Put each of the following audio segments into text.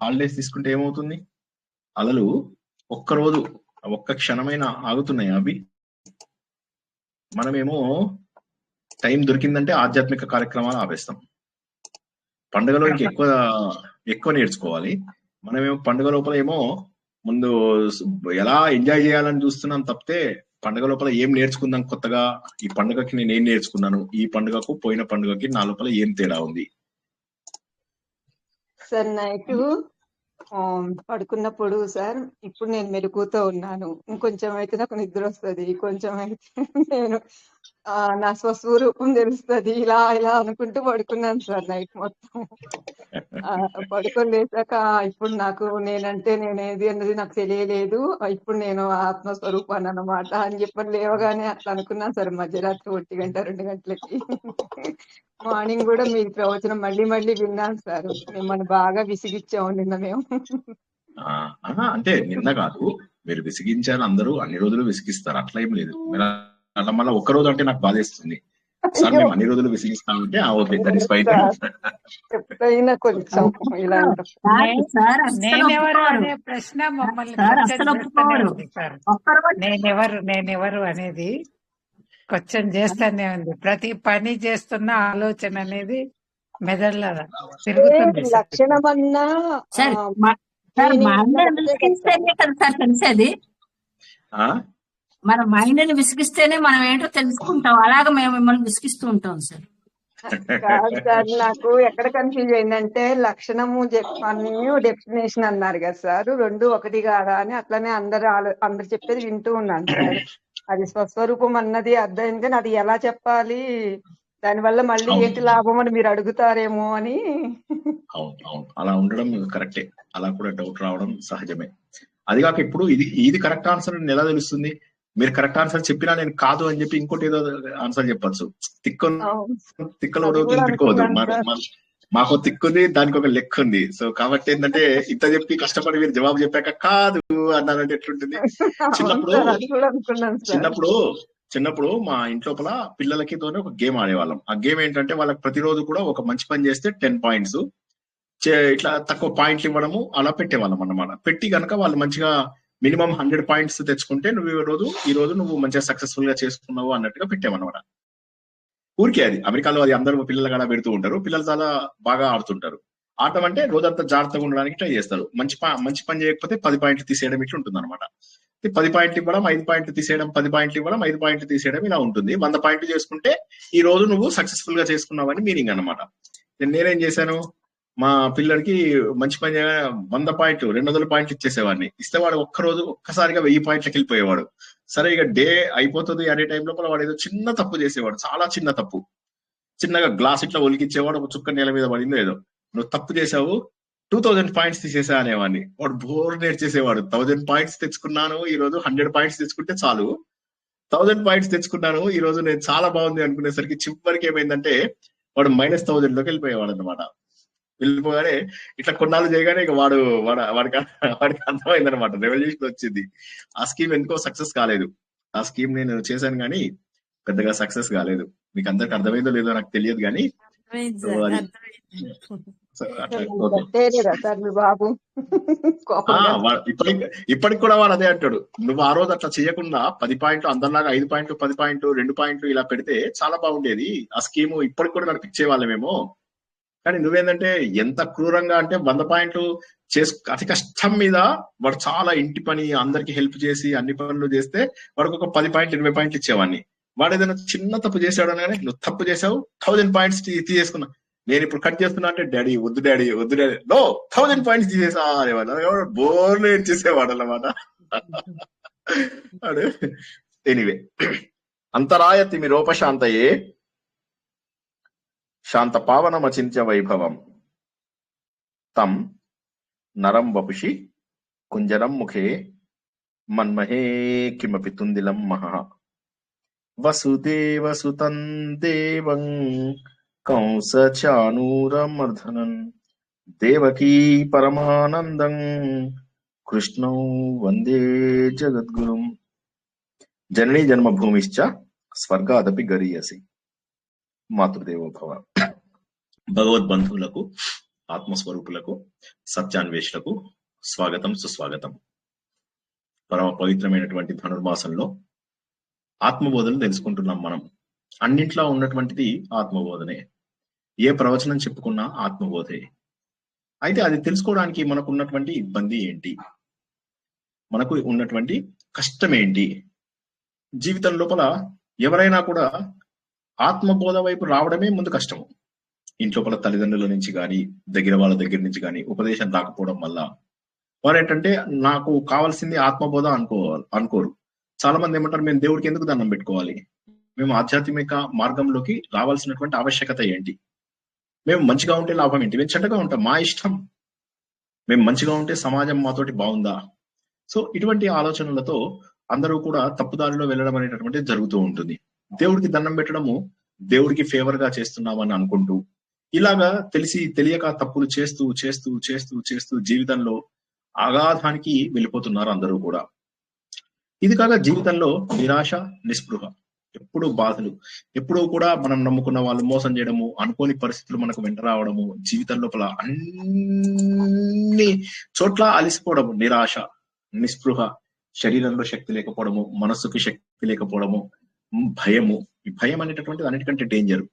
Holidays తీసుకుంటే ఏమవుతుంది? అలలు ఒక్కరోజు ఒక్క క్షణమైన ఆగుతున్నాయి అవి. మనమేమో టైం దొరికిందంటే ఆధ్యాత్మిక కార్యక్రమాలు ఆపేస్తాం. పండుగలో ఎక్కువ నేర్చుకోవాలి. మనమేమో పండుగ లోపల ఏమో ముందు ఎలా ఎంజాయ్ చేయాలని చూస్తున్నాం తప్పితే పండుగ లోపల ఏం నేర్చుకుందాం కొత్తగా, ఈ పండుగకి నేను ఏం నేర్చుకున్నాను, ఈ పండుగకు పోయిన పండుగకి నా లోపల ఏం తేడా ఉంది. సార్ నైట్ పడుకున్నప్పుడు సార్ ఇప్పుడు నేను మెలకువతో ఉన్నాను, ఇంకొంచెం అయితే నాకు నిద్ర వస్తుంది, కొంచెం అయితే నేను నా స్వస్వరూపం తెలుస్తుంది, ఇలా ఇలా అనుకుంటూ పడుకున్నాను సార్ నైట్ మొత్తం. పడుకొని లేచాక ఇప్పుడు నాకు నేనంటే నేనేది అన్నది నాకు తెలియలేదు, ఇప్పుడు నేను ఆత్మస్వరూపాన్ని అన్నమాట అని చెప్పని లేవగానే అట్లా అనుకున్నాను సార్. మధ్యరాత్రి 1 గంట 2 గంటలకి మార్నింగ్ కూడా మీ ప్రవచనం మళ్ళీ మళ్ళీ విన్నాను సార్. మిమ్మల్ని బాగా విసిగిచ్చాము నిన్న మేము. అంటే నిన్న కాదు, మీరు విసిగించారు, అందరూ అన్ని రోజులు విసిగిస్తారు, అట్లా ఏం లేదు. అట్లా మళ్ళీ ఒక్క రోజు అంటే నాకు బాధేస్తుంది సార్, మేము అన్ని రోజులు విసిగిస్తామంటే ఓకే, దట్ ఇస్ ఫైన్. ఎప్పుడైనా కొంచెం ఇలా నేనెవరు అనే ప్రశ్న మమ్మల్ని నేనెవరు అనేది క్వశ్చన్ చేస్తానే ఉంది. ప్రతి పని చేస్తున్న ఆలోచన అనేది మెదడులో తిరుగుతుంది. లక్షణమన్నా తెలిసేది, మన మైండ్ ని విసిగిస్తేనే మనం ఏంటో తెలుసుకుంటాం. అలాగే మేము మిమ్మల్ని విసిగిస్తూ ఉంటాం సార్. కాదు సార్, నాకు ఎక్కడ కన్ఫ్యూజ్ అయిందంటే లక్షణము చెప్పని డెఫినేషన్ అన్నారు కదా సార్, 2 ఒకటి కాదా అని. అట్లనే అందరు చెప్పేది వింటూ ఉన్నాను సార్. అది స్వస్వరూపం అన్నది అర్థం, కానీ అది ఎలా చెప్పాలి, దానివల్ల మళ్ళీ ఏంటి లాభం అని మీరు అడుగుతారేమో అని. అవును, అలా ఉండడం కరెక్టే, అలా కూడా డౌట్ రావడం సహజమే. అది కాక ఇప్పుడు ఇది కరెక్ట్ ఆన్సర్ అని ఎలా తెలుస్తుంది? మీరు కరెక్ట్ ఆన్సర్ చెప్పినా నేను కాదు అని చెప్పి ఇంకోటి ఏదో ఆన్సర్ చెప్పచ్చు. తిక్కలో తిట్టుకోవద్దు. మాకు తిక్కుంది, దానికి ఒక లెక్క ఉంది. సో కాబట్టి ఏంటంటే ఇంత చెప్పి కష్టపడి మీరు జవాబు చెప్పాక కాదు అన్నారంటే ఎట్లుంటుంది? చిన్నప్పుడు మా ఇంట్లోపల పిల్లలకి తోనే ఒక గేమ్ ఆడేవాళ్ళం. ఆ గేమ్ ఏంటంటే వాళ్ళకి ప్రతిరోజు కూడా ఒక మంచి పని చేస్తే 10 పాయింట్స్, ఇట్లా తక్కువ పాయింట్లు ఇవ్వడము అలా పెట్టేవాళ్ళం అన్నమాట. పెట్టి కనుక వాళ్ళు మంచిగా మినిమం 100 పాయింట్స్ తెచ్చుకుంటే నువ్వు ఈ రోజు నువ్వు మంచిగా సక్సెస్ఫుల్ గా చేసుకున్నావు అన్నట్టుగా పెట్టామన్నమాట. ఊరికే అది అమెరికాలో అది అందరూ పిల్లలు కూడా పెడుతూ ఉంటారు. పిల్లలు చాలా బాగా ఆడుతుంటారు. ఆడటం అంటే రోజంతా జాగ్రత్తగా ఉండడానికి ట్రై చేస్తారు. మంచి పని చేయకపోతే 10 పాయింట్లు తీసేయడం ఇట్లా ఉంటుంది అనమాట. 10 పాయింట్లు ఇవ్వడం, 5 పాయింట్లు తీసేయడం, 10 పాయింట్లు ఇవ్వడం, 5 పాయింట్లు తీసేయడం, ఇలా ఉంటుంది. 100 పాయింట్లు చేసుకుంటే ఈ రోజు నువ్వు సక్సెస్ఫుల్ గా చేసుకున్నావని మీనింగ్ అనమాట. నేనేం చేశాను, మా పిల్లడికి మంచి పని 100 పాయింట్లు 200 పాయింట్లు ఇచ్చేసేవాడిని. ఇస్తే వాడు ఒక్కసారిగా 1000 పాయింట్లకి వెళ్ళిపోయేవాడు. సరే ఇక డే అయిపోతుంది అనే టైం లోపల వాడు ఏదో చిన్న తప్పు చేసేవాడు, చాలా చిన్న తప్పు. చిన్నగా గ్లాస్ ఇట్లా ఒలికిచ్చేవాడు, ఒక చుక్క నేల మీద పడిందో ఏదో, నువ్వు తప్పు చేసావు 2000 పాయింట్స్ తీసేసా అనేవాడిని. వాడు బోర్ నేర్చేసేవాడు. 1000 పాయింట్స్ తెచ్చుకున్నాను ఈ రోజు, 100 పాయింట్స్ తెచ్చుకుంటే చాలు, 1000 పాయింట్స్ తెచ్చుకున్నాను ఈ రోజు, నేను చాలా బాగుంది అనుకునేసరికి చివరికి ఏమైందంటే వాడు -1000 లోకి వెళ్ళిపోయేవాడు అనమాట. వెళ్ళిపోగానే ఇట్లా కొన్నాళ్ళు చేయగానే ఇక వాడికి అర్థమైంది అనమాట, రెవల్యూషన్ వచ్చింది. ఆ స్కీమ్ ఎందుకో సక్సెస్ కాలేదు. ఆ స్కీమ్ నేను చేశాను కానీ పెద్దగా సక్సెస్ కాలేదు. మీకు అందరికి అర్థమైందో లేదో నాకు తెలియదు కానీ ఇప్పటికి కూడా వాడు అదే అంటాడు, నువ్వు ఆ రోజు అట్లా చేయకుండా 10 పాయింట్లు అందరిలాగా 5 పాయింట్లు 10 పాయింట్లు 2 పాయింట్లు ఇలా పెడితే చాలా బాగుండేది, ఆ స్కీమ్ ఇప్పటికి కూడా నడిపించే వాళ్ళమేమో. కానీ నువ్వేంటంటే ఎంత క్రూరంగా అంటే 100 పాయింట్లు అతి కష్టం మీద వాడు చాలా ఇంటి పని అందరికి హెల్ప్ చేసి అన్ని పనులు చేస్తే వాడికి ఒక 10 పాయింట్లు 20 పాయింట్లు ఇచ్చేవాడిని. వాడు ఏదైనా చిన్న తప్పు చేసాడు అనగానే నువ్వు తప్పు చేసావు 1000 పాయింట్స్ తీసేసుకున్నా, నేను ఇప్పుడు కట్ చేస్తున్నా అంటే డాడీ వద్దు నో 1000 పాయింట్స్ తీసేసా అనేవాడు. బోర్లు ఏడ్చేసేవాడు అన్నమాట. ఎనీవే, అంతరాయ తిమిరోపశాంతయే శాంత పావనమచింత్య వైభవం తం నరం వపుషి కుంజరం ముఖే మన్మహే కిమపి తుందిలం మహః వసుదేవసుతం దేవం కంసచానూరమర్ధనం దేవకీ పరమానందం కృష్ణౌ వందే జగద్గురుం. జననీ జన్మభూమిశ్చ స్వర్గాదపి గరీయసి. మాతృదేవో భవ. భగవద్బంధువులకు ఆత్మస్వరూపులకు, సత్యాన్వేషులకు స్వాగతం, సుస్వాగతం. పరమ పవిత్రమైనటువంటి ధనుర్మాసంలో ఆత్మబోధన తెలుసుకుంటున్నాం మనం. అన్నింట్లో ఉన్నటువంటిది ఆత్మబోధనే. ఏ ప్రవచనం చెప్పుకున్నా ఆత్మబోధే. అయితే అది తెలుసుకోవడానికి మనకు ఉన్నటువంటి ఇబ్బంది ఏంటి, మనకు ఉన్నటువంటి కష్టం ఏంటి? జీవితం లోపల ఎవరైనా కూడా ఆత్మబోధ వైపు రావడమే ముందు కష్టము. ఇంట్లోపల తల్లిదండ్రుల నుంచి కానీ, దగ్గర వాళ్ళ దగ్గర నుంచి కానీ ఉపదేశం రాకపోవడం వల్ల వారు ఏంటంటే నాకు కావాల్సింది ఆత్మబోధ అనుకోరు. చాలా మంది ఏమంటారు, మేము దేవుడికి ఎందుకు దండం పెట్టుకోవాలి, మేము ఆధ్యాత్మిక మార్గంలోకి రావాల్సినటువంటి ఆవశ్యకత ఏంటి, మేము మంచిగా ఉంటే లాభం ఏంటి, మేము చెడ్డగా ఉంటాం మా ఇష్టం, మేము మంచిగా ఉంటే సమాజం మాతోటి బాగుందా. సో ఇటువంటి ఆలోచనలతో అందరూ కూడా తప్పుదారిలో వెళ్ళడం అనేటటువంటిది జరుగుతూ ఉంటుంది. దేవుడికి దండం పెట్టడము దేవుడికి ఫేవర్ గా చేస్తున్నామని అనుకుంటూ ఇలాగా తెలిసి తెలియక తప్పులు చేస్తూ చేస్తూ చేస్తూ చేస్తూ జీవితంలో అగాధానికి వెళ్ళిపోతున్నారు అందరూ కూడా. ఇది కాక జీవితంలో నిరాశ, నిస్పృహ, ఎప్పుడు బాధలు, ఎప్పుడూ కూడా మనం నమ్ముకున్న వాళ్ళు మోసం చేయడము, అనుకోని పరిస్థితులు మనకు వెంట రావడము, జీవితం లోపల అన్ని చోట్ల అలిసిపోవడము, నిరాశ, నిస్పృహ, శరీరంలో శక్తి లేకపోవడము, మనస్సుకి శక్తి లేకపోవడము, భయము. ఈ భయం అనేటటువంటిది అన్నిటికంటే డేంజర్.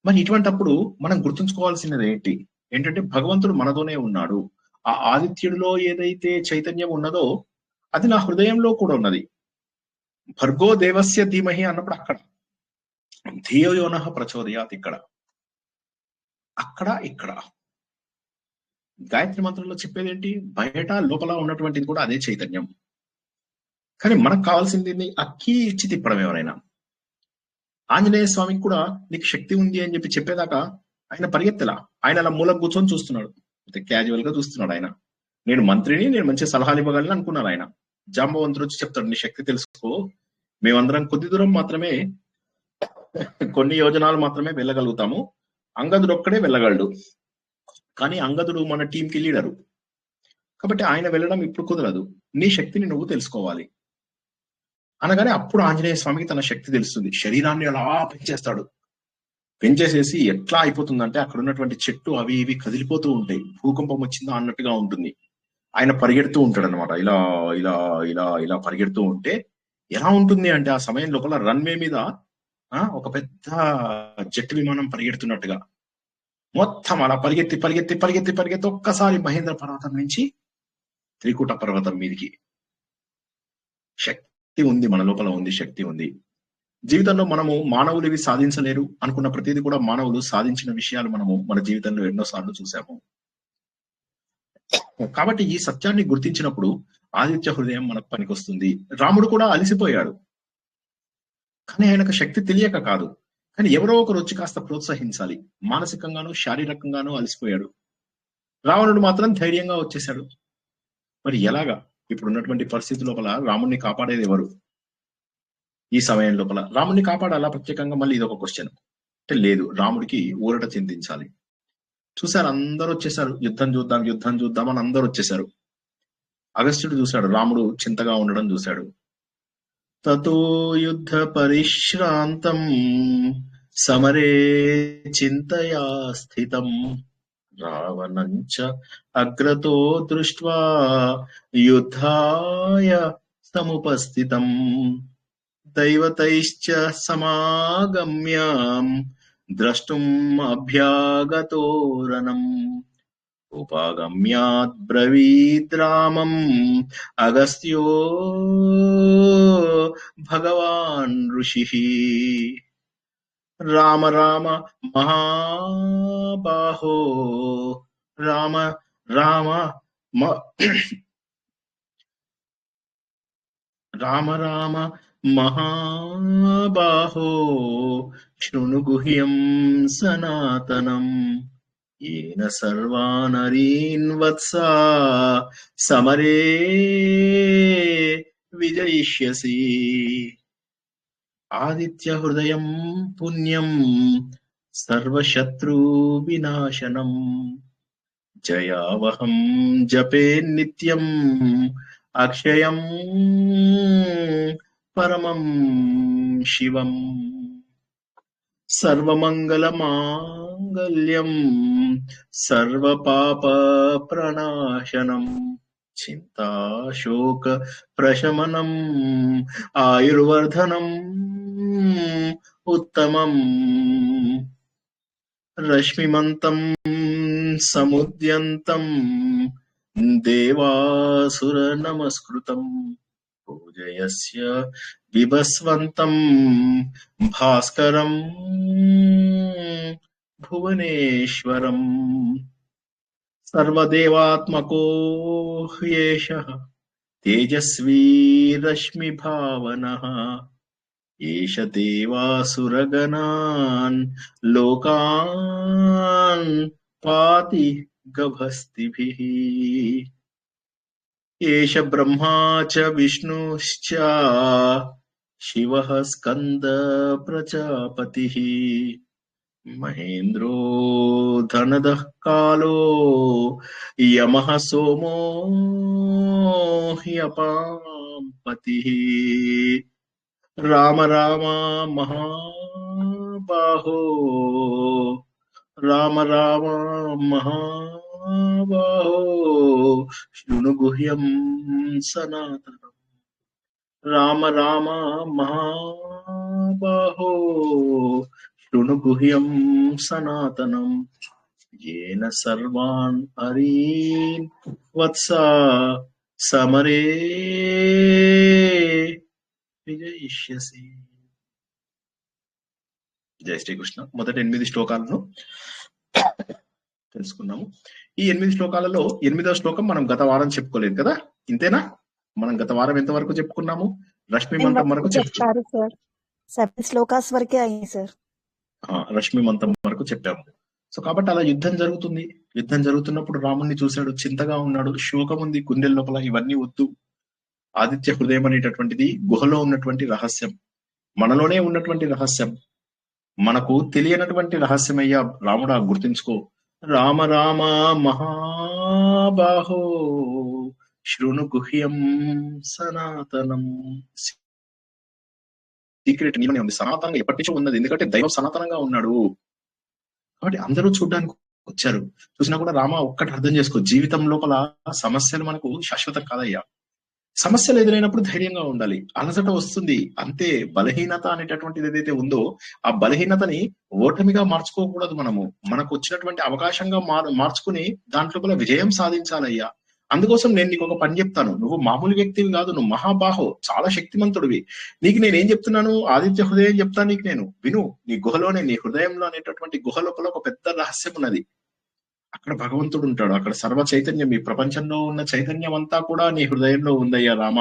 మరి ఇటువంటప్పుడు మనం గుర్తుంచుకోవాల్సినది ఏంటంటే భగవంతుడు మనతోనే ఉన్నాడు. ఆ ఆదిత్యుడిలో ఏదైతే చైతన్యం ఉన్నదో అది నా హృదయంలో కూడా ఉన్నది. భర్గో దేవస్య ధీమహి అన్నప్పుడు అక్కడ, ధియోయోనః ప్రచోదయాత్ ఇక్కడ గాయత్రి మంత్రంలో చెప్పేది ఏంటి? బయట లోపల ఉన్నటువంటిది కూడా అదే చైతన్యం. కానీ మనకు కావాల్సింది అక్కీ ఇచ్చి తిప్పడం. ఎవరైనా ఆంజనేయ స్వామికి కూడా నీకు శక్తి ఉంది అని చెప్పేదాకా ఆయన పరిగెత్తలా. ఆయన అలా మూలకు కూర్చొని చూస్తున్నాడు, క్యాజువల్ గా చూస్తున్నాడు. ఆయన నేను మంత్రిని, నేను మంచి సలహాలు ఇవ్వగలను అనుకున్నాను. ఆయన జాంబవంతుడు వచ్చి చెప్తాడు, నీ శక్తి తెలుసుకో, మేమందరం కొద్ది దూరం మాత్రమే, కొన్ని యోజనాలు మాత్రమే వెళ్ళగలుగుతాము, అంగదుడు ఒక్కడే వెళ్ళగలడు, కానీ అంగదుడు మన టీంకి లీడరు కాబట్టి ఆయన వెళ్ళడం ఇప్పుడు కుదరదు, నీ శక్తిని నువ్వు తెలుసుకోవాలి అనగానే అప్పుడు ఆంజనేయ స్వామికి తన శక్తి తెలుస్తుంది. శరీరాన్ని అలా పెంచేస్తాడు. పెంచేసేసి ఎట్లా అయిపోతుందంటే అక్కడ ఉన్నటువంటి చెట్టు అవి ఇవి కదిలిపోతూ ఉంటాయి, భూకంపం వచ్చిందా అన్నట్టుగా ఉంటుంది. ఆయన పరిగెడుతూ ఉంటాడు అనమాట. ఇలా ఇలా ఇలా ఇలా పరిగెడుతూ ఉంటే ఎలా ఉంటుంది అంటే ఆ సమయం లోపల రన్వే మీద ఒక పెద్ద జెట్ విమానం పరిగెడుతున్నట్టుగా మొత్తం అలా పరిగెత్తి పరిగెత్తి పరిగెత్తి పరిగెత్తి ఒక్కసారి మహేంద్ర పర్వతం నుంచి త్రికూట పర్వతం మీదికి. శక్తి ఉంది, మన లోపల ఉంది, శక్తి ఉంది. జీవితంలో మనము మానవులు ఇవి సాధించలేరు అనుకున్న ప్రతిదీ కూడా మానవులు సాధించిన విషయాలు మనము మన జీవితంలో ఎన్నోసార్లు చూసాము. కాబట్టి ఈ సత్యాన్ని గుర్తించినప్పుడు ఆదిత్య హృదయం మనకు పనికొస్తుంది. రాముడు కూడా అలిసిపోయాడు, కానీ ఆయనకు శక్తి తెలియక కాదు, కానీ ఎవరో ఒకరు వచ్చి కాస్త ప్రోత్సహించాలి. మానసికంగాను శారీరకంగాను అలిసిపోయాడు. రావణుడు మాత్రం ధైర్యంగా వచ్చేశాడు. మరి ఎలాగా? ఇప్పుడు ఉన్నటువంటి పరిస్థితి లోపల రాముడిని కాపాడేది ఎవరు? ఈ సమయం లోపల రాముడిని కాపాడాలా ప్రత్యేకంగా? మళ్ళీ ఇదొక క్వశ్చన్. అంటే లేదు, రాముడికి ఊరట చింతించాలి. చూశారు, అందరూ వచ్చేసారు, యుద్ధం చూద్దాం యుద్ధం చూద్దాం అని అందరూ వచ్చేసారు. అగస్త్యుడు చూశాడు, రాముడు చింతగా ఉండడం చూశాడు. తతో యుద్ధ పరిశ్రాంతం సమరే చింతయా స్థితం రావణంచ అగ్రతో దృష్ట్వా యుద్ధాయ సముపస్థితం దైవతైశ్చ సమాగమ్య ద్రష్టుం అభ్యాగతో రణం ఉపాగమ్యాత్ బ్రవీద్ రామం అగస్త్యో భగవాన్ ఋషిః రామ రామ మహాబాహో రామ రామ రామ రామ మహాబాహో శృణు గుహ్యం సనాతనం येन सर्वानरीन् वत्सा समरे विजयिष्यसि आदित्य हृदयं पुण्यं सर्वशत्रु विनाशनं जयावहं जपे नित्यं अक्षयं परमं शिवम्. సర్వమంగళమాంగళ్యం సర్వపాప ప్రణాశనం చింతాశోక ప్రశమనం ఆయుర్వర్ధనం ఉత్తమం రశ్మిమంతం సముద్యంతం దేవాసుర నమస్కృతం పూజయస్య విభస్వంతం భాస్కరం భువనేశ్వరం సర్వదేవాత్మకో హ్యేషః తేజస్వీ రశ్మి భావనః ఏష దేవాసురగణాన్ లోకాన్ పాతి గభస్తిభిః ఏష బ్రహ్మా చ విష్ణుశ్చ శివః స్కంద ప్రజాపతిః మహేంద్రో ధనదః కాలో యమః సోమో హ్యపాం పతిః రామ రామ మహాబాహో రామ రామ మహాబాహో శృణు గుహ్యం సనాతనం రామ రామ మహాబాహో శృణు గుహ్యం సనాతనం येन सर्वान् हरीन् वत्स సమరే విజయిష్యసి. జై శ్రీకృష్ణ. మొదటి 8 శ్లోకాలను తెలుసుకున్నాము. ఈ 8 శ్లోకాలలో 8వ శ్లోకం మనం గత వారం చెప్పుకోలేదు కదా, ఇంతేనా? మనం గత వారం ఎంత వరకు చెప్పుకున్నాము? రశ్మి మంతం వరకు చెప్పారు సార్. 7 శ్లోకాస్ వరకే అయ్యాయి సార్. రశ్మి మంతం వరకు చెప్పాము. సో కాబట్టి అలా యుద్ధం జరుగుతుంది. యుద్ధం జరుగుతున్నప్పుడు రాముణ్ణి చూశాడు, చింతగా ఉన్నాడు, శోకం ఉంది గుండెల లోపల. ఇవన్నీ వద్దు. ఆదిత్య హృదయం అనేటటువంటిది గుహలో ఉన్నటువంటి రహస్యం, మనలోనే ఉన్నటువంటి రహస్యం, మనకు తెలియనటువంటి రహస్యమయ్యా రాముడా, గుర్తించుకో. రామ రామ మహాబాహో శృణు గుహ్యం సనాతనం. సీక్రెట్ నీలోనే ఉంది, సనాతనంగా ఎప్పటి నుంచో ఉన్నది. ఎందుకంటే దైవం సనాతనంగా ఉన్నాడు. కాబట్టి అందరూ చూడడానికి వచ్చారు. చూసినా కూడా రామ ఒక్కటి అర్థం చేసుకో, జీవితం లోపల సమస్యలు మనకు శాశ్వతం కాదయ్యా. సమస్యలు ఎదురైనప్పుడు ధైర్యంగా ఉండాలి. అలసట వస్తుంది అంతే. బలహీనత అనేటటువంటిది ఏదైతే ఉందో ఆ బలహీనతని ఓటమిగా మార్చుకోకూడదు. మనకు వచ్చినటువంటి అవకాశంగా మార్చుకుని దాంట్లో విజయం సాధించాలయ్యా. అందుకోసం నేను నీకు ఒక పని చెప్తాను. నువ్వు మామూలు వ్యక్తివి కాదు, నువ్వు మహాబాహో, చాలా శక్తిమంతుడివి. నీకు నేనేం చెప్తున్నాను? ఆదిత్య హృదయం చెప్తాను నీకు నేను. విను. నీ గుహలోనే, నీ హృదయంలో అనేటటువంటి గుహ లోపల ఒక పెద్ద రహస్యం ఉన్నది. అక్కడ భగవంతుడు ఉంటాడు. అక్కడ సర్వ చైతన్యం, ఈ ప్రపంచంలో ఉన్న చైతన్యం అంతా కూడా నీ హృదయంలో ఉందయ్యా రామ.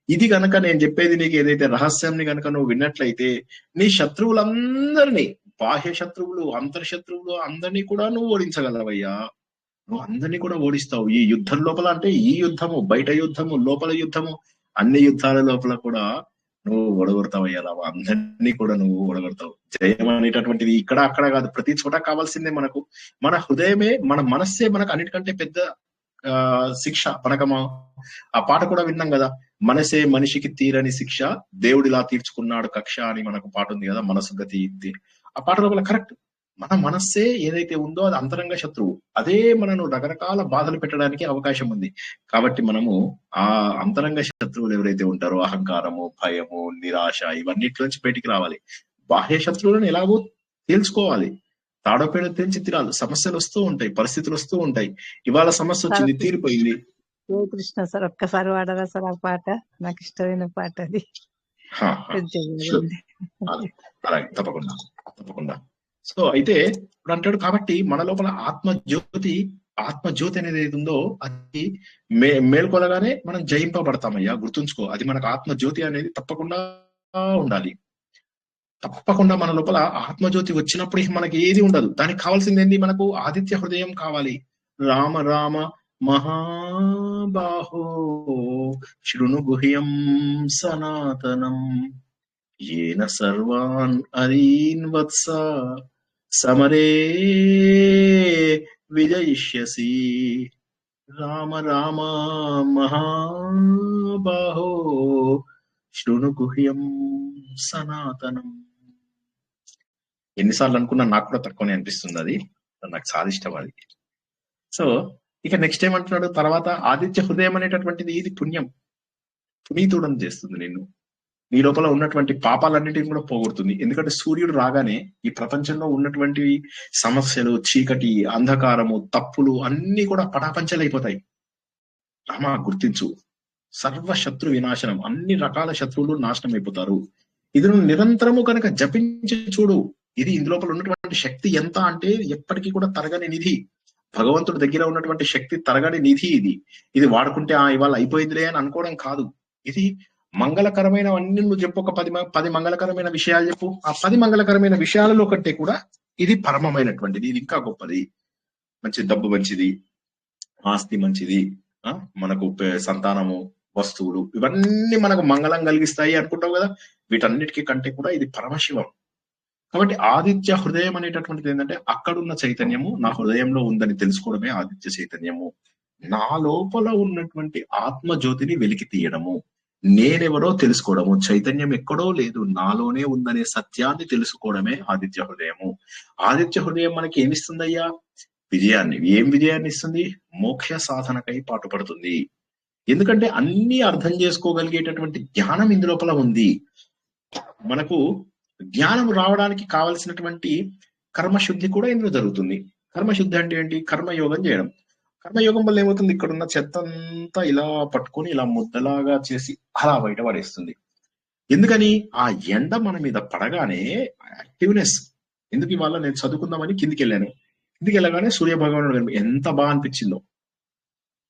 ఇది గనక నేను చెప్పేది నీకు ఏదైతే రహస్యంని గనక నువ్వు విన్నట్లయితే నీ శత్రువులందరినీ, బాహ్య శత్రువులు, అంతర్శత్రువులు అందరినీ కూడా నువ్వు ఓడించగలవయ్యా. నువ్వు అందరినీ కూడా ఓడిస్తావు. ఈ యుద్ధం లోపల అంటే ఈ యుద్ధము, బయట యుద్ధము, లోపల యుద్ధము, అన్ని యుద్ధాల లోపల కూడా నువ్వు ఓడగొడతావయ్యా రామ. అందరినీ కూడా నువ్వు ఓడగొడతావు. జయం అనేటటువంటిది ఇక్కడ అక్కడ కాదు, ప్రతి చోట కావాల్సిందే మనకు. మన హృదయమే, మన మనస్సే మనకు అన్నిటికంటే పెద్ద శిక్ష. ఆ పాట కూడా విన్నాం కదా, మనసే మనిషికి తీరని శిక్ష, దేవుడిలా తీర్చుకున్నాడు కక్ష అని మనకు పాట ఉంది కదా, మనసు గతి ఇది. ఆ పాట లోపల కరెక్ట్. మన మనస్సే ఏదైతే ఉందో అది అంతరంగ శత్రువు. అదే మనను రకరకాల బాధలు పెట్టడానికి అవకాశం ఉంది. కాబట్టి మనము ఆ అంతరంగ శత్రువులు ఎవరైతే ఉంటారో, అహంకారము, భయము, నిరాశ, ఇవన్నిటి నుంచి బయటికి రావాలి. బాహ్య శత్రువులను ఎలాగో తేల్చుకోవాలి. తాడోపేడ తేల్చి తిరాలి. సమస్యలు వస్తూ ఉంటాయి, పరిస్థితులు వస్తూ ఉంటాయి. ఇవాళ సమస్య వచ్చింది, తీరిపోయింది. కృష్ణ సార్, ఒక్కసారి వాడరా సార్ ఆ పాట? నాకు ఇష్టమైన పాట అది. అలాగే, తప్పకుండా తప్పకుండా. సో అయితే ఇప్పుడు అంటాడు కాబట్టి మన లోపల ఆత్మజ్యోతి అనేది ఏది ఉందో అది మేల్కొలగానే మనం జయింపబడతామయ్యా. గుర్తుంచుకో, అది మనకు ఆత్మజ్యోతి అనేది తప్పకుండా ఉండాలి. తప్పకుండా మన లోపల ఆత్మజ్యోతి వచ్చినప్పుడు మనకి ఏది ఉండదు. దానికి కావాల్సింది ఏంటి? మనకు ఆదిత్య హృదయం కావాలి. రామ రామ మహాబాహో శృణు గుహ్యం సనాతనం येन सर्वान् हरीन् वत्स సమరే విజయిష్యసి. రామ రామ మహాబాహో శృణు గుహ్యం సనాతనం. ఎన్నిసార్లు అనుకున్నా నాకు కూడా తక్కువనే అనిపిస్తుంది అది. నాకు చాలా ఇష్టం అది. సో ఇక నెక్స్ట్ ఏమంటున్నాడు తర్వాత, ఆదిత్య హృదయం అనేటటువంటిది ఇది పుణ్యం, పునీతుడని చేస్తుంది నిన్ను. నీ లోపల ఉన్నటువంటి పాపాలన్నిటిని కూడా పోగొడుతుంది. ఎందుకంటే సూర్యుడు రాగానే ఈ ప్రపంచంలో ఉన్నటువంటి సమస్యలు, చీకటి, అంధకారము, తప్పులు అన్ని కూడా పటాపంచలైపోతాయి. రామా గుర్తించు, సర్వ శత్రు వినాశనం, అన్ని రకాల శత్రువులు నాశనం అయిపోతారు. ఇది నువ్వు నిరంతరము కనుక జపించి చూడు. ఇది ఇందులోపల ఉన్నటువంటి శక్తి ఎంత అంటే ఎప్పటికీ కూడా తరగని నిధి. భగవంతుడి దగ్గర ఉన్నటువంటి శక్తి తరగని నిధి ఇది. ఇది వాడుకుంటే ఇవాళ అయిపోయిందిలే అని అనుకోవడం కాదు. ఇది మంగళకరమైనవన్నీ నువ్వు చెప్పు, ఒక 10 మంగళకరమైన విషయాలు చెప్పు. ఆ 10 మంగళకరమైన విషయాలలో కంటే కూడా ఇది పరమమైనటువంటిది, ఇది ఇంకా గొప్పది. మంచి డబ్బు మంచిది, ఆస్తి మంచిది, మనకు సంతానము, వస్తువులు, ఇవన్నీ మనకు మంగళం కలిగిస్తాయి అనుకుంటావు కదా. వీటన్నిటికీ కంటే కూడా ఇది పరమశివం. కాబట్టి ఆదిత్య హృదయం అనేటటువంటిది ఏంటంటే అక్కడున్న చైతన్యము నా హృదయంలో ఉందని తెలుసుకోవడమే ఆదిత్య చైతన్యము. నా లోపల ఉన్నటువంటి ఆత్మజ్యోతిని వెలికి తీయడము, నేనెవరో తెలుసుకోవడము, చైతన్యం ఎక్కడో లేదు నాలోనే ఉందనే సత్యాన్ని తెలుసుకోవడమే ఆదిత్య హృదయము. ఆదిత్య హృదయం మనకి ఏమిస్తుందయ్యా? విజయాన్ని. ఏం విజయాన్ని ఇస్తుంది? మోక్ష సాధనకై పాటుపడుతుంది. ఎందుకంటే అన్ని అర్థం చేసుకోగలిగేటటువంటి జ్ఞానం ఇందులోపల ఉంది. మనకు జ్ఞానం రావడానికి కావలసినటువంటి కర్మశుద్ధి కూడా ఇందులో జరుగుతుంది. కర్మశుద్ధి అంటే ఏంటి? కర్మయోగం చేయడం. కర్మయోగం వల్ల ఏమవుతుంది? ఇక్కడున్న చెత్తంతా ఇలా పట్టుకొని ఇలా ముద్దలాగా చేసి అలా బయట పడేస్తుంది. ఎందుకని? ఆ ఎండ మన మీద పడగానే యాక్టివ్నెస్. ఎందుకు ఇవాళ నేను చదువుకుందామని కిందికి వెళ్ళాను, కిందికి వెళ్ళగానే సూర్య భగవానుడు ఎంత బాగా అనిపించిందో.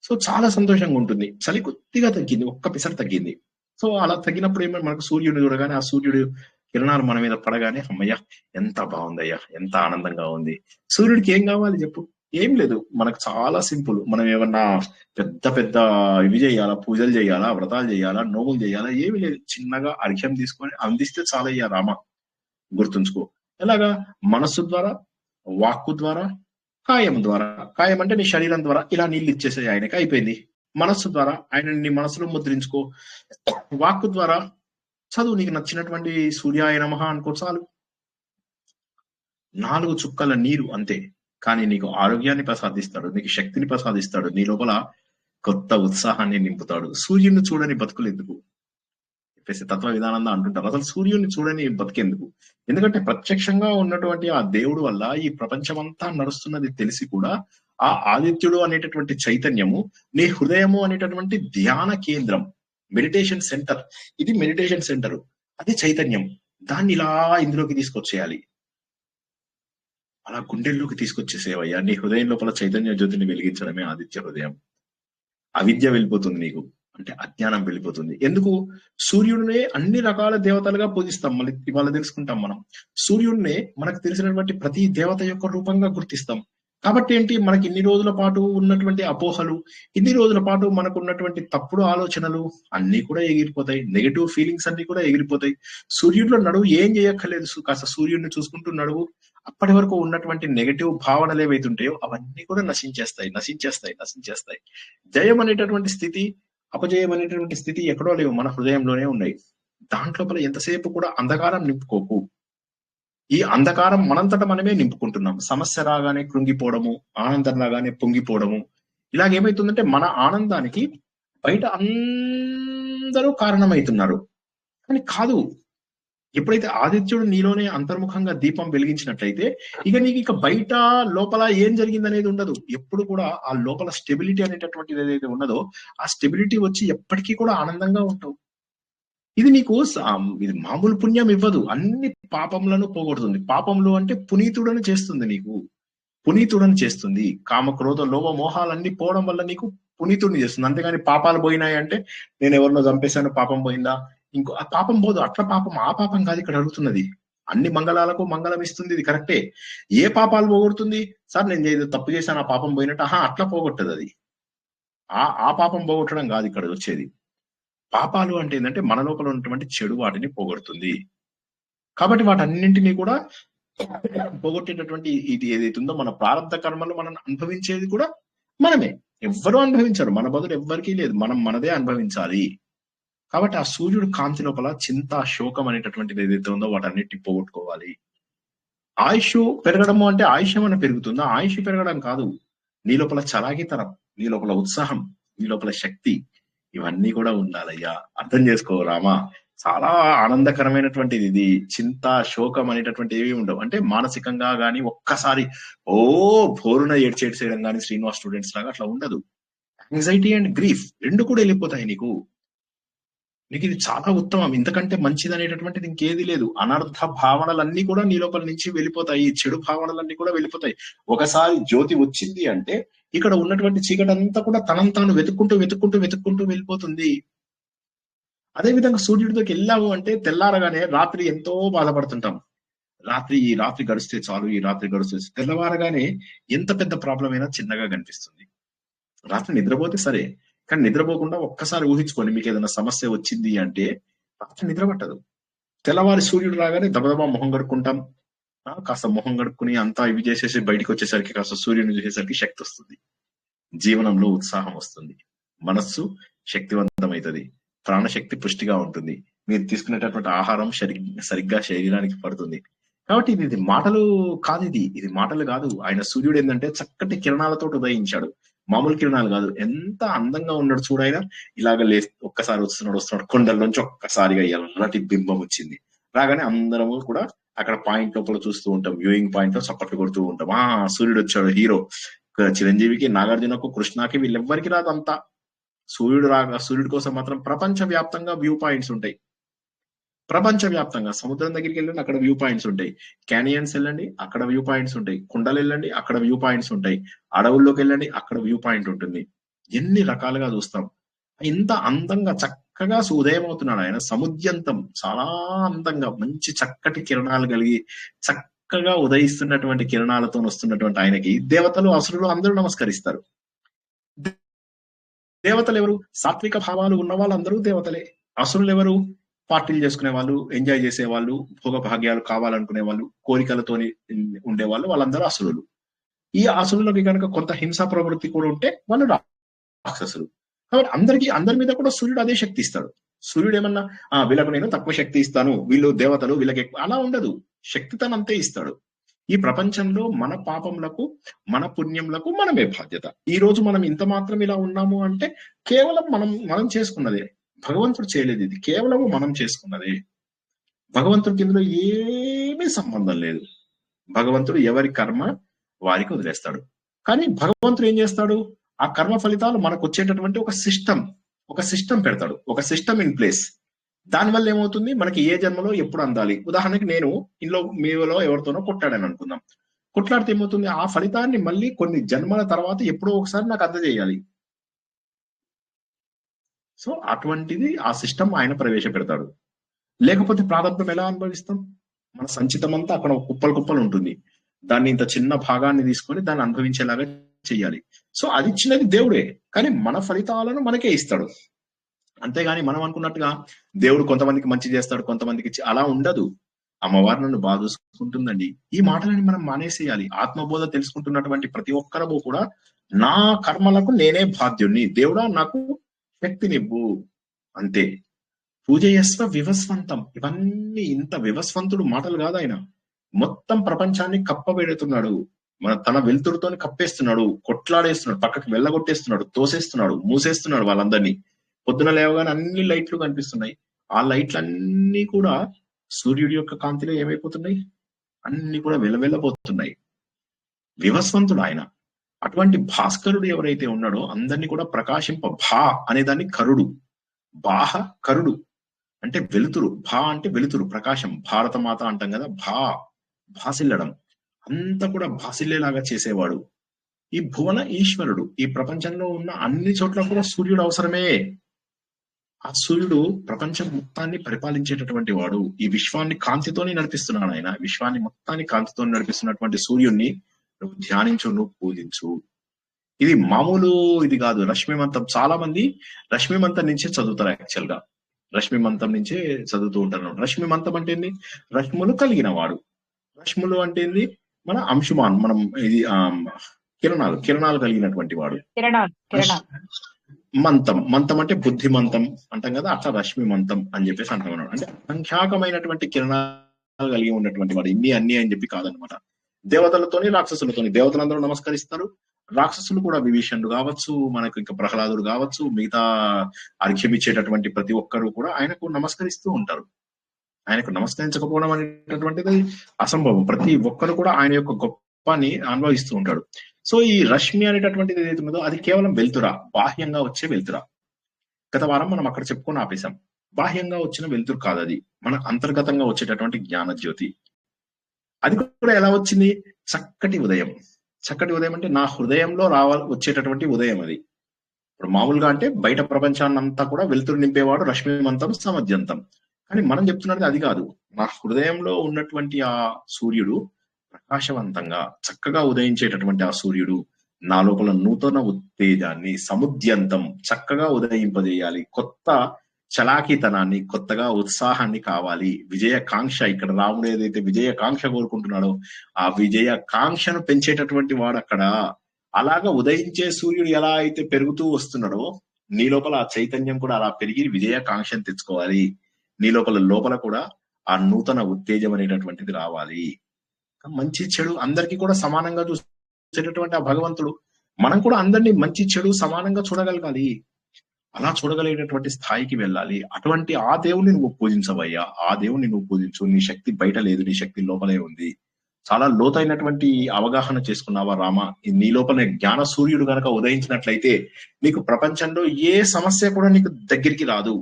సో చాలా సంతోషంగా ఉంటుంది. చలి కొద్దిగా తగ్గింది, ఒక్క పిసరు తగ్గింది. సో అలా తగ్గినప్పుడు ఏమైనా మనకు సూర్యుడిని చూడగానే ఆ సూర్యుడు కిరణాలు మన మీద పడగానే అమ్మయ్య ఎంత బాగుందయ్యా, ఎంత ఆనందంగా ఉంది. సూర్యుడికి ఏం కావాలి చెప్పు? ఏం లేదు, మనకు చాలా సింపుల్. మనం ఏమన్నా పెద్ద పెద్ద ఇవి చేయాలా, పూజలు చేయాలా, వ్రతాలు చేయాలా, నోములు చేయాలా? ఏమి లేదు. చిన్నగా అర్ఘ్యం తీసుకొని అందిస్తే చాలయ్యా రామ. గుర్తుంచుకో. ఎలాగా? మనస్సు ద్వారా, వాక్కు ద్వారా, కాయం ద్వారా. కాయం అంటే నీ శరీరం ద్వారా ఇలా నీళ్ళు ఇచ్చేసే ఆయనకి అయిపోయింది. మనస్సు ద్వారా ఆయన నీ మనసులో ముద్రించుకో. వాక్కు ద్వారా చదువు, నీకు నచ్చినటువంటి సూర్యాయ నమః అనుకో చాలు. 4 చుక్కల నీరు అంతే, కానీ నీకు ఆరోగ్యాన్ని ప్రసాదిస్తాడు, నీకు శక్తిని ప్రసాదిస్తాడు, నీ లోపల కొత్త ఉత్సాహాన్ని నింపుతాడు. సూర్యుడిని చూడని బతుకులు ఎందుకు చెప్పేసి తత్వ విధానంగా అంటుంటారు. అసలు సూర్యుడిని చూడని బతికెందుకు? ఎందుకంటే ప్రత్యక్షంగా ఉన్నటువంటి ఆ దేవుడు వల్ల ఈ ప్రపంచమంతా నడుస్తున్నది తెలిసి కూడా ఆ ఆదిత్యుడు అనేటటువంటి చైతన్యము నీ హృదయము అనేటటువంటి ధ్యాన కేంద్రం, మెడిటేషన్ సెంటర్. ఇది మెడిటేషన్ సెంటర్, అది చైతన్యం. దాన్ని ఇలా ఇందులోకి తీసుకొచ్చేయాలి, అలా గుండెల్లోకి తీసుకొచ్చేసేవయ్యా. నీ హృదయం లోపల చైతన్య జ్యోతిని వెలిగించడమే ఆదిత్య హృదయం. అవిద్య వెళ్ళిపోతుంది నీకు, అంటే అజ్ఞానం వెళ్ళిపోతుంది. ఎందుకు? సూర్యుడినే అన్ని రకాల దేవతలుగా పూజిస్తాం. మళ్ళీ ఇవాళ తెలుసుకుంటాం మనం. సూర్యుడినే మనకు తెలిసినటువంటి ప్రతి దేవత యొక్క రూపంగా గుర్తిస్తాం. కాబట్టి ఏంటి? మనకి ఇన్ని రోజుల పాటు ఉన్నటువంటి అపోహలు, ఇన్ని రోజుల పాటు మనకు ఉన్నటువంటి తప్పుడు ఆలోచనలు అన్ని కూడా ఎగిరిపోతాయి. నెగటివ్ ఫీలింగ్స్ అన్ని కూడా ఎగిరిపోతాయి. సూర్యుడిలో నడువు, ఏం చేయక్కర్లేదు, కాస్త సూర్యుడిని చూసుకుంటూ నడువు. అప్పటి వరకు ఉన్నటువంటి నెగటివ్ భావనలు ఏవైతుంటాయో అవన్నీ కూడా నశించేస్తాయి. జయం అనేటటువంటి స్థితి, అపజయం అనేటటువంటి స్థితి ఎక్కడో లేవు, మన హృదయంలోనే ఉన్నాయి. దాంట్లోపల ఎంతసేపు కూడా అంధకారం నింపుకోకు. ఈ అంధకారం మనంతట మనమే నింపుకుంటున్నాం. సమస్య రాగానే కృంగిపోవడము, ఆనందం రాగానే పొంగిపోవడము. ఇలాగేమైతుందంటే మన ఆనందానికి బయట అందరూ కారణమవుతున్నారు, కానీ కాదు. ఎప్పుడైతే ఆదిత్యుడు నీలోనే అంతర్ముఖంగా దీపం వెలిగించినట్లయితే ఇక నీకు ఇక బయట లోపల ఏం జరిగింది అనేది ఉండదు. ఎప్పుడు కూడా ఆ లోపల స్టెబిలిటీ అనేటటువంటిది ఏదైతే ఉన్నదో ఆ స్టెబిలిటీ వచ్చి ఎప్పటికీ కూడా ఆనందంగా ఉంటావు. ఇది నీకు ఇది మామూలు పుణ్యం ఇవ్వదు, అన్ని పాపములను పోగొడుతుంది. పాపములు అంటే పునీతుడని చేస్తుంది, నీకు పునీతుడని చేస్తుంది. కామ క్రోధ లోభ మోహాలన్నీ పోవడం వల్ల నీకు పునీతుడిని చేస్తుంది. అంతేగాని పాపాలు పోయినాయి అంటే నేను ఎవరినో చంపేశాను పాపం పోయిందా, ఇంకో ఆ పాపం పోదు. అట్లా పాపం, ఆ పాపం కాదు ఇక్కడ అడుగుతున్నది. అన్ని మంగళాలకు మంగళం ఇస్తుంది, ఇది కరెక్టే. ఏ పాపాలు పోగొడుతుంది? సార్ నేను ఏదో తప్పు చేశాను ఆ పాపం పోయినట్టు, అట్లా పోగొట్టదు అది. ఆ పాపం పోగొట్టడం కాదు ఇక్కడ వచ్చేది. పాపాలు అంటే ఏంటంటే మన లోపల ఉన్నటువంటి చెడు వాటిని పోగొడుతుంది. కాబట్టి వాటన్నింటినీ కూడా పోగొట్టేటటువంటి ఇది ఏదైతే ఉందో మన ప్రారంభ కర్మలు మనం అనుభవించేది కూడా మనమే. ఎవ్వరూ అనుభవించారు, మన బదులు ఎవ్వరికీ లేదు, మనం మనదే అనుభవించాలి. కాబట్టి ఆ సూర్యుడు కాంతి లోపల చింత, శోకం అనేటటువంటిది ఏదైతే ఉందో వాటన్నిటిని పోగొట్టుకోవాలి. ఆయుష్ పెరగడము అంటే ఆయుష్ ఏమైనా పెరుగుతుందా? ఆయుష్ పెరగడం కాదు. నీ లోపల చలాకితనం, నీ లోపల ఉత్సాహం, నీ లోపల శక్తి, ఇవన్నీ కూడా ఉండాలయ్యా. అర్థం చేసుకో రామా. చాలా ఆనందకరమైనటువంటిది ఇది. చింత, శోకం అనేటటువంటి ఏవి ఉండవు. అంటే మానసికంగా గాని ఒక్కసారి ఓ బోరున ఏడ్చేయడం కానీ శ్రీనివాస్ స్టూడెంట్స్ లాగా అట్లా ఉండదు. యాంగ్జైటీ అండ్ గ్రీఫ్ రెండు కూడా వెళ్ళిపోతాయి నీకు. నీకు ఇది చాలా ఉత్తమం. ఇంతకంటే మంచిది అనేటటువంటిది ఇంకేది లేదు. అనర్థ భావనలన్నీ కూడా నీ లోపల నుంచి వెళ్ళిపోతాయి. చెడు భావనలన్నీ కూడా వెళ్ళిపోతాయి. ఒకసారి జ్యోతి వచ్చింది అంటే ఇక్కడ ఉన్నటువంటి చీకటి అంతా కూడా తనంతాను తాను వెతుక్కుంటూ వెళ్ళిపోతుంది. అదే విధంగా సూర్యుడితోకి వెళ్ళాము అంటే తెల్లారగానే రాత్రి ఎంతో బాధపడుతుంటాం. ఈ రాత్రి గడిస్తే చాలు, ఈ రాత్రి గడిస్తే తెల్లవారగానే ఎంత పెద్ద ప్రాబ్లం అయినా చిన్నగా కనిపిస్తుంది. రాత్రి నిద్రపోతే సరే, కానీ నిద్రపోకుండా ఒక్కసారి ఊహించుకోండి, మీకు ఏదైనా సమస్య వచ్చింది అంటే రాత్రి నిద్ర పట్టదు. తెల్లవారి సూర్యుడు రాగానే దబదబా మొహం కడుక్కుంటాం. కాస్త మొహం కడుక్కుని అంతా ఇవి చేసేసి బయటకు వచ్చేసరికి కాస్త సూర్యుడిని చూసేసరికి శక్తి వస్తుంది, జీవనంలో ఉత్సాహం వస్తుంది, మనస్సు శక్తివంతమవుతుంది, ప్రాణశక్తి పుష్టిగా ఉంటుంది, మీరు తీసుకునేటటువంటి ఆహారం సరిగ్గా శరీరానికి పడుతుంది. కాబట్టి ఇది మాటలు కాదు, ఇది మాటలు కాదు. ఆయన సూర్యుడు ఏంటంటే చక్కటి కిరణాలతో ఉదయించాడు. మామూలు కిరణాలు కాదు. ఎంత అందంగా ఉన్నాడు చూడాయన. ఇలాగ ఒక్కసారి వస్తున్నాడు కొండల్లోంచి ఒక్కసారిగా ఎల్లటి బింబం వచ్చింది. రాగానే అందరము కూడా అక్కడ పాయింట్ లోపల చూస్తూ ఉంటాం, వ్యూయింగ్ పాయింట్ లో చప్పట్లు కొడుతూ ఉంటాం. సూర్యుడు వచ్చాడు, హీరో. చిరంజీవికి, నాగార్జునకు, కృష్ణకి వీళ్ళెవ్వరికి రాదు అంతా. సూర్యుడి కోసం మాత్రం ప్రపంచ వ్యాప్తంగా వ్యూ పాయింట్స్ ఉంటాయి. ప్రపంచవ్యాప్తంగా సముద్రం దగ్గరికి వెళ్ళండి, అక్కడ వ్యూ పాయింట్స్ ఉంటాయి. క్యానియన్స్ వెళ్ళండి, అక్కడ వ్యూ పాయింట్స్ ఉంటాయి. కుండలు వెళ్ళండి, అక్కడ వ్యూ పాయింట్స్ ఉంటాయి. అడవుల్లోకి వెళ్ళండి, అక్కడ వ్యూ పాయింట్ ఉంటుంది. ఎన్ని రకాలుగా చూస్తాం. ఇంత అందంగా చక్కగా ఉదయం అవుతున్నాడు ఆయన. సముద్యంతం చాలా అందంగా మంచి చక్కటి కిరణాలు కలిగి చక్కగా ఉదయిస్తున్నటువంటి కిరణాలతో వస్తున్నటువంటి ఆయనకి దేవతలు, అసురులు అందరూ నమస్కరిస్తారు. దేవతలు ఎవరు? సాత్విక భావాలు ఉన్న వాళ్ళందరూ దేవతలే. అసురులు ఎవరు? పార్టీలు చేసుకునే వాళ్ళు, ఎంజాయ్ చేసే వాళ్ళు, భోగ భాగ్యాలు కావాలనుకునే వాళ్ళు, కోరికలతోని ఉండేవాళ్ళు, వాళ్ళందరూ అసురులు. ఈ అసురులకి కనుక కొంత హింసా ప్రవృత్తి కూడా ఉంటే వాళ్ళు రాక్షసులు. కాబట్టి అందరి మీద కూడా సూర్యుడు అదే శక్తి ఇస్తాడు. సూర్యుడు ఏమన్నా వీళ్ళకు నేను తక్కువ శక్తి ఇస్తాను, వీళ్ళు దేవతలు, వీళ్ళకి అలా ఉండదు. శక్తితనంతే ఇస్తాడు. ఈ ప్రపంచంలో మన పాపములకు, మన పుణ్యములకు మనమే బాధ్యత. ఈ రోజు మనం ఇంత మాత్రం ఇలా ఉన్నాము అంటే కేవలం మనం చేసుకున్నదే. భగవంతుడు చేయలేదు, ఇది కేవలం మనం చేసుకున్నదే. భగవంతుడికి ఇందులో ఏమీ సంబంధం లేదు. భగవంతుడు ఎవరి కర్మ వారికి వదిలేస్తాడు. కానీ భగవంతుడు ఏం చేస్తాడు? ఆ కర్మ ఫలితాలు మనకు వచ్చేటటువంటి ఒక సిస్టమ్ పెడతాడు, ఒక సిస్టమ్ ఇన్ ప్లేస్. దానివల్ల ఏమవుతుంది? మనకి ఏ జన్మలో ఎప్పుడు అందాలి. ఉదాహరణకి నేను మీలో ఎవరితోనో కొట్లాడాను అనుకుందాం. కొట్లాడితే ఏమవుతుంది? ఆ ఫలితాన్ని మళ్ళీ కొన్ని జన్మల తర్వాత ఎప్పుడో ఒకసారి నాకు అందజేయాలి. సో అటువంటిది ఆ సిస్టమ్ ఆయన ప్రవేశపెడతాడు. లేకపోతే ప్రారంభం ఎలా అనుభవిస్తాం? మన సంచితం అంతా అక్కడ కుప్పలు ఉంటుంది. దాన్ని ఇంత చిన్న భాగాన్ని తీసుకొని దాన్ని అనుభవించేలాగా చెయ్యాలి. సో అది ఇచ్చినది దేవుడే, కానీ మన ఫలితాలను మనకే ఇస్తాడు. అంతేగాని మనం అనుకున్నట్టుగా దేవుడు కొంతమందికి మంచి చేస్తాడు, కొంతమందికి అలా ఉండదు. అమ్మవారు నన్ను బాగా చూసుకుంటుందండి. ఈ మాటలని మనం మానేసేయాలి. ఆత్మబోధ తెలుసుకుంటున్నటువంటి ప్రతి ఒక్కరము కూడా నా కర్మలకు నేనే బాధ్యుణ్ణి, దేవుడా నాకు శక్తినివ్వు, అంతే. పూజయస్వ వివస్వంతం. ఇవన్నీ ఇంత వివస్వంతుడు మాటలు కాదు. ఆయన మొత్తం ప్రపంచాన్ని కప్పబెడుతున్నాడు. తన వెలుతురుతో కప్పేస్తున్నాడు, కొట్లాడేస్తున్నాడు, పక్కకి వెళ్ళగొట్టేస్తున్నాడు, తోసేస్తున్నాడు, మూసేస్తున్నాడు వాళ్ళందరినీ. పొద్దున లేవగానే అన్ని లైట్లు కనిపిస్తున్నాయి. ఆ లైట్లన్నీ కూడా సూర్యుడి యొక్క కాంతిలో ఏమైపోతున్నాయి? అన్ని కూడా వెళ్ళబోతున్నాయి. వివస్వంతుడు ఆయన. అటువంటి భాస్కరుడు ఎవరైతే ఉన్నాడో అందరినీ కూడా ప్రకాశింప. భా అనేదాన్ని కరుడు, బాహ కరుడు అంటే వెలుతురు. భా అంటే వెలుతురు, ప్రకాశం. భారతమాత అంటాం కదా, భాసిల్లడం. అంతా కూడా భాసిల్లేలాగా చేసేవాడు ఈ భువన ఈశ్వరుడు. ఈ ప్రపంచంలో ఉన్న అన్ని చోట్ల కూడా సూర్యుడు అవసరమే. ఆ సూర్యుడు ప్రపంచం మొత్తాన్ని పరిపాలించేటటువంటి వాడు. ఈ విశ్వాన్ని కాంతితోని నడిపిస్తున్నాడు ఆయన. విశ్వాన్ని మొత్తాన్ని కాంతితో నడిపిస్తున్నటువంటి సూర్యుడిని నువ్వు ధ్యానించు, నువ్వు పూజించు. ఇది మామూలు ఇది కాదు. రశ్మిమంతం, చాలా మంది రశ్మిమంతం నుంచే చదువుతారు. యాక్చువల్ గా రశ్మిమంతం నుంచే చదువుతూ ఉంటారు. రశ్మిమంతం అంటే ఏంది? రశ్ములు కలిగిన వాడు. రశ్ములు అంటే ఏంది? మన అంశుమాన్, మనం ఇది కిరణాలు కలిగినటువంటి వాడు. మంతం అంటే బుద్ధిమంతం అంటాం కదా, అట్లా రశ్మిమంతం అని చెప్పేసి అంటాం. అంటే అసంఖ్యాకమైనటువంటి కిరణాలు కలిగి ఉన్నటువంటి వాడు, ఇన్ని అన్ని అని చెప్పి కాదనమాట. దేవతలతోని రాక్షసులతోని, దేవతలందరూ నమస్కరిస్తారు, రాక్షసులు కూడా విభీషణుడు కావచ్చు, మనకు ఇంకా ప్రహ్లాదుడు కావచ్చు, మిగతా అర్ఘ్యం ఇచ్చేటటువంటి ప్రతి ఒక్కరు కూడా ఆయనకు నమస్కరిస్తూ ఉంటారు. ఆయనకు నమస్కరించకపోవడం అనేటటువంటిది అసంభవం. ప్రతి ఒక్కరు కూడా ఆయన యొక్క గొప్పని అనుభవిస్తూ ఉంటాడు. సో ఈ రశ్మి అనేటటువంటిది ఏదైతే ఉన్నదో అది కేవలం వెలుతురా, బాహ్యంగా వచ్చే వెలుతురా. గత వారం మనం అక్కడ చెప్పుకొని ఆపేశాం. బాహ్యంగా వచ్చిన వెలుతురు కాదు, అది మన అంతర్గతంగా వచ్చేటటువంటి జ్ఞాన జ్యోతి. అది కూడా ఎలా వచ్చింది? చక్కటి ఉదయం. చక్కటి ఉదయం అంటే నా హృదయంలో వచ్చేటటువంటి ఉదయం అది. ఇప్పుడు మామూలుగా అంటే బయట ప్రపంచాన్నంతా కూడా వెలుతురు నింపేవాడు రశ్మిమంతం సమధ్యంతం. కానీ మనం చెప్తున్నది అది కాదు. నా హృదయంలో ఉన్నటువంటి ఆ సూర్యుడు ప్రకాశవంతంగా చక్కగా ఉదయించేటటువంటి ఆ సూర్యుడు నా లోపల నూతన ఉత్తేజాన్ని సముద్యంతం చక్కగా ఉదయింపజేయాలి. కొత్త చలాకీతనాన్ని, కొత్తగా ఉత్సాహాన్ని కావాలి. విజయకాంక్ష, ఇక్కడ రాముడు ఏదైతే విజయకాంక్ష కోరుకుంటున్నాడో ఆ విజయకాంక్షను పెంచేటటువంటి వాడు అక్కడ. అలాగా ఉదయించే సూర్యుడు ఎలా అయితే పెరుగుతూ వస్తున్నాడో నీ లోపల ఆ చైతన్యం కూడా అలా పెరిగి విజయకాంక్షను తెచ్చుకోవాలి. నీ లోపల కూడా ఆ నూతన ఉత్తేజం అనేటటువంటిది రావాలి. మంచి చెడు అందరికీ కూడా సమానంగా చూసేటటువంటి ఆ భగవంతుడు మనం కూడా అందరినీ మంచి చెడు సమానంగా చూడగలగాలి. అలా చూడగలిగేటటువంటి స్థాయికి వెళ్ళాలి. అటువంటి ఆ దేవుని నువ్వు పూజించవయ్యా, ఆ దేవుని నువ్వు పూజించు. నీ శక్తి బయట లేదు, నీ శక్తి లోపలే ఉంది. చాలా లోతైనటువంటి అవగాహన చేసుకున్నావా రామ? నీ లోపల జ్ఞాన సూర్యుడు కనుక ఉదయించినట్లయితే నీకు ప్రపంచంలో ఏ సమస్య కూడా నీకు దగ్గరికి రాదు.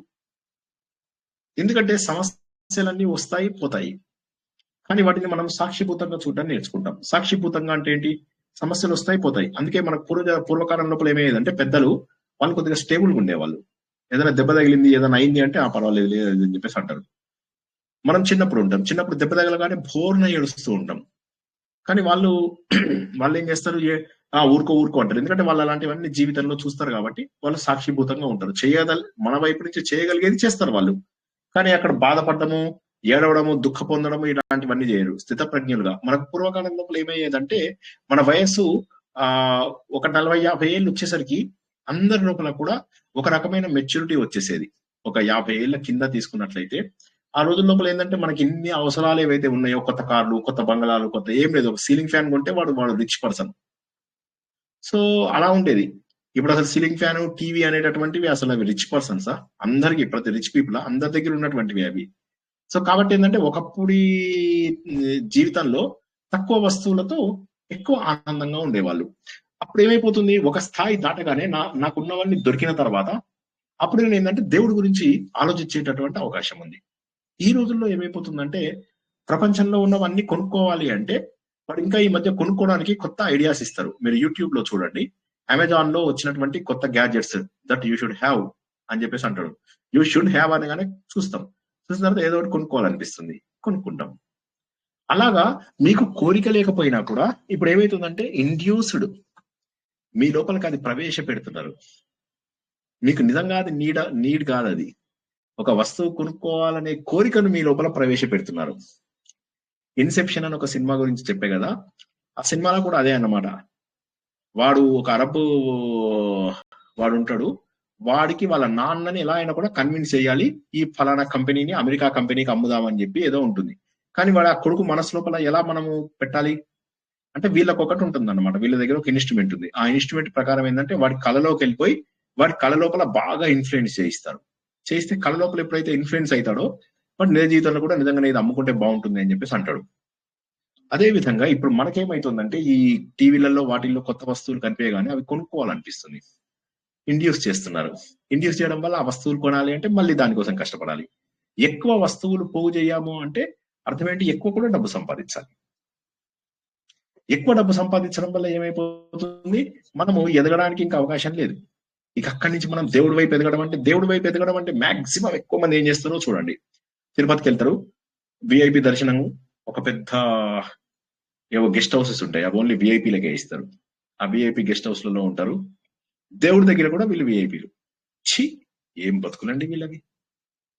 ఎందుకంటే సమస్యలన్నీ వస్తాయి పోతాయి, కానీ వాటిని మనం సాక్షిభూతంగా చూడడం నేర్చుకుంటాం. సాక్షిభూతంగా అంటే ఏంటి? సమస్యలు వస్తాయి పోతాయి. అందుకే మన పూర్వకాలం లోపల ఏమయ్యేదంటే పెద్దలు వాళ్ళు కొద్దిగా స్టేబుల్గా ఉండేవాళ్ళు. ఏదైనా దెబ్బ తగిలింది, ఏదైనా అయింది అంటే ఆ పర్వాలేదు లేదు అని చెప్పేసి అంటారు. మనం చిన్నప్పుడు దెబ్బ తగలగానే బోర్న ఏడుస్తూ ఉంటాం. కానీ వాళ్ళు ఏం చేస్తారు? ఊరుకో అంటారు. ఎందుకంటే వాళ్ళు అలాంటివన్నీ జీవితంలో చూస్తారు కాబట్టి వాళ్ళు సాక్షిభూతంగా ఉంటారు. మన వైపు నుంచి చేయగలిగేది చేస్తారు వాళ్ళు. కానీ అక్కడ బాధపడము, ఏడవడము, దుఃఖ పొందడము ఇలాంటివన్నీ చేయరు. స్థితప్రజ్ఞులుగా. మనకు పూర్వకాలం లోపల ఏమయ్యేదంటే మన వయస్సు ఒక 40-50 ఏళ్ళు వచ్చేసరికి అందరి లోపల కూడా ఒక రకమైన మెచ్యూరిటీ వచ్చేసేది. ఒక 50 ఏళ్ల కింద తీసుకున్నట్లయితే ఆ రోజుల లోపల ఏంటంటే మనకి ఇన్ని అవసరాలు ఏవైతే ఉన్నాయో, కొత్త కార్లు, కొత్త బంగళాలు, కొత్త ఏం లేదు, ఒక సీలింగ్ ఫ్యాన్ కొంటే వాడు రిచ్ పర్సన్. సో అలా ఉండేది. ఇప్పుడు అసలు సీలింగ్ ఫ్యాన్, టీవీ అనేటటువంటివి అసలు అవి రిచ్ పర్సన్సా? అందరికి, ప్రతి రిచ్ పీపుల్ అందరి దగ్గర ఉన్నటువంటివి అవి. సో కాబట్టి ఏంటంటే ఒకప్పుడు జీవితంలో తక్కువ వస్తువులతో ఎక్కువ ఆనందంగా ఉండేవాళ్ళు. అప్పుడు ఏమైపోతుంది? ఒక స్థాయి దాటగానే నాకున్నవన్నీ దొరికిన తర్వాత అప్పుడు నేను ఏంటంటే దేవుడి గురించి ఆలోచించేటటువంటి అవకాశం ఉంది. ఈ రోజుల్లో ఏమైపోతుందంటే ప్రపంచంలో ఉన్నవన్నీ కొనుక్కోవాలి అంటే వాడు ఇంకా ఈ మధ్య కొనుక్కోవడానికి కొత్త ఐడియాస్ ఇస్తారు. మీరు యూట్యూబ్ లో చూడండి, అమెజాన్ లో వచ్చినటువంటి కొత్త gadgets that you should have అని చెప్పేసి అంటాడు. యూ షుడ్ హ్యావ్ అనగానే చూస్తాం, చూసిన తర్వాత ఏదో ఒకటి కొనుక్కోవాలనిపిస్తుంది, కొనుక్కుంటాం. అలాగా మీకు కోరిక లేకపోయినా కూడా ఇప్పుడు ఏమైతుందంటే ఇండ్యూస్డ్ మీ లోపలికి అది ప్రవేశపెడుతున్నారు. మీకు నిజంగా అది నీడ్ కాదు, అది ఒక వస్తువు కొనుక్కోవాలనే కోరికను మీ లోపల ప్రవేశపెడుతున్నారు. ఇన్సెప్షన్ అని ఒక సినిమా గురించి చెప్పే కదా, ఆ సినిమాలో కూడా అదే అన్నమాట. వాడు ఒక అరబ్ వాడు ఉంటాడు, వాడికి వాళ్ళ నాన్నని ఎలా అయినా కూడా కన్విన్స్ చేయాలి ఈ ఫలానా కంపెనీని అమెరికా కంపెనీకి అమ్ముదామని చెప్పి ఏదో ఉంటుంది. కానీ వాడు ఆ కొడుకు మనసు లోపల ఎలా మనము పెట్టాలి అంటే వీళ్ళకి ఒకటి ఉంటుంది అన్నమాట. వీళ్ళ దగ్గర ఒక ఇన్స్ట్రుమెంట్ ఉంది. ఆ ఇన్స్ట్రుమెంట్ ప్రకారం ఏంటంటే వాడి కళలోకి వెళ్ళిపోయి వాడి కళ లోపల బాగా ఇన్ఫ్లుయెన్స్ చేయిస్తారు. చేస్తే కళ లోపల ఎప్పుడైతే ఇన్ఫ్లుయెన్స్ అవుతాడో వాడు నిజ జీవితంలో కూడా నిజంగా ఇది అమ్ముకుంటే బాగుంటుంది అని చెప్పేసి అంటాడు. అదే విధంగా ఇప్పుడు మనకేమైతుందంటే ఈ టీవీలలో వాటిల్లో కొత్త వస్తువులు కనిపించగానే అవి కొనుక్కోవాలనిపిస్తుంది. ఇండ్యూస్ చేస్తున్నారు. ఇండ్యూస్ చేయడం వల్ల ఆ వస్తువులు కొనాలి అంటే మళ్ళీ దానికోసం కష్టపడాలి. ఎక్కువ వస్తువులు పోగు చేయము అంటే అర్థం ఏంటి? ఎక్కువ కూడా డబ్బు సంపాదించాలి. ఎక్కువ డబ్బు సంపాదించడం వల్ల ఏమైపోతుంది? మనము ఎదగడానికి ఇంకా అవకాశం లేదు. ఇక అక్కడి నుంచి మనం దేవుడి వైపు ఎదగడం అంటే మాక్సిమం ఎక్కువ మంది ఏం చేస్తారో చూడండి. తిరుపతికి వెళ్తారు, విఐపి దర్శనము, ఒక పెద్ద ఏవో గెస్ట్ హౌసెస్ ఉంటాయి, అవి ఓన్లీ విఐపీలకే ఇస్తారు. ఆ విఐపి గెస్ట్ హౌస్లలో ఉంటారు. దేవుడి దగ్గర కూడా వీళ్ళు విఐపీలు. ఏం బతుకులండి వీళ్ళవి.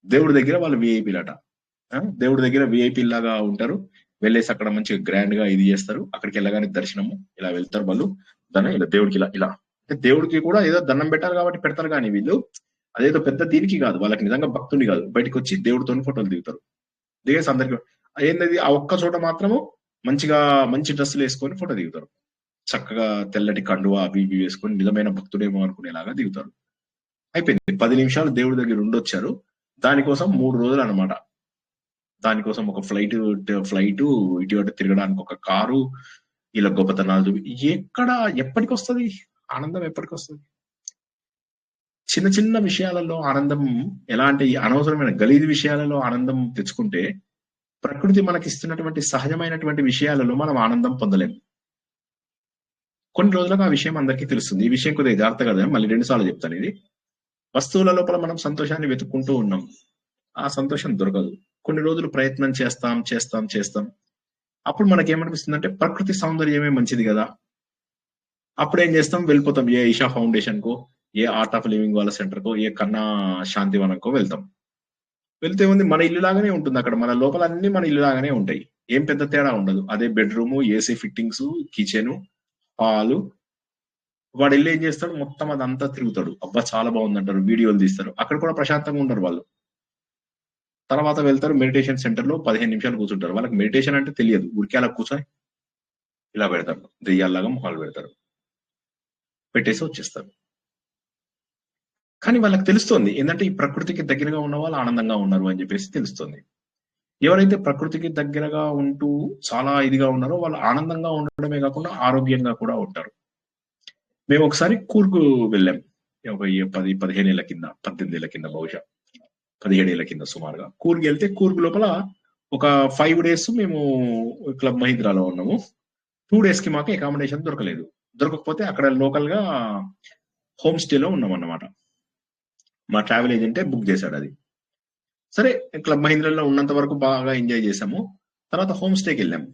దేవుడి దగ్గర వాళ్ళు విఐపీలట. దేవుడి దగ్గర విఐపీ లాగా ఉంటారు. వెళ్ళేసి అక్కడ మంచిగా గ్రాండ్ గా ఇది చేస్తారు. అక్కడికి వెళ్ళగానే దర్శనము ఇలా వెళ్తారు వాళ్ళు. దాన్ని ఇలా దేవుడికి ఇలా అంటే దేవుడికి కూడా ఏదో దండం పెట్టాలి కాబట్టి పెడతారు. కానీ వీళ్ళు అదేదో పెద్ద దీనికి కాదు, వాళ్ళకి నిజంగా భక్తుని కాదు. బయటకు వచ్చి దేవుడితో ఫోటోలు దిగుతారు. దిగేసి అందరికి ఏంటది ఆ ఒక్క చోట మాత్రము మంచి డ్రెస్సులు వేసుకొని ఫోటో దిగుతారు. చక్కగా తెల్లటి కండువా అవి ఇవి వేసుకొని నిజమైన భక్తుడేమో అనుకునేలాగా దిగుతారు. అయిపోయింది. 10 నిమిషాలు దేవుడి దగ్గర ఉండొచ్చారు. దానికోసం 3 రోజులు అనమాట. దానికోసం ఒక ఫ్లైట్ ఇటు అటు తిరగడానికి ఒక కారు, ఇలా గొప్పతనాలు ఎప్పటికొస్తది ఆనందం? ఎప్పటికొస్తది? చిన్న చిన్న విషయాలలో ఆనందం ఎలా అంటే ఈ అనవసరమైన గలీజు విషయాలలో ఆనందం తెచ్చుకుంటే ప్రకృతి మనకి ఇస్తున్నటువంటి సహజమైనటువంటి విషయాలలో మనం ఆనందం పొందలేము. కొన్ని రోజులకు ఆ విషయం అందరికీ తెలుస్తుంది. ఈ విషయం కొద్దిగా జాగ్రత్త కదా, మళ్ళీ 2 సార్లు చెప్తాను ఇది. వస్తువుల లోపల మనం సంతోషాన్ని వెతుక్కుంటూ ఉన్నాం. ఆ సంతోషం దొరకదు. కొన్ని రోజులు ప్రయత్నం చేస్తాం. అప్పుడు మనకేమనిపిస్తుంది అంటే ప్రకృతి సౌందర్యమే మంచిది కదా. అప్పుడు ఏం చేస్తాం? వెళ్ళిపోతాం. ఏ ఈషా ఫౌండేషన్ కో, ఏ ఆర్ట్ ఆఫ్ లివింగ్ వాళ్ళ సెంటర్ కో, ఏ కన్నా శాంతివనంకో వెళ్తాం. వెళ్తే ఉంది మన ఇల్లు లాగానే ఉంటుంది. అక్కడ మన లోపల అన్ని మన ఇల్లు లాగానే ఉంటాయి. ఏం పెద్ద తేడా ఉండదు. అదే bedroom, AC fittings, kitchen, hall. వాడు వెళ్ళి ఏం చేస్తాడు? మొత్తం అదంతా తిరుగుతాడు. అబ్బా చాలా బాగుందంటారు, వీడియోలు తీస్తారు. అక్కడ కూడా ప్రశాంతంగా ఉండరు వాళ్ళు. తర్వాత వెళ్తారు మెడిటేషన్ సెంటర్ లో 15 నిమిషాలు కూర్చుంటారు. వాళ్ళకి మెడిటేషన్ అంటే తెలియదు. ఊరికే అలా కూర్చొని ఇలా పెడతారు, దెయ్యాల్లాగా మొహాలు పెడతారు, పెట్టేసి వచ్చేస్తారు. కానీ వాళ్ళకి తెలుస్తోంది ఏంటంటే ఈ ప్రకృతికి దగ్గరగా ఉన్న వాళ్ళు ఆనందంగా ఉన్నారు అని చెప్పేసి తెలుస్తుంది. ఎవరైతే ప్రకృతికి దగ్గరగా ఉంటూ చాలా ఇదిగా ఉన్నారో వాళ్ళు ఆనందంగా ఉండడమే కాకుండా ఆరోగ్యంగా కూడా ఉంటారు. మేము ఒకసారి కూర్గు వెళ్ళాం. ఒక 10-15 ఏళ్ల కింద, 18 ఏళ్ల కింద, బహుశా 17 ఏళ్ల కింద సుమారుగా కూర్గు వెళ్తే, కూర్గు లోపల ఒక 5 days మేము క్లబ్ మహీంద్రాలో ఉన్నాము. 2 days కి మాకు అకామిడేషన్ దొరకలేదు. దొరకకపోతే అక్కడ లోకల్ గా హోమ్ స్టేలో ఉన్నాం అన్నమాట. మా ట్రావెల్ ఏజెంటే బుక్ చేశాడు అది. సరే, క్లబ్ మహీంద్రాలో ఉన్నంత వరకు బాగా ఎంజాయ్ చేసాము. తర్వాత హోమ్ స్టేకి వెళ్ళాము.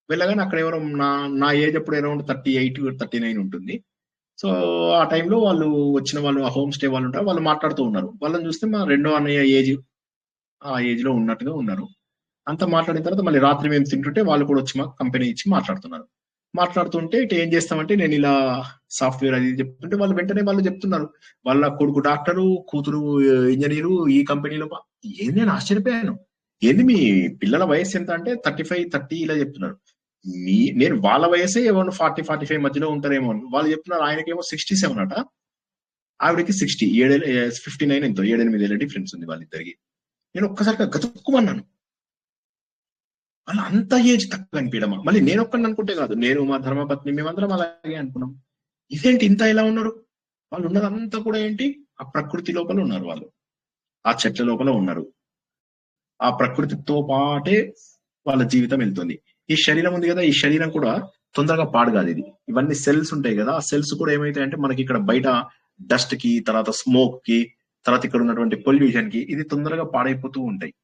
వెళ్ళగానే అక్కడ ఎవరో నా ఏజ్ అప్పుడు అరౌండ్ 38-39 ఉంటుంది. సో ఆ టైంలో వాళ్ళు వచ్చిన వాళ్ళు, ఆ హోమ్ స్టే వాళ్ళు ఉంటారు, వాళ్ళు మాట్లాడుతూ ఉన్నారు. వాళ్ళని చూస్తే మా రెండో అన్నయ్య ఆ ఏజ్ లో ఉన్నట్టుగా ఉన్నారు. అంతా మాట్లాడిన తర్వాత మళ్ళీ రాత్రి మేము తింటుంటే వాళ్ళు కూడా వచ్చి మాకు కంపెనీ ఇచ్చి మాట్లాడుతుంటే ఇటు ఏం చేస్తామంటే నేను ఇలా సాఫ్ట్వేర్ అది చెప్తుంటే వాళ్ళు వెంటనే చెప్తున్నారు వాళ్ళ కొడుకు డాక్టరు, కూతురు ఇంజనీరు ఈ కంపెనీలో. ఏంది నేను ఆశ్చర్యపోయాను. ఏంది మీ పిల్లల వయసు ఎంత అంటే 35-30 ఇలా చెప్తున్నారు. నేను వాళ్ళ వయసే ఏమన్నా 40-45 మధ్యలో ఉంటారేమో. వాళ్ళు చెప్తున్నారు ఆయనకేమో 67 అట, ఆవిడకి 60, 59 ఎంతో 7-8 ఏళ్ళ డిఫరెన్స్ ఉంది వాళ్ళిద్దరికి. నేను ఒక్కసారిగా గతుక్కుమన్నాను. వాళ్ళు అంత ఏజ్ తక్కువ అనిపించడమా? మళ్ళీ నేను ఒక్కడిని అనుకుంటే కాదు, నేను మా ధర్మపత్ని మేమందరం అలాగే అనుకున్నాం. ఇదేంటి ఇంత ఇలా ఉన్నారు? వాళ్ళు ఉన్నదంతా కూడా ఏంటి? ఆ ప్రకృతి లోపల ఉన్నారు. వాళ్ళు ఆ చెట్ల లోపల ఉన్నారు. ఆ ప్రకృతితో పాటే వాళ్ళ జీవితం వెళ్తుంది. ఈ శరీరం ఉంది కదా, ఈ శరీరం కూడా తొందరగా పాడు కాదు. ఇవన్నీ సెల్స్ ఉంటాయి కదా, ఆ సెల్స్ కూడా ఏమైతాయంటే మనకి ఇక్కడ బయట డస్ట్ కి, తర్వాత స్మోక్ కి, తర్వాత ఇక్కడ ఉన్నటువంటి పొల్యూషన్ కి ఇది తొందరగా పాడైపోతూ ఉంటాయి.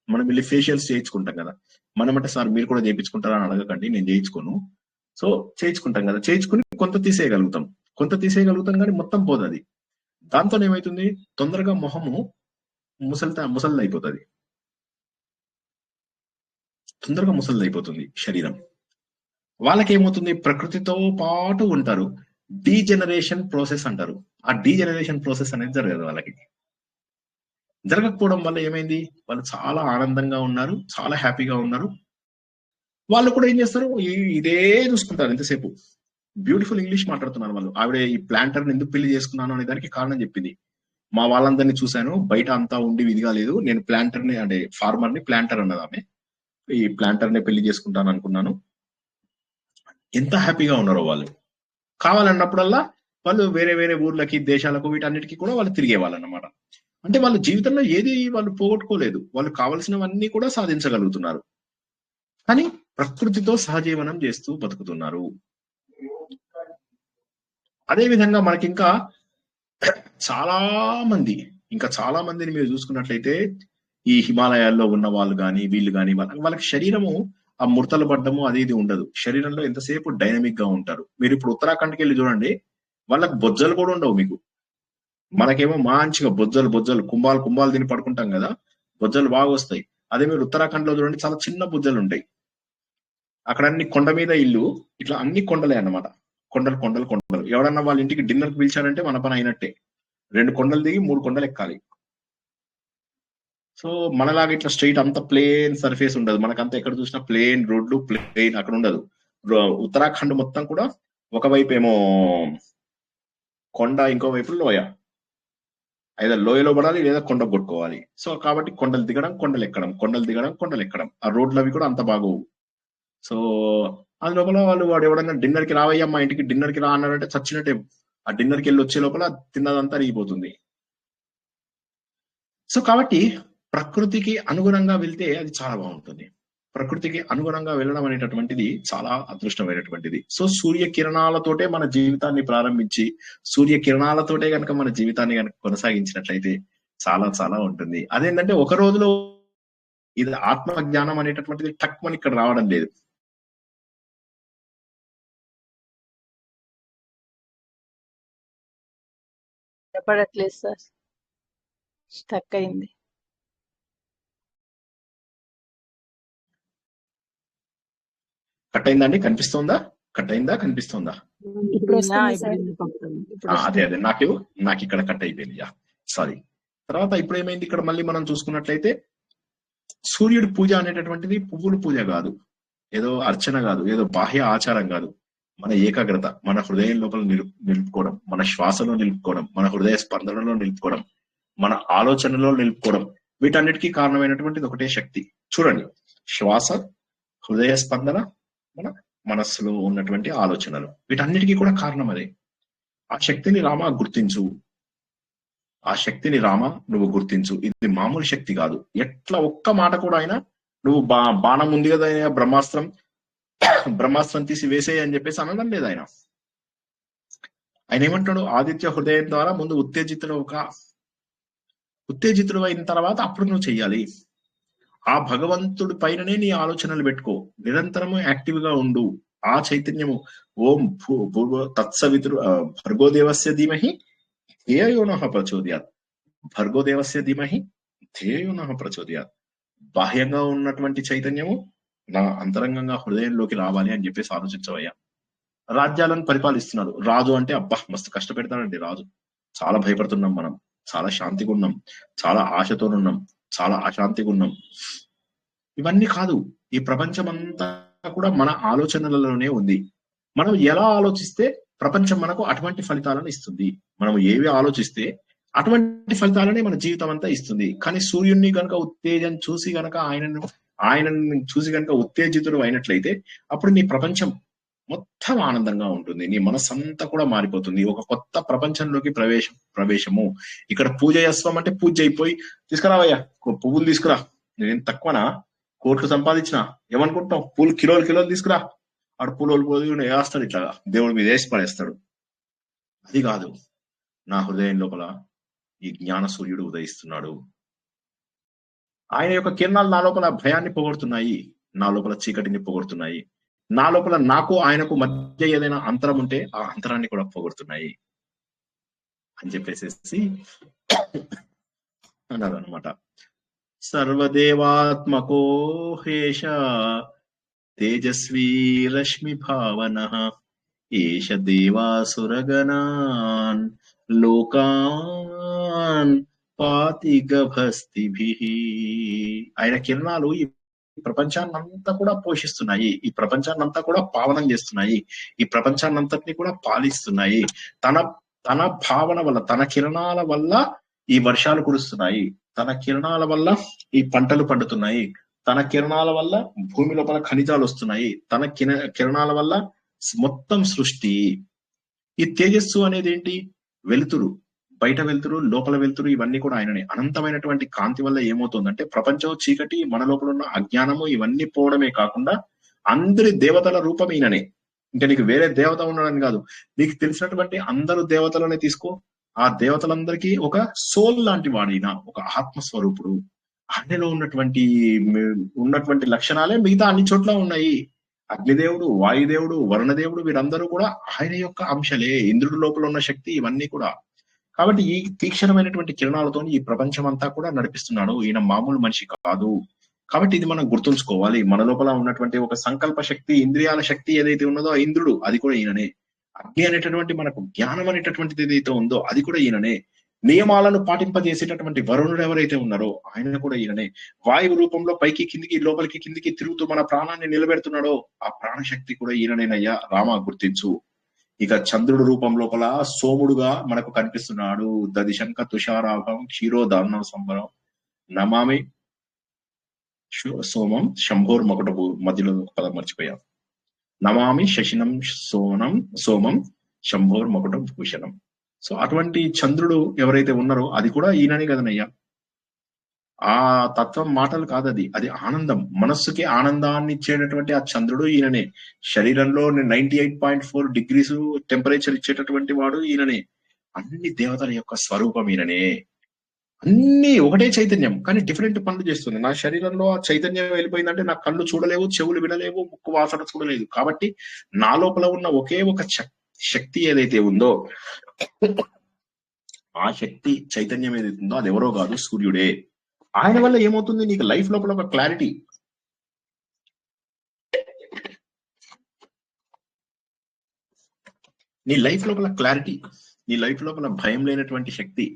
మనం వెళ్ళి ఫేషియల్స్ చేయించుకుంటాం కదా, మనం అంటే సార్ మీరు కూడా చేయించుకుంటారా అని అడగకండి, నేను చేయించుకోను. సో చేయించుకుంటాం కదా, చేయించుకుని కొంత తీసేయగలుగుతాం కానీ మొత్తం పోదు అది. దాంతో ఏమైతుంది? తొందరగా మొహము ముసలిది అయిపోతుంది. తొందరగా ముసలిది అయిపోతుంది శరీరం. వాళ్ళకేమవుతుంది? ప్రకృతితో పాటు ఉంటారు. డీజనరేషన్ ప్రాసెస్ అంటారు. ఆ డీజనరేషన్ ప్రాసెస్ అనేది జరగదు వాళ్ళకి. జరగకపోవడం వల్ల ఏమైంది? వాళ్ళు చాలా ఆనందంగా ఉన్నారు, చాలా హ్యాపీగా ఉన్నారు. వాళ్ళు కూడా ఏం చేస్తారు? ఇదే చూసుకుంటారు ఎంతసేపు. బ్యూటిఫుల్ ఇంగ్లీష్ మాట్లాడుతున్నారు వాళ్ళు. ఆవిడ ఈ ప్లాంటర్ ఎందుకు పెళ్లి చేసుకున్నాను అనే దానికి కారణం చెప్పింది. మా వాళ్ళందరినీ చూశాను, బయట అంతా ఉండి విధిగా లేదు, నేను ప్లాంటర్ని అంటే ఫార్మర్ని ప్లాంటర్ అన్నది ఆమె. ఈ ప్లాంటర్ని పెళ్లి చేసుకుంటాను అనుకున్నాను. ఎంత హ్యాపీగా ఉన్నారో వాళ్ళు. కావాలన్నప్పుడల్లా వాళ్ళు వేరే వేరే ఊర్లకి, దేశాలకు, వీటన్నిటికీ కూడా వాళ్ళు తిరిగే వాళ్ళు అన్నమాట. అంటే వాళ్ళ జీవితంలో ఏది వాళ్ళు పోగొట్టుకోలేదు. వాళ్ళు కావలసినవన్నీ కూడా సాధించగలుగుతున్నారు. కానీ ప్రకృతితో సహజీవనం చేస్తూ బతుకుతున్నారు. అదే విధంగా మనకి ఇంకా చాలా మందిని మీరు చూసుకున్నట్లయితే ఈ హిమాలయాల్లో ఉన్న వాళ్ళు కానీ, వీళ్ళు కానీ, వాళ్ళకి శరీరము ఆ ముడతలు పడ్డము అది ఇది ఉండదు. శరీరంలో ఎంతసేపు డైనమిక్ గా ఉంటారు. మీరు ఇప్పుడు ఉత్తరాఖండ్కి వెళ్ళి చూడండి, వాళ్ళకి బొజ్జలు కూడా ఉండవు. మీకు మనకేమో మంచిగా బొజ్జలు కుంభాలు తిని పడుకుంటాం కదా, బొజ్జలు బాగా వస్తాయి. అదే మీరు ఉత్తరాఖండ్ లో చూడండి, చాలా చిన్న బొజ్జలు ఉంటాయి. అక్కడ అన్ని కొండ మీద ఇల్లు, ఇట్లా అన్ని కొండలే అన్నమాట. కొండలు. ఎవడన్నా వాళ్ళ ఇంటికి డిన్నర్ కి పిలిచారంటే మన పని అయినట్టే. 2 కొండలు దిగి 3 కొండలు ఎక్కాలి. సో మనలాగా ఇట్లా స్ట్రైట్ అంత ప్లేన్ సర్ఫేస్ ఉండదు. మనకంతా ఎక్కడ చూసినా ప్లేన్ రోడ్లు, ప్లేన్ అక్కడ ఉండదు. ఉత్తరాఖండ్ మొత్తం కూడా ఒకవైపు ఏమో కొండ, ఇంకో వైపు లోయ. అయితే లోయలో పడాలి లేదా కొండ కొట్టుకోవాలి. సో కాబట్టి కొండలు దిగడం, కొండలు ఎక్కడం, కొండలు దిగడం, కొండలు ఎక్కడం. ఆ రోడ్లు అవి కూడా అంత బాగోవు. సో అది లోపల వాడు ఎవడన్నా డిన్నర్ కి రావయ్యా మా ఇంటికి డిన్నర్ కి రా అన్నారంటే చచ్చినట్టే. ఆ డిన్నర్ కి వెళ్ళి వచ్చే లోపల తిన్నదంతా అరిగిపోతుంది. సో కాబట్టి ప్రకృతికి అనుగుణంగా వెళ్తే అది చాలా బాగుంటుంది. ప్రకృతికి అనుగుణంగా వెళ్ళడం అనేటటువంటిది చాలా అదృష్టమైనటువంటిది. సో సూర్య కిరణాలతోటే మన జీవితాన్ని ప్రారంభించి సూర్య కిరణాలతోటే కనుక మన జీవితాన్ని కనుక కొనసాగించినట్లయితే చాలా చాలా ఉంటుంది. అదేంటంటే ఒక రోజులో ఇది ఆత్మ జ్ఞానం అనేటటువంటిది టక్ అని ఇక్కడ రావడం లేదు. చెప్పడట్లేదు సార్, స్టక్ అయింది. కట్ అయిందండి? కనిపిస్తుందా? కట్ అయిందా? కనిపిస్తుందా? ఇప్పుడు వస్తుంది సార్. అదే నాకు ఇక్కడ కట్ అయిపోయింది. సారీ. తర్వాత ఇప్పుడు ఏమైంది ఇక్కడ మళ్ళీ మనం చూసుకున్నట్లయితే సూర్యుడి పూజ అనేటటువంటిది పువ్వుల పూజ కాదు, ఏదో అర్చన కాదు, ఏదో బాహ్య ఆచారం కాదు. మన ఏకాగ్రత, మన హృదయం లోపల నిలుపుకోవడం, మన శ్వాసలో నిలుపుకోవడం, మన హృదయ స్పందనలో నిలుపుకోవడం, మన ఆలోచనలో నిలుపుకోవడం. వీటన్నిటికీ కారణమైనటువంటిది ఒకటే శక్తి. చూడండి, శ్వాస, హృదయ స్పందన, మన మనస్సులో ఉన్నటువంటి ఆలోచనలు, వీటన్నిటికీ కూడా కారణం అదే. ఆ శక్తిని రామ గుర్తించు, ఆ శక్తిని రామ నువ్వు గుర్తించు. ఇది మామూలు శక్తి కాదు. ఎట్లా ఒక్క మాట కూడా అయినా నువ్వు బాణం ఉంది కదా బ్రహ్మాస్త్రం తీసి వేసేయి అని చెప్పేసి అనడం లేదు ఆయన. ఏమంటాడు? ఆదిత్య హృదయం ద్వారా ముందు ఉత్తేజితుడు అయిన తర్వాత అప్పుడు నువ్వు చెయ్యాలి. ఆ భగవంతుడి పైననే నీ ఆలోచనలు పెట్టుకో, నిరంతరము యాక్టివ్ గా ఉండు. ఆ చైతన్యము ఓం తత్సవితురు భర్గోదేవస్య ధీమహి ధియోయోనః ప్రచోదయాత్, భర్గోదేవస్య ధీమహి ధియోయోనః ప్రచోదయాత్. బాహ్యంగా ఉన్నటువంటి చైతన్యము నా అంతరంగంగా హృదయంలోకి రావాలి అని చెప్పేసి ఆలోచించవయ్యా. రాజ్యాలను పరిపాలిస్తున్నాడు రాజు అంటే అబ్బా మస్తు కష్టపెడతాడండి రాజు. చాలా భయపడుతున్నాం మనం, చాలా శాంతిగా ఉన్నాం, చాలా ఆశతోనున్నాం, చాలా అశాంతిగా ఉన్నాం. ఇవన్నీ కాదు. ఈ ప్రపంచం అంతా కూడా మన ఆలోచనలలోనే ఉంది. మనం ఎలా ఆలోచిస్తే ప్రపంచం మనకు అటువంటి ఫలితాలను ఇస్తుంది. మనం ఏవి ఆలోచిస్తే అటువంటి ఫలితాలనే మన జీవితం అంతా ఇస్తుంది. కానీ సూర్యుడిని కనుక ఉత్తేజం చూసి కనుక ఆయనని చూసి కనుక ఉత్తేజితుడు అయినట్లయితే అప్పుడు నీ ప్రపంచం మొత్తం ఆనందంగా ఉంటుంది. నీ మనస్సంతా కూడా మారిపోతుంది. ఒక కొత్త ప్రపంచంలోకి ప్రవేశము. ఇక్కడ పూజ చేస్తాం అంటే పూజ అయిపోయి తీసుకురావయ్యా పువ్వులు తీసుకురా, నేనేం తక్కువనా, కోట్లు సంపాదించిన ఏమనుకుంటాం, పూలు కిలోలు తీసుకురా, ఆడు పూలు వేస్తాడు, ఇట్లా దేవుడి మీద వేసి పడేస్తాడు. అది కాదు. నా హృదయం లోపల ఈ జ్ఞాన సూర్యుడు ఉదయిస్తున్నాడు. ఆయన యొక్క కిరణాలు నా లోపల భయాన్ని పొగొడుతున్నాయి, నా లోపల చీకటిని పొగొడుతున్నాయి, నా లోపల నాకు ఆయనకు మధ్య ఏదైనా అంతరం ఉంటే ఆ అంతరాన్ని కూడా పొగొడుతున్నాయి అని చెప్పేసి అన్నారు అనమాట. సర్వదేవాత్మకో హేష తేజస్వీ రశ్మి భావన ఏష దేవాసురగణాన్ లోకాన్ పాతిగభస్తిభిః. ఆయన కిరణాలు ఈ ప్రపంచాన్నంతా కూడా పోషిస్తున్నాయి, ఈ ప్రపంచాన్నంతా కూడా పావనం చేస్తున్నాయి, ఈ ప్రపంచాన్నంతటిని కూడా పాలిస్తున్నాయి. తన భావన వల్ల, తన కిరణాల వల్ల ఈ వర్షాలు కురుస్తున్నాయి, తన కిరణాల వల్ల ఈ పంటలు పండుతున్నాయి, తన కిరణాల వల్ల భూమి లోపల ఖనిజాలు వస్తున్నాయి, తన కిరణాల వల్ల మొత్తం సృష్టి. ఈ తేజస్సు అనేది ఏంటి? వెలుతురు, బయట వెలుతురు, లోపల వెలుతురు, ఇవన్నీ కూడా ఆయననే. అనంతమైనటువంటి కాంతి వల్ల ఏమవుతుందంటే ప్రపంచం చీకటి, మన లోపల ఉన్న అజ్ఞానము ఇవన్నీ పోవడమే కాకుండా అందరి దేవతల రూపం ఈయననే. ఇంకా నీకు వేరే దేవత ఉండడని కాదు, నీకు తెలిసినటువంటి అందరు దేవతలనే తీసుకో, ఆ దేవతలందరికీ ఒక సోల్ లాంటి వాడిన, ఒక ఆత్మస్వరూపుడు. ఆయనలో ఉన్నటువంటి లక్షణాలే మిగతా అన్ని చోట్ల ఉన్నాయి. అగ్నిదేవుడు, వాయుదేవుడు, వరుణదేవుడు, వీరందరూ కూడా ఆయన యొక్క అంశలే. ఇంద్రుడి లోపల ఉన్న శక్తి ఇవన్నీ కూడా. కాబట్టి ఈ తీక్షణమైనటువంటి కిరణాలతో ఈ ప్రపంచం అంతా కూడా నడిపిస్తున్నాడు. ఈయన మామూలు మనిషి కాదు. కాబట్టి ఇది మనం గుర్తుంచుకోవాలి. మన లోపల ఉన్నటువంటి ఒక సంకల్ప శక్తి, ఇంద్రియాల శక్తి ఏదైతే ఉన్నదో ఆ ఇంద్రుడు, అది కూడా ఈయననే. అగ్ని అనేటటువంటి మనకు జ్ఞానం అనేటటువంటిది ఏదైతే ఉందో అది కూడా ఈయననే. నియమాలను పాటింపజేసేటటువంటి వరుణుడు ఎవరైతే ఉన్నారో ఆయన కూడా ఈయననే. వాయువు రూపంలో పైకి కిందికి లోపలికి కిందికి తిరుగుతూ మన ప్రాణాన్ని నిలబెడుతున్నాడో ఆ ప్రాణశక్తి కూడా ఈయననేనయ్యా, రామ గుర్తించు. ఇక చంద్రుడు రూపం లోపల సోముడుగా మనకు కనిపిస్తున్నాడు. దదిశంక తుషారాభం క్షీరోదార్ణ సంబరం నమామి సోమం శంభోర్ మకుటపు, మధ్యలో పదం మర్చిపోయాం. నమామి శశినం సోమం శంభోర్ మకుటం భూషణం. సో అటువంటి చంద్రుడు ఎవరైతే ఉన్నారో అది కూడా ఈయననే కదనయ్యా. ఆ తత్వం మాటలు కాదది, అది ఆనందం, మనస్సుకి ఆనందాన్ని ఇచ్చేటటువంటి ఆ చంద్రుడు ఈయననే. శరీరంలో 98.4 degrees టెంపరేచర్ ఇచ్చేటటువంటి వాడు ఈయననే. అన్ని దేవతల యొక్క స్వరూపం ఈయననే. అన్ని ఒకటే చైతన్యం కానీ డిఫరెంట్ పనులు చేస్తుంది. నా శరీరంలో ఆ చైతన్యం వెళ్ళిపోయిందంటే నా కళ్ళు చూడలేవు, చెవులు వినలేవు, ముక్కు వాసన చూడలేదు. కాబట్టి నా లోపల ఉన్న ఒకే ఒక శక్తి ఏదైతే ఉందో ఆ శక్తి చైతన్యం ఏదైతే ఉందో అది ఎవరో కాదు, సూర్యుడే. ఆయన వల్ల ఏమవుతుంది, నీకు లైఫ్ లోపల ఒక క్లారిటీ, నీ లైఫ్ లోపల క్లారిటీ, నీ లైఫ్ లోపల భయం లేనటువంటి శక్తి,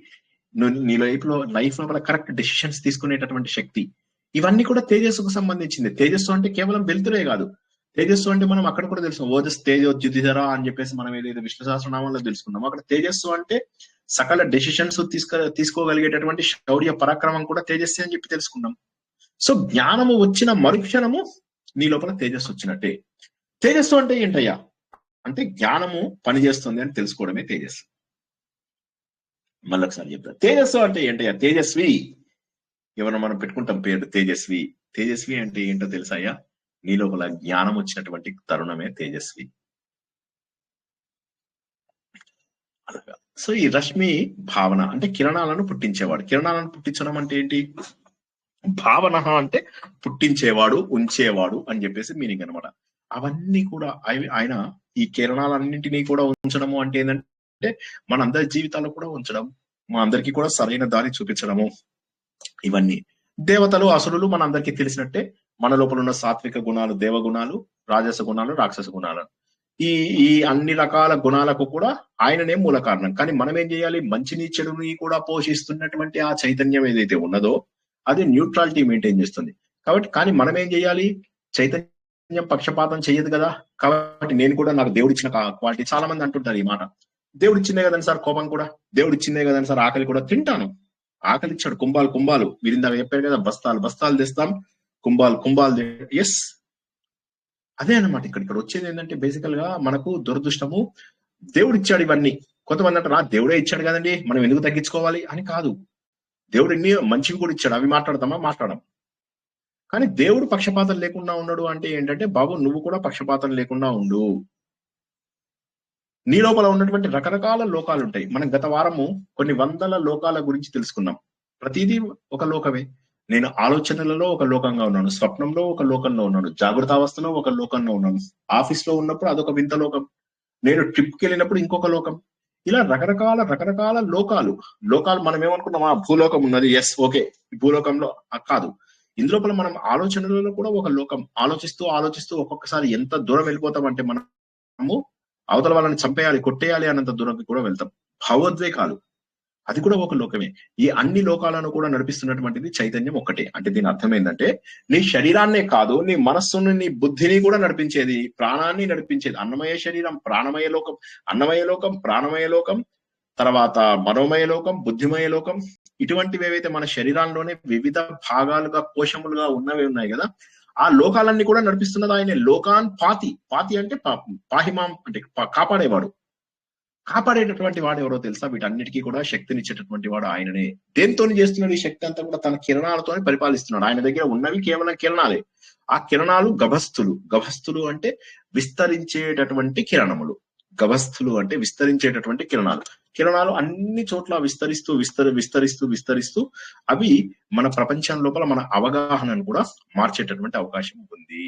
నీ లైఫ్ లోపల కరెక్ట్ డెసిషన్స్ తీసుకునేటటువంటి శక్తి, ఇవన్నీ కూడా తేజస్సుకు సంబంధించింది. తేజస్సు అంటే కేవలం వెలుతురే కాదు. తేజస్సు అంటే మనం అక్కడ కూడా తెలుసు, ఓజస్ తేజోద్యుతిధరా అని చెప్పేసి మనం ఏదైతే విష్ణు సహస్రనామంలో తెలుసుకున్నామో అక్కడ తేజస్సు అంటే సకల డెసిషన్స్ తీసుకోగలిగేటటువంటి శౌర్య పరాక్రమం కూడా తేజస్సు అని చెప్పి తెలుసుకున్నాం. సో జ్ఞానము వచ్చిన మరుక్షణము నీ లోపల తేజస్సు వచ్చినట్టే. తేజస్సు అంటే ఏంటయ్యా అంటే జ్ఞానము పనిచేస్తుంది అని తెలుసుకోవడమే తేజస్సు. మళ్ళొకసారి చెప్తా, తేజస్సు అంటే ఏంటయ్యా? తేజస్వి. ఎవరైనా మనం పెట్టుకుంటాం పేరు తేజస్వి. తేజస్వి అంటే ఏంటో తెలుసాయ్యా? నీ లోపల జ్ఞానం వచ్చినటువంటి తరుణమే తేజస్వి. అలాగా. సో ఈ రశ్మి భావన అంటే కిరణాలను పుట్టించేవాడు. కిరణాలను పుట్టించడం అంటే ఏంటి? భావన అంటే పుట్టించేవాడు, ఉంచేవాడు అని చెప్పేసి మీనింగ్ అనమాట. అవన్నీ కూడా ఆయన ఈ కిరణాలన్నింటినీ కూడా ఉంచడము అంటే ఏంటంటే మన అందరి జీవితాల్లో కూడా ఉంచడం, మన అందరికీ కూడా సరైన దారి చూపించడము. ఇవన్నీ దేవతలు అసురులు మన అందరికీ తెలిసినట్టే. మన లోపల ఉన్న సాత్విక గుణాలు దేవగుణాలు, రాజస గుణాలు రాక్షస గుణాలు, ఈ అన్ని రకాల గుణాలకు కూడా ఆయననే మూల కారణం. కానీ మనం ఏం చేయాలి? మంచిని చెడుని కూడా పోషిస్తున్నటువంటి ఆ చైతన్యం ఏదైతే ఉన్నదో అది న్యూట్రాలిటీ మెయింటైన్ చేస్తుంది. కాబట్టి కానీ మనం ఏం చేయాలి? చైతన్యం పక్షపాతం చెయ్యదు కదా. కాబట్టి నేను కూడా నాకు దేవుడిచ్చిన క్వాలిటీ, చాలా మంది అంటుంటారు ఈ మాట, దేవుడిచ్చిందే కదండి సార్ కోపం కూడా, దేవుడిచ్చిందే కదండి సార్ ఆకలి కూడా. తింటాను, ఆకలి ఇచ్చాడు, కుంభాలు మీరు ఇందాక చెప్పారు కదా, బస్తాలు తెస్తాం, కుంభాలు. ఎస్, అదే అన్నమాట. ఇక్కడ వచ్చేది ఏంటంటే బేసికల్ గా మనకు దురదృష్టము, దేవుడు ఇచ్చాడు ఇవన్నీ. కొంతమంది అంటారు దేవుడే ఇచ్చాడు కదండి మనం ఎందుకు తగ్గించుకోవాలి అని. కాదు, దేవుడు ఎన్ని మంచివి కూడా ఇచ్చాడు, అవి మాట్లాడడం. కానీ దేవుడు పక్షపాతం లేకుండా ఉన్నాడు అంటే ఏంటంటే, బాబు నువ్వు కూడా పక్షపాతం లేకుండా ఉండు. నీ లోపల ఉన్నటువంటి రకరకాల లోకాలు ఉంటాయి. మనం గత వారము కొన్ని వందల లోకాల గురించి తెలుసుకున్నాం. ప్రతిదీ ఒక లోకమే. నేను ఆలోచనలలో ఒక లోకంగా ఉన్నాను, స్వప్నంలో ఒక లోకంలో ఉన్నాను, జాగ్రత్త అవస్థలో ఒక లోకంలో ఉన్నాను, ఆఫీస్ లో ఉన్నప్పుడు అదొక వింత లోకం, నేను ట్రిప్కి వెళ్ళినప్పుడు ఇంకొక లోకం. ఇలా రకరకాల లోకాలు మనం ఏమనుకున్నాం, భూలోకం ఉన్నది, ఎస్ ఓకే, భూలోకంలో కాదు. ఇందులోపల మనం ఆలోచనలలో కూడా ఒక లోకం. ఆలోచిస్తూ ఒక్కొక్కసారి ఎంత దూరం వెళ్ళిపోతాం అంటే మనము అవతల వాళ్ళని చంపేయాలి, కొట్టేయాలి అన్నంత దూరంకి కూడా వెళ్తాం. భావోద్వేగాలు, అది కూడా ఒక లోకమే. ఈ అన్ని లోకాలను కూడా నడిపిస్తున్నటువంటిది చైతన్యం ఒక్కటే. అంటే దీని అర్థం ఏంటంటే, నీ శరీరాన్నే కాదు, నీ మనస్సుని, నీ బుద్ధిని కూడా నడిపించేది, ప్రాణాన్ని నడిపించేది. అన్నమయ శరీరం, ప్రాణమయ లోకం, అన్నమయ లోకం, ప్రాణమయ లోకం, తర్వాత మనోమయ లోకం, బుద్ధిమయ లోకం. ఇటువంటివి ఏవైతే మన శరీరాల్లోనే వివిధ భాగాలుగా కోశములుగా ఉన్నవి ఉన్నాయి కదా, ఆ లోకాలన్నీ కూడా నడిపిస్తున్నది ఆయనే. లోకాన్ పాతి అంటే పాహిమాం అంటే కాపాడేవాడు. కాపాడేటటువంటి వాడు ఎవరో తెలుసా? వీటన్నిటికీ కూడా శక్తినిచ్చేటటువంటి వాడు ఆయననే. దేంతో చేస్తున్నాడు ఈ శక్తి అంతా కూడా? తన కిరణాలతోనే పరిపాలిస్తున్నాడు. ఆయన దగ్గర ఉన్నవి కేవలం కిరణాలే. ఆ కిరణాలు గభస్థులు అంటే విస్తరించేటటువంటి కిరణములు. గభస్థులు అంటే విస్తరించేటటువంటి కిరణాలు అన్ని చోట్ల విస్తరిస్తూ అవి మన ప్రపంచం లోపల మన అవగాహనను కూడా మార్చేటటువంటి అవకాశం ఉంది.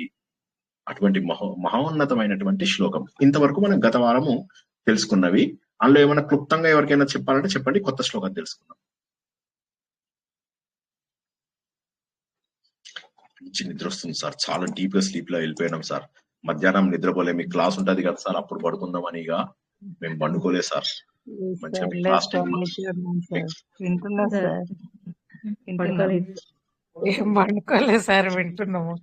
అటువంటి మహోన్నతమైనటువంటి శ్లోకం. ఇంతవరకు మనం గత వారము తెలుసుకున్నవి. అందులో ఏమైనా క్లుప్తంగా ఎవరికైనా చెప్పాలంటే చెప్పండి, కొత్త శ్లోకం తెలుసుకుందాం. మంచి నిద్ర వస్తుంది సార్, చాలా డీప్ గా స్లీప్ లో వెళ్ళిపోయినాం సార్. మధ్యాహ్నం నిద్రపోలే, మీకు క్లాస్ ఉంటది కదా సార్, అప్పుడు పడుకుందామని ఇక మేము పండుకోలేదు సార్. మంచిగా మీ లేదు క్లాస్ సార్, టైంలో మంచిగా ఉన్నాను సార్. వింటున్నా సార్ సార్, వింటున్నాం. పడుకోలేదు ఏం పండుకోలేదు సార్, వింటున్నాము.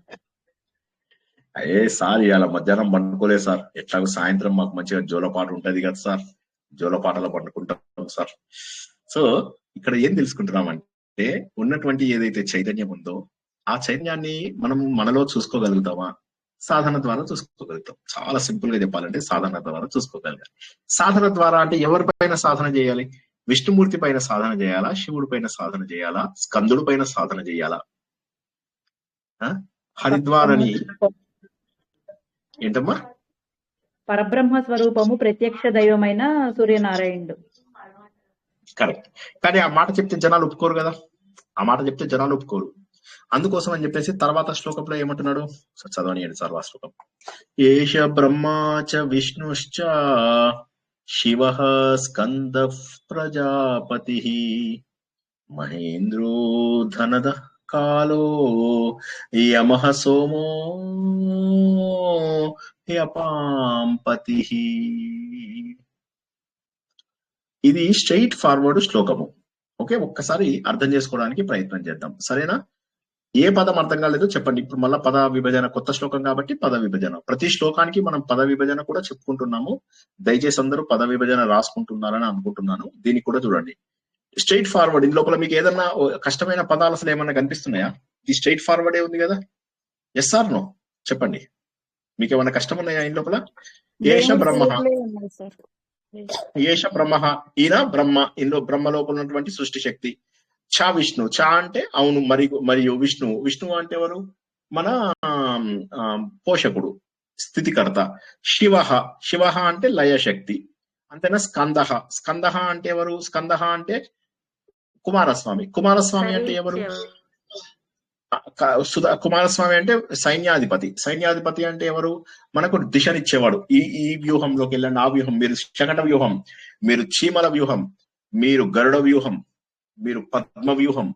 అయ్యే సార్ ఇవాళ మధ్యాహ్నం పండుకోలేదు సార్. ఎట్లాగో సాయంత్రం మాకు మంచిగా జోలపాట ఉంటది కదా సార్, జోలపాటలో పండుకుంటాం సార్. సో ఇక్కడ ఏం తెలుసుకుంటున్నామంటే ఉన్నటువంటి ఏదైతే చైతన్యం ఉందో ఆ చైతన్యాన్ని మనం మనలో చూసుకోగలుగుతామా? సాధన ద్వారా చూసుకోగలుగుతాం. చాలా సింపుల్ గా చెప్పాలంటే సాధన ద్వారా చూసుకోగలగాలి. సాధన ద్వారా అంటే ఎవరిపైన సాధన చేయాలి? విష్ణుమూర్తి పైన సాధన చేయాలా? శివుడి పైన సాధన చేయాలా? స్కందుడి పైన సాధన చేయాలా? హరిద్వార్ అని ఏంటమ్మా? పరబ్రహ్మ స్వరూపము ప్రత్యక్ష దైవమైన సూర్యనారాయణుడు. కరెక్ట్. కానీ ఆ మాట చెప్తే జనాలు ఒప్పుకోరు కదా, ఆ మాట చెప్తే జనాలు ఒప్పుకోరు. అందుకోసం అని చెప్పేసి తర్వాత శ్లోకంలో ఏమంటున్నాడు చదవనియండి సార్. ఆ శ్లోకం ఏష బ్రహ్మాచ విష్ణుశ్చ శివ స్కంద ప్రజాపతి మహేంద్రో ధనద కాలో యమః సోమో యపాంపతి. ఇది స్ట్రైట్ ఫార్వర్డ్ శ్లోకము. ఓకే, ఒక్కసారి అర్థం చేసుకోవడానికి ప్రయత్నం చేద్దాం, సరేనా? ఏ పదం అర్థం కాలేదో చెప్పండి. ఇప్పుడు మళ్ళా పద విభజన, కొత్త శ్లోకం కాబట్టి పద విభజన. ప్రతి శ్లోకానికి మనం పద విభజన కూడా చెప్పుకుంటున్నాము. దయచేసి అందరూ పద విభజన రాసుకుంటున్నారని అనుకుంటున్నాను. దీనికి కూడా చూడండి, స్ట్రైట్ ఫార్వర్డ్. ఇందు లోపల మీకు ఏదన్నా కష్టమైన పదాలు అసలు ఏమన్నా కనిపిస్తున్నాయా? ఇది స్ట్రైట్ ఫార్వర్డే ఉంది కదా. ఎస్ ఆర్ నో చెప్పండి, మీకు ఏమన్నా కష్టం ఉన్నాయా ఇందు లోపల? ఏష బ్రహ్మ, ఏష బ్రహ్మ, ఈయన బ్రహ్మ. ఇందులో బ్రహ్మ లోపల ఉన్నటువంటి సృష్టి శక్తి. చ విష్ణు, చ అంటే అవును మరియు విష్ణువు. విష్ణువు అంటే ఎవరు? మన పోషకుడు, స్థితికర్త. శివ, శివ అంటే లయ శక్తి, అంతేనా? స్కంద, స్కంద అంటే ఎవరు? స్కంద అంటే కుమారస్వామి. కుమారస్వామి అంటే ఎవరు? కుమారస్వామి అంటే సైన్యాధిపతి. సైన్యాధిపతి అంటే ఎవరు? మనకు దిశనిచ్చేవాడు. ఈ వ్యూహంలోకి వెళ్ళండి, ఆ వ్యూహం, మీరు శకట వ్యూహం, మీరు చీమల వ్యూహం, మీరు గరుడ వ్యూహం, మీరు పద్మ వ్యూహం,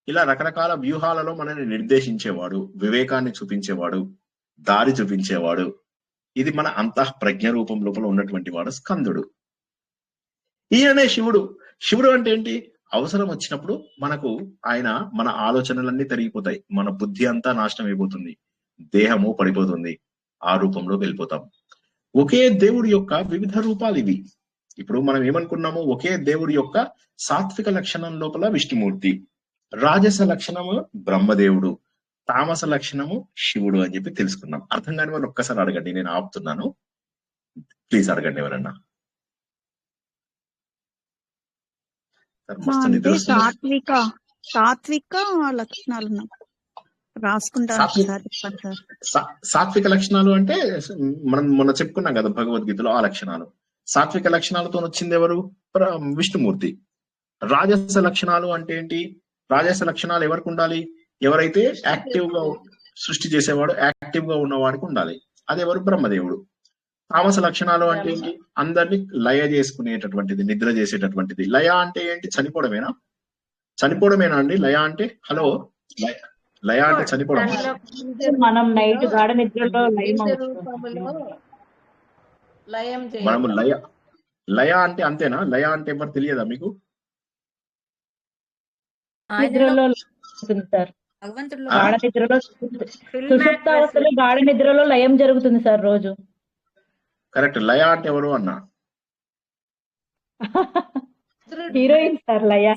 ఇలా రకరకాల వ్యూహాలలో మనల్ని నిర్దేశించేవాడు, వివేకాన్ని చూపించేవాడు, దారి చూపించేవాడు. ఇది మన అంతః ప్రజ్ఞ రూపం లోపల ఉన్నటువంటి వాడు స్కందుడు. ఈయననే శివుడు. శివుడు అంటే ఏంటి? అవసరం వచ్చినప్పుడు మనకు ఆయన, మన ఆలోచనలన్నీ తరిగిపోతాయి, మన బుద్ధి అంతా నాశనం అయిపోతుంది, దేహము పడిపోతుంది, ఆ రూపంలోకి వెళ్ళిపోతాం. ఒకే దేవుడి యొక్క వివిధ రూపాలు ఇవి. ఇప్పుడు మనం ఏమనుకున్నాము? ఒకే దేవుడి యొక్క సాత్విక లక్షణం లోపల విష్ణుమూర్తి, రాజస లక్షణము బ్రహ్మదేవుడు, తామస లక్షణము శివుడు అని చెప్పి తెలుసుకున్నాం. అర్థం కాని వాళ్ళు ఒక్కసారి అడగండి, నేను ఆపుతున్నాను, ప్లీజ్ అడగండి ఎవరన్నా. అంటే సాత్విక లక్షణాలు రాసుకుంటాను. సాత్విక లక్షణాలు అంటే మనం మొన్న చెప్పుకున్నాం కదా భగవద్గీతలో, ఆ లక్షణాలు. సాత్విక లక్షణాలతో వచ్చింది ఎవరు? విష్ణుమూర్తి. రాజస లక్షణాలు అంటే ఏంటి? రాజస లక్షణాలు ఎవరికి ఉండాలి? ఎవరైతే యాక్టివ్ గా సృష్టి చేసేవాడు, యాక్టివ్ గా ఉన్నవాడికి ఉండాలి. అదెవరు? బ్రహ్మదేవుడు. తామస లక్షణాలు అంటే ఏంటి? అందరినీ లయ చేసుకునేటటువంటిది, నిద్ర చేసేటటువంటిది. లయ అంటే ఏంటి? చనిపోవడమేనా? చనిపోవడమేనా అండి లయ అంటే? హలో, లయ అంటే చనిపోవడం. మనం నైట్ గాఢ నిద్రలో మనము లయ అంటే అంతేనా? లయ అంటే ఎవరు తెలియదా మీకు? నిద్రలో సార్, గాఢ నిద్రలో, సుషుప్తావస్థలో గాఢ నిద్రలో లయం జరుగుతుంది సార్ రోజు. కరెక్ట్. లయ అంటే ఎవరు అన్నా? హీరోయిన్ సార్ లయ.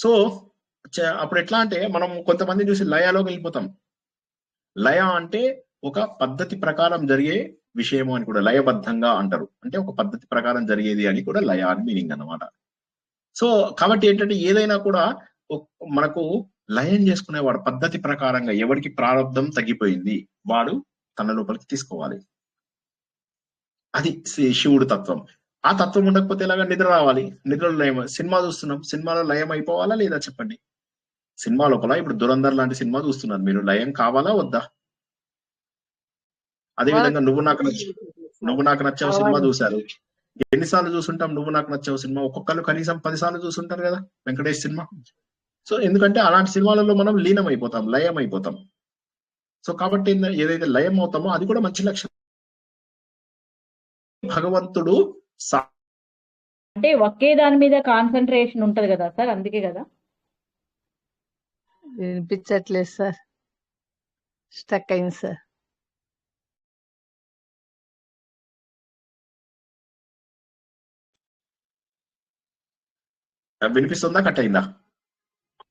సో అప్పుడు ఎట్లా అంటే మనం కొంతమంది చూసి లయలోకి వెళ్ళిపోతాం. లయ అంటే ఒక పద్ధతి ప్రకారం జరిగే విషయము అని కూడా లయబద్ధంగా అంటారు. అంటే ఒక పద్ధతి ప్రకారం జరిగేది అని కూడా లయ అని మీనింగ్ అన్నమాట. సో కాబట్టి ఏంటంటే ఏదైనా కూడా మనకు లయం చేసుకునేవాడు పద్ధతి ప్రకారంగా. ఎవరికి ప్రారంధం తగ్గిపోయింది వాడు తన లోపలికి తీసుకోవాలి. అది శివుడు తత్వం. ఆ తత్వం ఉండకపోతే ఎలాగా? నిద్ర రావాలి, నిద్రలో లయం. సినిమా చూస్తున్నాం, సినిమాలో లయం అయిపోవాలా లేదా చెప్పండి? సినిమా లోపల ఇప్పుడు దురంధర్ లాంటి సినిమా చూస్తున్నారు, మీరు లయం కావాలా వద్దా? అదే విధంగా నువ్వు నాకు నచ్చావు సినిమా చూశారు. ఎన్నిసార్లు చూసుంటాం నువ్వు నాకు నచ్చావు సినిమా? ఒక్కొక్కరు కనీసం 10 సార్లు చూసుంటారు కదా వెంకటేష్ సినిమా. సో ఎందుకంటే అలాంటి సినిమాలలో మనం లీనం అయిపోతాం, లయం అయిపోతాం. సో కాబట్టి ఏదైతే లయం అవుతామో అది కూడా మంచి లక్షణం. భగవంతుడు అంటే ఒకే దాని మీద కాన్సన్ట్రేషన్ ఉంటది కదా సార్, అందుకే కదా. వినిపించట్లేదు సార్, స్టక్ అయింది సార్. వినిపిస్తుందా, కట్ అయిందా?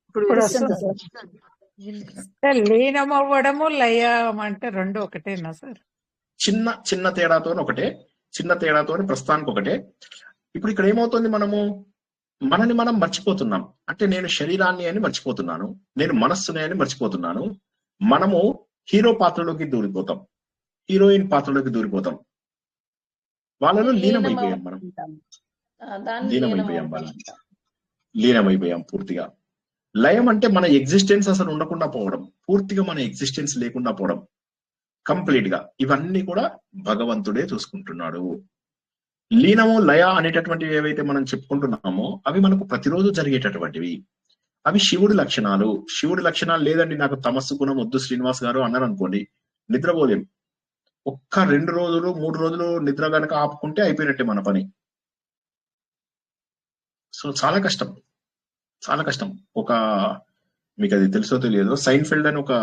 ఇప్పుడు ఇప్పుడు వస్తుంది వస్తుంది సార్. సార్. సార్, లీనం అవ్వడము లయం అంటే రెండు ఒకటేనా సార్? చిన్న చిన్న తేడాతో ఒకటే, చిన్న తేడాతో ప్రస్తుతానికి ఒకటే. ఇప్పుడు ఇక్కడ ఏమవుతుంది, మనని మనం మర్చిపోతున్నాం. అంటే నేను శరీరాన్ని అని మర్చిపోతున్నాను, నేను మనస్సుని అని మర్చిపోతున్నాను. మనము హీరో పాత్రలోకి దూరిపోతాం, హీరోయిన్ పాత్రలోకి దూరిపోతాం, వాళ్ళలో లీనమైపోయాం. మనం లీనమైపోయాం పూర్తిగా. లయం అంటే మన ఎగ్జిస్టెన్స్ అసలు ఉండకుండా పోవడం, పూర్తిగా మన ఎగ్జిస్టెన్స్ లేకుండా పోవడం కంప్లీట్ గా. ఇవన్నీ కూడా భగవంతుడే చూసుకుంటున్నాడు. లీనము లయ అనేటటువంటివి ఏవైతే మనం చెప్పుకుంటున్నామో అవి మనకు ప్రతిరోజు జరిగేటటువంటివి. అవి శివుడి లక్షణాలు. శివుడి లక్షణాలు లేదండి నాకు తమస్సు గుణం వద్దు శ్రీనివాస్ గారు అన్నారు అనుకోండి, నిద్రపోలేం. ఒక్క 2 రోజులు 3 రోజులు నిద్ర గనక ఆపుకుంటే అయిపోయినట్టే మన పని. సో చాలా కష్టం, చాలా కష్టం. మీకు అది తెలుసో తెలియదు, సైన్ఫెల్డ్ అని ఒక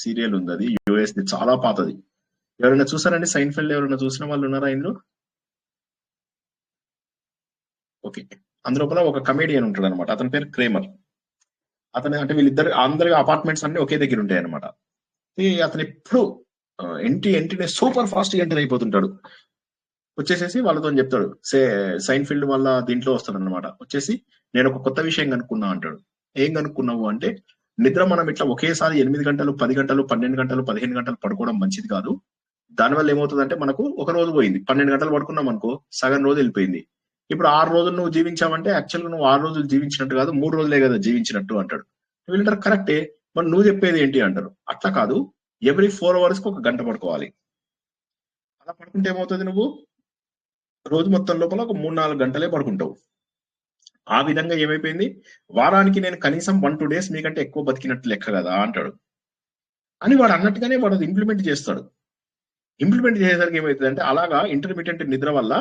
సీరియల్ ఉంది, అది యుఎస్ ది, చాలా పాతది. ఎవరైనా చూసారండి సైన్ఫెల్డ్? ఎవరైనా చూసిన వాళ్ళు ఉన్నారా ఇందులో? ఓకే. అందులోపల ఒక కమేడియన్ ఉంటాడు అనమాట, అతని పేరు క్రేమర్. అంటే వీళ్ళిద్దరు అందరి అపార్ట్మెంట్స్ అన్ని ఒకే దగ్గర ఉంటాయి అనమాట. అతను ఎప్పుడు ఎంట్రీనే సూపర్ ఫాస్ట్ గా ఎంటర్ అయిపోతుంటాడు. వచ్చేసేసి వాళ్ళతో చెప్తాడు, సైన్ఫీల్డ్ వాళ్ళ దీంట్లో వస్తాడు అనమాట. వచ్చేసి నేను ఒక కొత్త విషయం కనుక్కున్నా అంటాడు. ఏం కనుక్కున్నావు అంటే, నిద్ర మనం ఇట్లా ఒకేసారి 8 గంటలు 10 గంటలు 12 గంటలు 15 గంటలు పడుకోవడం మంచిది కాదు. దానివల్ల ఏమవుతుందంటే మనకు ఒక రోజు పోయింది. 12 గంటలు పడుకున్నాం అనుకో, సగం రోజు వెళ్ళిపోయింది. ఇప్పుడు 6 రోజులు నువ్వు జీవించావంటే యాక్చువల్గా నువ్వు 6 రోజులు జీవించినట్టు కాదు, 3 రోజులే కదా జీవించినట్టు అంటాడు. వీళ్ళంటారు కరెక్టే, మరి నువ్వు చెప్పేది ఏంటి అంటారు. అట్లా కాదు, ఎవ్రీ 4 అవర్స్ కి 1 గంట పడుకోవాలి. అలా పడుకుంటే ఏమవుతుంది, నువ్వు రోజు మొత్తం లోపల ఒక 3-4 గంటలే పడుకుంటావు. ఆ విధంగా ఏమైపోయింది, వారానికి నేను కనీసం 1-2 డేస్ మీకంటే ఎక్కువ బతికినట్టు లెక్క కదా అంటాడు. అని వాడు అన్నట్టుగానే వాడు అది ఇంప్లిమెంట్ చేస్తాడు. ఇంప్లిమెంట్ చేసేసరికి ఏమవుతుంది అంటే, అలాగా ఇంటర్మీడియట్ నిద్ర వల్ల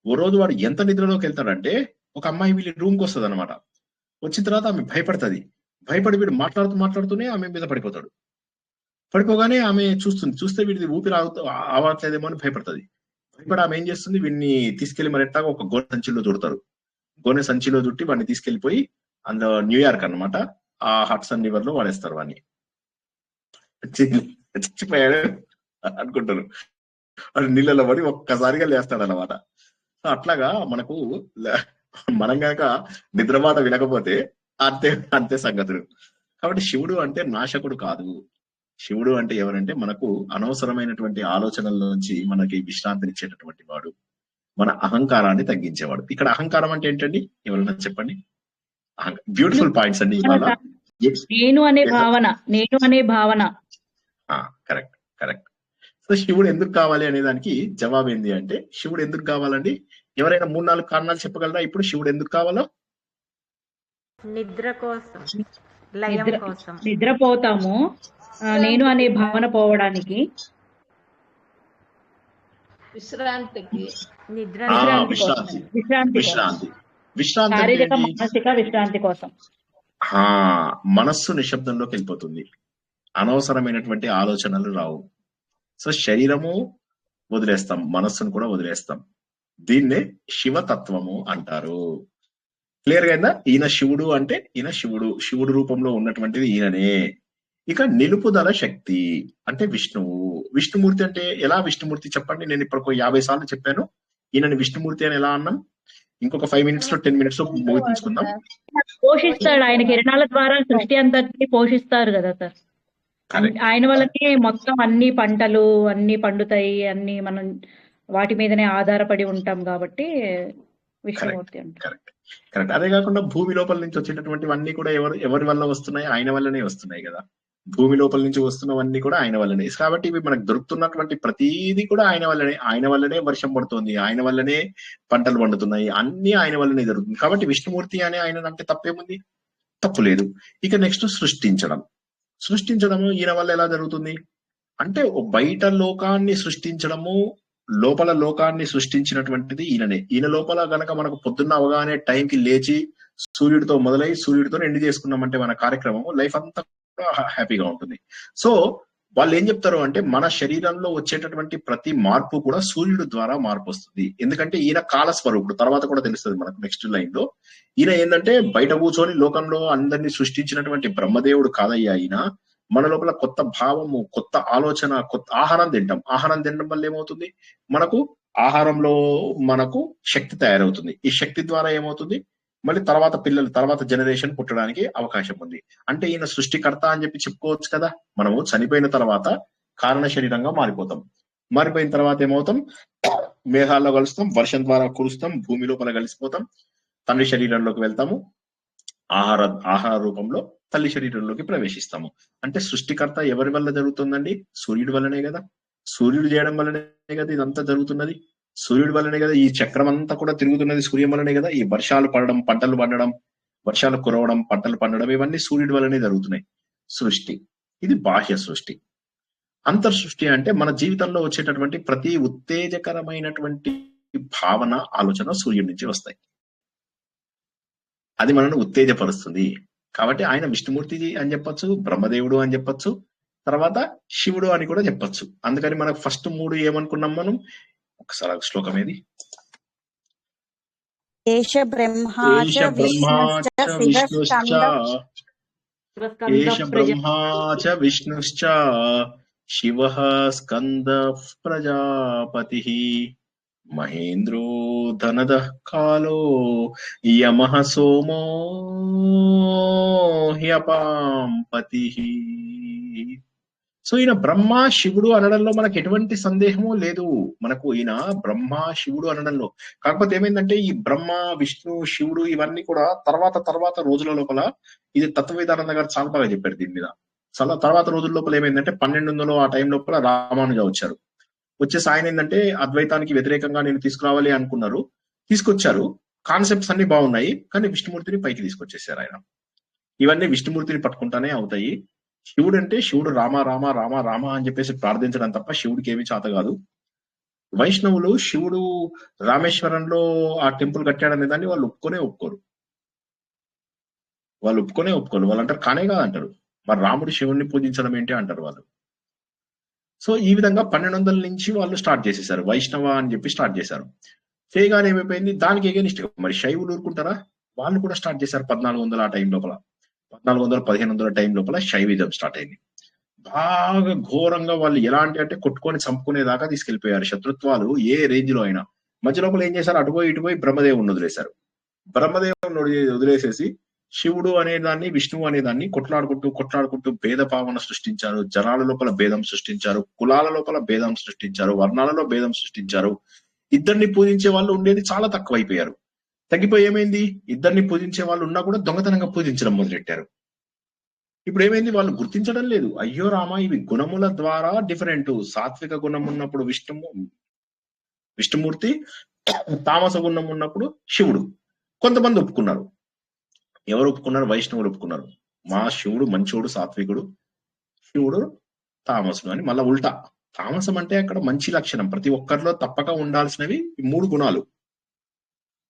ఓ రోజు వాడు ఎంత నిద్రలోకి వెళ్తాడంటే, ఒక అమ్మాయి వీళ్ళ రూమ్కి వస్తుంది అనమాట. వచ్చిన తర్వాత ఆమె భయపడుతుంది. భయపడి వీడు మాట్లాడుతూనే ఆమె మీద పడిపోతాడు. పడిపోగానే ఆమె చూస్తే వీడిది ఊపిరి ఆవట్లేదేమో అని భయపడుతుంది. భయపడి ఆమె ఏం చేస్తుంది, వీడిని తీసుకెళ్లి మరి ఎట్టాగా ఒక గోనె సంచిలో చుడతారు. గోనె సంచిలో చుట్టి వాడిని తీసుకెళ్లిపోయి అందులో న్యూయార్క్ అన్నమాట, ఆ హడ్సన్ రివర్ లో వాడేస్తారు. వాడిని చచ్చిపోయాడు అనుకుంటారు. వాడు నీళ్ళలో పడి ఒక్కసారిగా లేస్తాడు అన్నమాట. సో అట్లాగా మనం కనుక నిద్రమాట వినకపోతే అంతే సంగతులు. కాబట్టి శివుడు అంటే నాశకుడు కాదు. శివుడు అంటే ఎవరంటే, మనకు అనవసరమైనటువంటి ఆలోచనల నుంచి మనకి విశ్రాంతినిచ్చేటటువంటి వాడు, మన అహంకారాన్ని తగ్గించేవాడు. ఇక్కడ అహంకారం అంటే ఏంటండి, ఎవరైనా చెప్పండి? బ్యూటిఫుల్ పాయింట్స్ అండి ఇవాళ. నేను అనే భావన. కరెక్ట్. సో శివుడు ఎందుకు కావాలి అనే దానికి జవాబు ఏంది అంటే, శివుడు ఎందుకు కావాలండి? ఎవరైనా 3-4 కారణాలు చెప్పగలరా ఇప్పుడు శివుడు ఎందుకు కావాలో? నిద్ర కోసం, లయం కోసం. నిద్రపోతాము, నేను అనే భావన పోవడానికి, విశ్రాంతికి, విశ్రాంతి శారీరక మానసిక విశ్రాంతి కోసం. మనస్సు నిశ్శబ్దంలోకి వెళ్ళిపోతుంది, అనవసరమైనటువంటి ఆలోచనలు రావు. సో శరీరము వదిలేస్తాం, మనస్సును కూడా వదిలేస్తాం. దీన్నే శివతత్వము అంటారు. క్లియర్ గా అయిందా? ఈయన శివుడు అంటే ఈయన శివుడు రూపంలో ఉన్నటువంటిది ఈయననే. ఇక నిలుపుదల శక్తి అంటే విష్ణుమూర్తి అంటే ఎలా విష్ణుమూర్తి చెప్పండి? నేను ఇప్పుడు 50 సార్లు చెప్పాను ఈయనని విష్ణుమూర్తి అని ఎలా అన్నాం? ఇంకొక 5 minutes లో 10 minutes లో ముగించుకుందాం. పోషిస్తాడు, ఆయన కిరణాల ద్వారా సృష్టి అంతటిని పోషిస్తారు కదా సార్. ఆయన వల్లనే మొత్తం అన్ని పంటలు అన్ని పండుతాయి, అన్ని మనం వాటి మీదనే ఆధారపడి ఉంటాం కాబట్టి విష్ణుమూర్తి అంటారు. కరెక్ట్. అదే కాకుండా భూమి లోపల నుంచి వచ్చేటటువంటివన్నీ కూడా ఎవరి వల్ల వస్తున్నాయి? ఆయన వల్లనే వస్తున్నాయి కదా. భూమి లోపల నుంచి వస్తున్నవన్నీ కూడా ఆయన వల్లనే. కాబట్టి ఇవి మనకు దొరుకుతున్నటువంటి ప్రతిదీ కూడా ఆయన వల్లనే వర్షం పడుతుంది, ఆయన వల్లనే పంటలు పండుతున్నాయి, అన్ని ఆయన వల్లనే జరుగుతుంది. కాబట్టి విష్ణుమూర్తి అనే ఆయన అంటే తప్పేముంది? తప్పు లేదు. ఇక నెక్స్ట్ సృష్టించడము ఈయన వల్ల ఎలా జరుగుతుంది అంటే, బయట లోకాన్ని సృష్టించడము లోపల లోకాన్ని సృష్టించినటువంటిది ఈయననే. ఈయన లోపల గనక మనకు పొద్దున్న అవగానే టైంకి లేచి సూర్యుడితో మొదలై సూర్యుడితో ఎండ్ చేసుకున్నామంటే మన కార్యక్రమం లైఫ్ అంతా కూడా హ్యాపీగా ఉంటుంది. సో వాళ్ళు ఏం చెప్తారు అంటే మన శరీరంలో వచ్చేటటువంటి ప్రతి మార్పు కూడా సూర్యుడు ద్వారా మార్పు వస్తుంది. ఎందుకంటే ఈయన కాలస్వరూపుడు, తర్వాత కూడా తెలుస్తుంది మనకు నెక్స్ట్ లైన్ లో. ఈయన ఏంటంటే బయట కూర్చొని లోకంలో అందరినీ సృష్టించినటువంటి బ్రహ్మదేవుడు కాదయ్యా ఈయన. మన లోపల కొత్త భావము, కొత్త ఆలోచన, కొత్త ఆహారం తింటాం. ఆహారం తినడం వల్ల ఏమవుతుంది, మనకు ఆహారంలో మనకు శక్తి తయారవుతుంది. ఈ శక్తి ద్వారా ఏమవుతుంది, మళ్ళీ తర్వాత పిల్లలు, తర్వాత జనరేషన్ పుట్టడానికి అవకాశం ఉంది. అంటే ఈయన సృష్టికర్త అని చెప్పి చెప్పుకోవచ్చు కదా. మనము చనిపోయిన తర్వాత కారణ శరీరంగా మారిపోతాం. మారిపోయిన తర్వాత ఏమవుతాం, మేఘాల్లో కలుస్తాం, వర్షం ద్వారా కురుస్తాం, భూమి లోపల కలిసిపోతాం, తండ్రి శరీరంలోకి వెళ్తాము, ఆహార రూపంలో తల్లి శరీరంలోకి ప్రవేశిస్తాము. అంటే సృష్టికర్త ఎవరి వల్ల జరుగుతుందండి, సూర్యుడి వల్లనే కదా. సూర్యుడు చేయడం వల్లనే కదా ఇదంతా జరుగుతున్నది. సూర్యుడి వల్లనే కదా ఈ చక్రం అంతా కూడా తిరుగుతున్నది. సూర్యం వల్లనే కదా ఈ వర్షాలు పడడం, పంటలు పండడం, వర్షాలు కురవడం, పంటలు పండడం, ఇవన్నీ సూర్యుడి వల్లనే జరుగుతున్నాయి. సృష్టి ఇది బాహ్య సృష్టి. అంతర్ సృష్టి అంటే మన జీవితంలో వచ్చేటటువంటి ప్రతి ఉత్తేజకరమైనటువంటి భావన, ఆలోచన సూర్యుడి నుంచి వస్తాయి. అది మనను ఉత్తేజపరుస్తుంది. కాబట్టి ఆయన విష్ణుమూర్తి అని చెప్పొచ్చు, బ్రహ్మదేవుడు అని చెప్పొచ్చు, తర్వాత శివుడు అని కూడా చెప్పొచ్చు. అందుకని మనకు ఫస్ట్ 3 ఏమనుకున్నాం మనం, ఒకసారి శ్లోకం ఏది, ఏష బ్రహ్మా చ విష్ణుశ్చ శివః స్కందః ప్రజాపతిః మహేంద్రో ధనదః కాలో యమః సోమో హ్యపాంపతిః. సో ఈయన బ్రహ్మ శివుడు అనడంలో మనకు ఎటువంటి సందేహము లేదు. మనకు ఈయన బ్రహ్మ శివుడు అనడంలో, కాకపోతే ఏమైందంటే ఈ బ్రహ్మ విష్ణు శివుడు ఇవన్నీ కూడా తర్వాత రోజుల లోపల, ఇది తత్వవేదానంద గారు చాలా బాగా చెప్పారు దీని మీద. చాలా తర్వాత రోజుల లోపల ఏమైందంటే 1200 ఆ టైం లోపల రామానుజ వచ్చారు. వచ్చేసి ఆయన ఏంటంటే అద్వైతానికి వ్యతిరేకంగా నేను తీసుకురావాలి అనుకున్నారు, తీసుకొచ్చారు. కాన్సెప్ట్స్ అన్ని బాగున్నాయి, కానీ విష్ణుమూర్తిని పైకి తీసుకొచ్చేసారు ఆయన. ఇవన్నీ విష్ణుమూర్తిని పట్టుకుంటానే అవుతాయి. శివుడు అంటే శివుడు రామ రామ రామ రామ అని చెప్పేసి ప్రార్థించడం తప్ప శివుడికి ఏమీ చేత కాదు. వైష్ణవులు శివుడు రామేశ్వరంలో ఆ టెంపుల్ కట్టాడనే దాన్ని వాళ్ళు ఒప్పుకోరు. వాళ్ళు అంటారు కానే కాదంటారు. మరి రాముడు శివుడిని పూజించడం ఏంటి అంటారు వాళ్ళు. సో ఈ విధంగా 1200 నుంచి వాళ్ళు స్టార్ట్ చేసేసారు, వైష్ణవ అని చెప్పి స్టార్ట్ చేశారు. చేయగానే ఏమైపోయింది, దానికి ఎగెనిస్ట్ మరి శైవులు ఊరుకుంటారా, వాళ్ళు కూడా స్టార్ట్ చేశారు. 1400 ఆ టైం లోపల, 1400-1500 టైం లోపల శైవిజం స్టార్ట్ అయింది. బాగా ఘోరంగా వాళ్ళు ఎలాంటి అంటే కొట్టుకొని చంపుకునేదాకా తీసుకెళ్లిపోయారు. శత్రుత్వాలు ఏ రేంజ్ లో అయినా. మధ్య లోపల ఏం చేశారు, అటుపోయి ఇటుపోయి బ్రహ్మదేవుని వదిలేశారు. బ్రహ్మదేవుని వదిలేసేసి శివుడు అనేదాన్ని, విష్ణువు అనేదాన్ని కొట్లాడుకుంటూ భేద భావన సృష్టించారు. జనాల లోపల భేదం సృష్టించారు, కులాల లోపల భేదం సృష్టించారు, వర్ణాలలో భేదం సృష్టించారు. ఇద్దరిని పూజించే వాళ్ళు ఉండేది చాలా తక్కువైపోయారు. తగ్గిపోయి ఏమైంది, ఇద్దరిని పూజించే వాళ్ళు ఉన్నా కూడా దొంగతనంగా పూజించడం మొదలెట్టారు. ఇప్పుడు ఏమైంది, వాళ్ళు గుర్తించడం లేదు. అయ్యో రామ, ఇవి గుణముల ద్వారా డిఫరెంట్. సాత్విక గుణం ఉన్నప్పుడు విష్ణుమూర్తి, తామస గుణం ఉన్నప్పుడు శివుడు. కొంతమంది ఒప్పుకున్నారు. ఎవరు ఒప్పుకున్నారు, వైష్ణవులు ఒప్పుకున్నారు. మా శివుడు మంచోడు, సాత్వికుడు, శివుడు తామసుడు అని. మళ్ళా ఉల్టా, తామసం అంటే అక్కడ మంచి లక్షణం, ప్రతి ఒక్కరిలో తప్పక ఉండాల్సినవి 3 గుణాలు.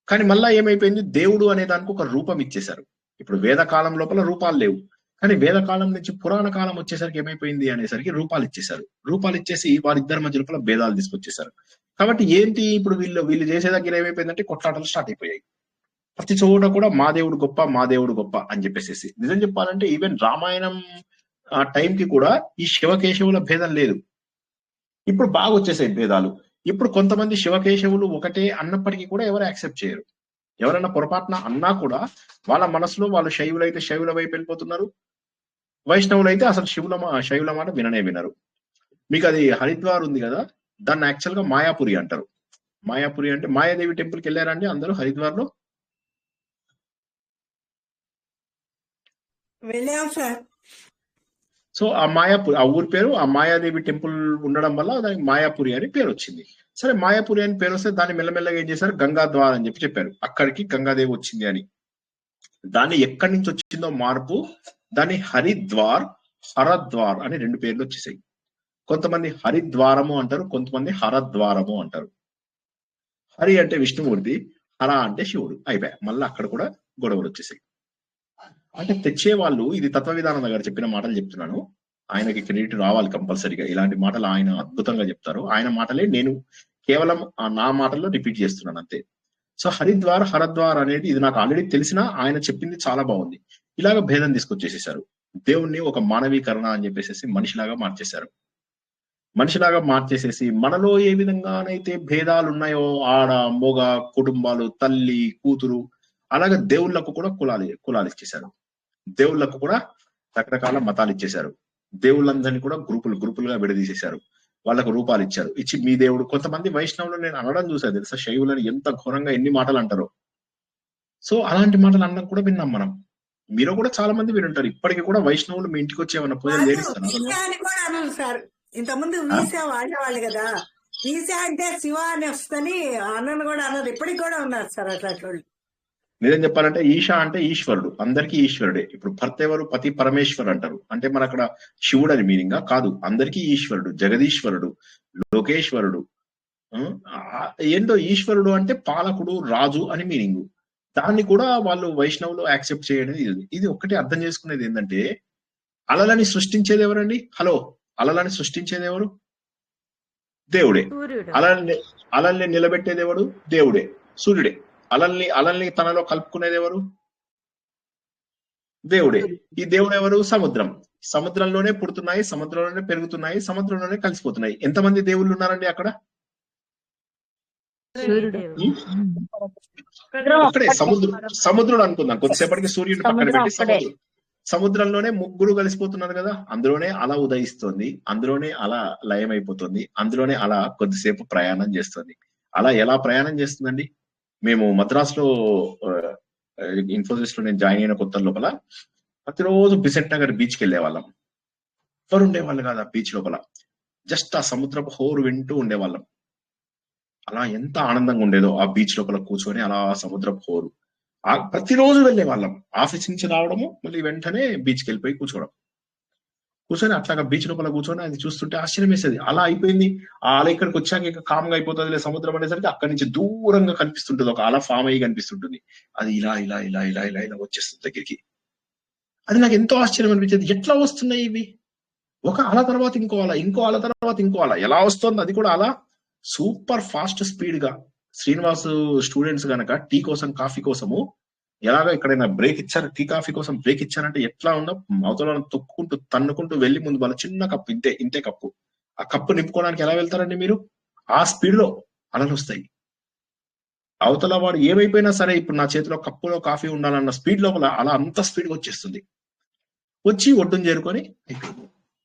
కానీ మళ్ళా ఏమైపోయింది, దేవుడు అనే దానికి ఒక రూపం ఇచ్చేశారు. ఇప్పుడు వేదకాలం లోపల రూపాలు లేవు, కానీ వేదకాలం నుంచి పురాణ కాలం వచ్చేసరికి ఏమైపోయింది అనేసరికి రూపాలు ఇచ్చేశారు. రూపాలు ఇచ్చేసి వారిద్దరి మధ్య లోపల భేదాలు తీసుకొచ్చేశారు. కాబట్టి ఏంటి, ఇప్పుడు వీళ్ళు చేసే దగ్గర ఏమైపోయిందంటే కొట్లాటలు స్టార్ట్ అయిపోయాయి. ప్రతి చోట కూడా మా దేవుడు గొప్ప అని చెప్పేసి. నిజం చెప్పాలంటే ఈవెన్ రామాయణం ఆ టైంకి కూడా ఈ శివకేశవుల భేదం లేదు. ఇప్పుడు బాగా వచ్చేసాయి భేదాలు. ఇప్పుడు కొంతమంది శివకేశవులు ఒకటే అన్నప్పటికీ కూడా ఎవరు యాక్సెప్ట్ చేయరు. ఎవరైనా పొరపాటున అన్నా కూడా వాళ్ళ మనసులో వాళ్ళు శైవులైతే శైవుల వైపు వెళ్ళిపోతున్నారు, వైష్ణవులైతే అసలు శైవుల మాట వినరు. మీకు అది హరిద్వార్ ఉంది కదా, దాన్ని యాక్చువల్ గా మాయాపురి అంటారు. మాయాపురి అంటే మాయాదేవి టెంపుల్కి వెళ్ళారండి అందరూ హరిద్వార్ లో? వెళ్ళాం సార్. సో ఆ మాయాపురి, ఆ ఊరి పేరు ఆ మాయాదేవి టెంపుల్ ఉండడం వల్ల దానికి మాయాపురి అని పేరు వచ్చింది. సరే, మాయాపురి అని పేరు వస్తే దాన్ని మెల్లమెల్లగా ఏం చేశారు, గంగాద్వార్ అని చెప్పారు. అక్కడికి గంగాదేవి వచ్చింది అని. దాన్ని ఎక్కడి నుంచి వచ్చిందో మార్పు, దాన్ని హరిద్వార్, హరద్వార్ అని 2 పేర్లు వచ్చేసాయి. కొంతమంది హరిద్వారము అంటారు, కొంతమంది హరద్వారము అంటారు. హరి అంటే విష్ణుమూర్తి, హర అంటే శివుడు. అయిపోయా, మళ్ళీ అక్కడ కూడా గొడవలు వచ్చేసాయి. అంటే తెచ్చే వాళ్ళు, ఇది తత్వవిధానంద గారు చెప్పిన మాటలు చెప్తున్నాను, ఆయనకి క్రెడిట్ రావాలి కంపల్సరీగా. ఇలాంటి మాటలు ఆయన అద్భుతంగా చెప్తారు. ఆయన మాటలే నేను కేవలం నా మాటల్లో రిపీట్ చేస్తున్నాను అంతే. సో హరిద్వార్ హరద్వార్ అనేది ఇది నాకు ఆల్రెడీ తెలిసినా ఆయన చెప్పింది చాలా బాగుంది. ఇలాగ భేదం తీసుకొచ్చేసేసారు. దేవుణ్ణి ఒక మానవీకరణ అని చెప్పేసి మనిషిలాగా మార్చేశారు. మనిషిలాగా మార్చేసేసి మనలో ఏ విధంగానైతే భేదాలు ఉన్నాయో, ఆడ మొగ కుటుంబాలు, తల్లి కూతురు, అలాగే దేవుళ్ళకు కూడా కులాలు ఇచ్చేశారు. దేవుళ్ళకు కూడా రకరకాల మతాలు ఇచ్చేశారు. దేవుళ్ళందరినీ కూడా గ్రూపులుగా విడదీసేశారు. వాళ్ళకు రూపాలు ఇచ్చారు. ఇచ్చి మీ దేవుడు, కొంతమంది వైష్ణవులు నేను అనడం చూసాను తెలుసా, శైవులని ఎంత ఘోరంగా ఎన్ని మాటలు అంటారో. సో అలాంటి మాటలు అనడం కూడా విన్నాం మనం. మీరు కూడా చాలా మంది వినుంటారు. ఇప్పటికీ కూడా వైష్ణవులు మీ ఇంటికి వచ్చి ఏమన్నా పూజలు చేయిస్తారు. సార్ ఇంతకుముందు వీసా వాడేవాళ్ళు కదా, వీసా అంటే శివ అని వస్తుంది అన్నను కూడా అన్నది ఇప్పటికి కూడా ఉన్నారు సార్ అట్లాంటి. నిజం చెప్పాలంటే ఈశా అంటే ఈశ్వరుడు, అందరికీ ఈశ్వరుడే. ఇప్పుడు భర్త ఎవరు, పతి పరమేశ్వర్ అంటారు. అంటే మన అక్కడ శివుడు అని మీనింగ్ కాదు, అందరికీ ఈశ్వరుడు, జగదీశ్వరుడు, లోకేశ్వరుడు. ఏంటో ఈశ్వరుడు అంటే పాలకుడు, రాజు అని మీనింగ్. దాన్ని కూడా వాళ్ళు వైష్ణవులు యాక్సెప్ట్ చేయడం. ఇది ఒక్కటే అర్థం చేసుకునేది ఏంటంటే, అలలని సృష్టించేది ఎవరండి? హలో, అలలని సృష్టించేది ఎవరు? దేవుడే. అలల్ని నిలబెట్టేది ఎవడు? దేవుడే, సూర్యుడే. అలల్ని తనలో కలుపుకునేది ఎవరు? దేవుడే. ఈ దేవుడు ఎవరు? సముద్రం. సముద్రంలోనే పుడుతున్నాయి, సముద్రంలోనే పెరుగుతున్నాయి, సముద్రంలోనే కలిసిపోతున్నాయి. ఎంతమంది దేవుళ్ళు ఉన్నారండి అక్కడ? ఒక్కడే సముద్రుడు అనుకుందాం. కొద్దిసేపటికి సూర్యుడు పక్కన పెట్టి సముద్రంలోనే ముగ్గురు కలిసిపోతున్నారు కదా. అందులోనే అలా ఉదయిస్తుంది, అందులోనే అలా లయమైపోతుంది, అందులోనే అలా కొద్దిసేపు ప్రయాణం చేస్తుంది. అలా ఎలా ప్రయాణం చేస్తుందండి? మేము మద్రాసులో ఇన్ఫోసిస్ లో నేను జాయిన్ అయిన కొత్త లోపల ప్రతిరోజు బిసెంట్ నగర్ బీచ్కి వెళ్ళే వాళ్ళం. ఎవరు ఉండేవాళ్ళు కాదు ఆ బీచ్ లోపల, జస్ట్ ఆ సముద్రపు హోరు వింటూ ఉండేవాళ్ళం. అలా ఎంత ఆనందంగా ఉండేదో ఆ బీచ్ లోపల కూర్చొని అలా సముద్రపు హోరు. ప్రతిరోజు వెళ్ళే వాళ్ళం. ఆఫీస్ నుంచి రావడము, మళ్ళీ వెంటనే బీచ్కి వెళ్ళిపోయి కూర్చొని అట్లాగా బీచ్ లోపల కూర్చొని అది చూస్తుంటే ఆశ్చర్యం వేసేది. అలా అయిపోయింది. ఆ అల ఇక్కడికి వచ్చాక ఇంకా కామ్గా అయిపోతుంది సముద్రం అనేసరికి అక్కడి నుంచి దూరంగా కనిపిస్తుంటుంది, ఒక అల ఫామ్ అయ్యి కనిపిస్తుంటుంది. అది ఇలా ఇలా ఇలా ఇలా ఇలా ఇలా వచ్చేస్తుంది దగ్గరికి. అది నాకు ఎంతో ఆశ్చర్యం అనిపించేది. ఎట్లా వస్తున్నాయి ఇవి? ఒక అల తర్వాత ఇంకో అల, ఇంకో అల తర్వాత ఇంకో అల, ఎలా వస్తుంది? అది కూడా అలా సూపర్ ఫాస్ట్ స్పీడ్ గా. శ్రీనివాస్ స్టూడెంట్స్ గనక టీ కోసం, కాఫీ కోసము ఎలాగో ఎక్కడైనా బ్రేక్ ఇచ్చారు, టీ కాఫీ కోసం బ్రేక్ ఇచ్చారంటే ఎట్లా ఉందో, అవతల తొక్కుంటూ తన్నుకుంటూ వెళ్ళి ముందు వాళ్ళ చిన్న కప్పు, ఇంతే కప్పు, ఆ కప్పు నింపుకోవడానికి ఎలా వెళ్తారండి మీరు? ఆ స్పీడ్ లో అలలు వస్తాయి. అవతల వాడు ఏమైపోయినా సరే, ఇప్పుడు నా చేతిలో కప్పులో కాఫీ ఉండాలన్న స్పీడ్ లోపల అలా అంత స్పీడ్ గా వచ్చేస్తుంది. వచ్చి ఒడ్డును చేరుకొని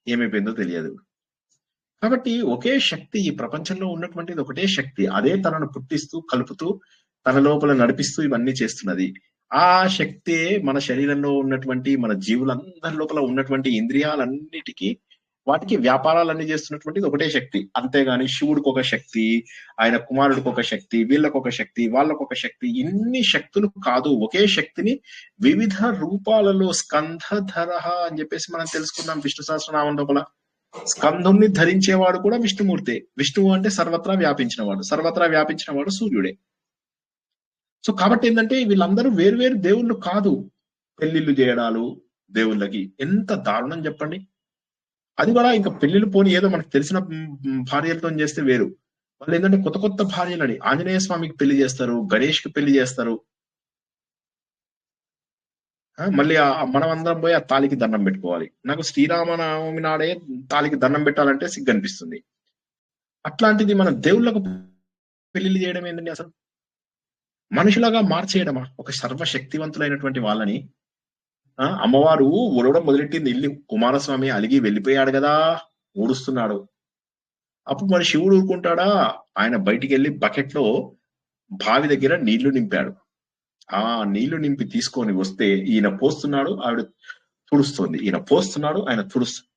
ఏమైపోయిందో తెలియదు. కాబట్టి ఒకే శక్తి, ఈ ప్రపంచంలో ఉన్నటువంటిది ఒకటే శక్తి. అదే తనను పుట్టిస్తూ, కలుపుతూ, తన లోపల నడిపిస్తూ ఇవన్నీ చేస్తున్నది. ఆ శక్తే మన శరీరంలో ఉన్నటువంటి, మన జీవులందరి లోపల ఉన్నటువంటి ఇంద్రియాలన్నిటికీ, వాటికి వ్యాపారాలన్నీ చేస్తున్నటువంటిది ఒకటే శక్తి. అంతేగాని శివుడికి ఒక శక్తి, ఆయన కుమారుడికి ఒక శక్తి, వీళ్ళకొక శక్తి, వాళ్ళకొక శక్తి, ఇన్ని శక్తులు కాదు. ఒకే శక్తిని వివిధ రూపాలలో స్కంధధర అని చెప్పేసి మనం తెలుసుకున్నాం విష్ణు సహస్రనామం లోపల. స్కంధుణ్ణి ధరించేవాడు కూడా విష్ణుమూర్తే. విష్ణువు అంటే సర్వత్రా వ్యాపించినవాడు, సర్వత్రా వ్యాపించినవాడు సూర్యుడే. సో కాబట్టి ఏంటంటే వీళ్ళందరూ వేరువేరు దేవుళ్ళు కాదు. పెళ్లిళ్ళు చేయడాలు దేవుళ్ళకి ఎంత దారుణం చెప్పండి. అది కూడా ఇంకా పెళ్లిళ్ళు పోని ఏదో మనకు తెలిసిన భార్యలతో చేస్తే వేరు. వాళ్ళు ఏంటంటే కొత్త కొత్త భార్యలని, ఆంజనేయ స్వామికి పెళ్లి చేస్తారు, గణేష్ కి పెళ్లి చేస్తారు. మళ్ళీ మనం అందరం పోయి ఆ తాలికి దండం పెట్టుకోవాలి. నాకు శ్రీరామనవమి నాడే తాలికి దండం పెట్టాలంటే సిగ్గు అనిపిస్తుంది. అట్లాంటిది మన దేవుళ్ళకు పెళ్లిళ్ళు చేయడం ఏంటండి? అసలు మనుషులాగా మార్చేయడమా? ఒక సర్వశక్తివంతులైనటువంటి వాళ్ళని. అమ్మవారు ఊడవడం మొదలెట్టింది. ఇల్లు కుమారస్వామి అలిగి వెళ్ళిపోయాడు కదా, ఊడుస్తున్నాడు. అప్పుడు మరి శివుడు ఊరుకుంటాడా? ఆయన బయటికి వెళ్ళి బకెట్ లో బావి దగ్గర నీళ్లు నింపాడు. ఆ నీళ్లు నింపి తీసుకొని వస్తే ఈయన పోస్తున్నాడు, ఆవిడ తుడుస్తోంది. ఈయన పోస్తున్నాడు, ఆయన తుడుస్తుంది.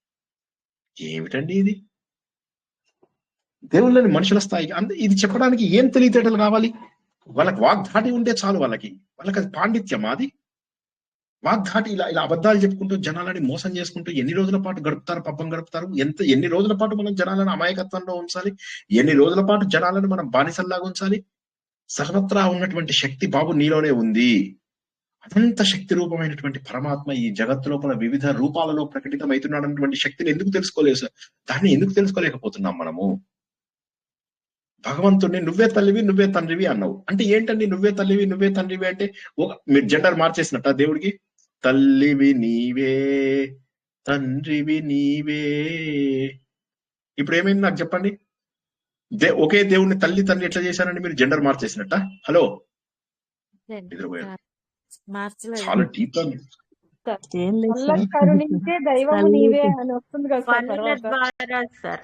ఏమిటండి ఇది? దేవుళ్ళని మనుషుల స్థాయికి ఇది చెప్పడానికి ఏం తెలివితేటలు కావాలి? వాళ్ళకి వాగ్దాటి ఉంటే చాలు. వాళ్ళకి అది పాండిత్యం. అది వాగ్దాటి ఇలా ఇలా అబద్ధాలు చెప్పుకుంటూ జనాలని మోసం చేసుకుంటూ ఎన్ని రోజుల పాటు గడుపుతారు, పబ్బం గడుపుతారు? ఎన్ని రోజుల పాటు మనం జనాలను అమాయకత్వంలో ఉంచాలి? ఎన్ని రోజుల పాటు జనాలను మనం బానిసల్లాగా ఉంచాలి? సర్వత్రా ఉన్నటువంటి శక్తి బాబు నీలోనే ఉంది. అనంత శక్తి రూపమైనటువంటి పరమాత్మ ఈ జగత్తు లోపల వివిధ రూపాలలో ప్రకటితమవుతున్నాడన్నటువంటి శక్తిని ఎందుకు తెలుసుకోలేదు సార్? దాన్ని ఎందుకు తెలుసుకోలేకపోతున్నాం మనము? భగవంతుడిని నువ్వే తల్లివి నువ్వే తండ్రివి అన్నావు అంటే ఏంటండి? నువ్వే తల్లివి నువ్వే తండ్రివి అంటే మీరు జెండర్ మార్చేసినట్ట దేవుడికి? తల్లివి నీవే తండ్రివి నీవే. ఇప్పుడు ఏమైంది నాకు చెప్పండి? ఒకే దేవుడిని తల్లి తండ్రి ఎట్లా చేశారండి మీరు? జెండర్ మార్చేసినట్ట? హలో, నిద్రపోయారు. చాలా డీప్ గా ఏం లేదు అల్లం సార్. కరుణించే దైవము నీవే అని వస్తుంది కదా సార్ పనుల తర్వాత. ద్వారా సార్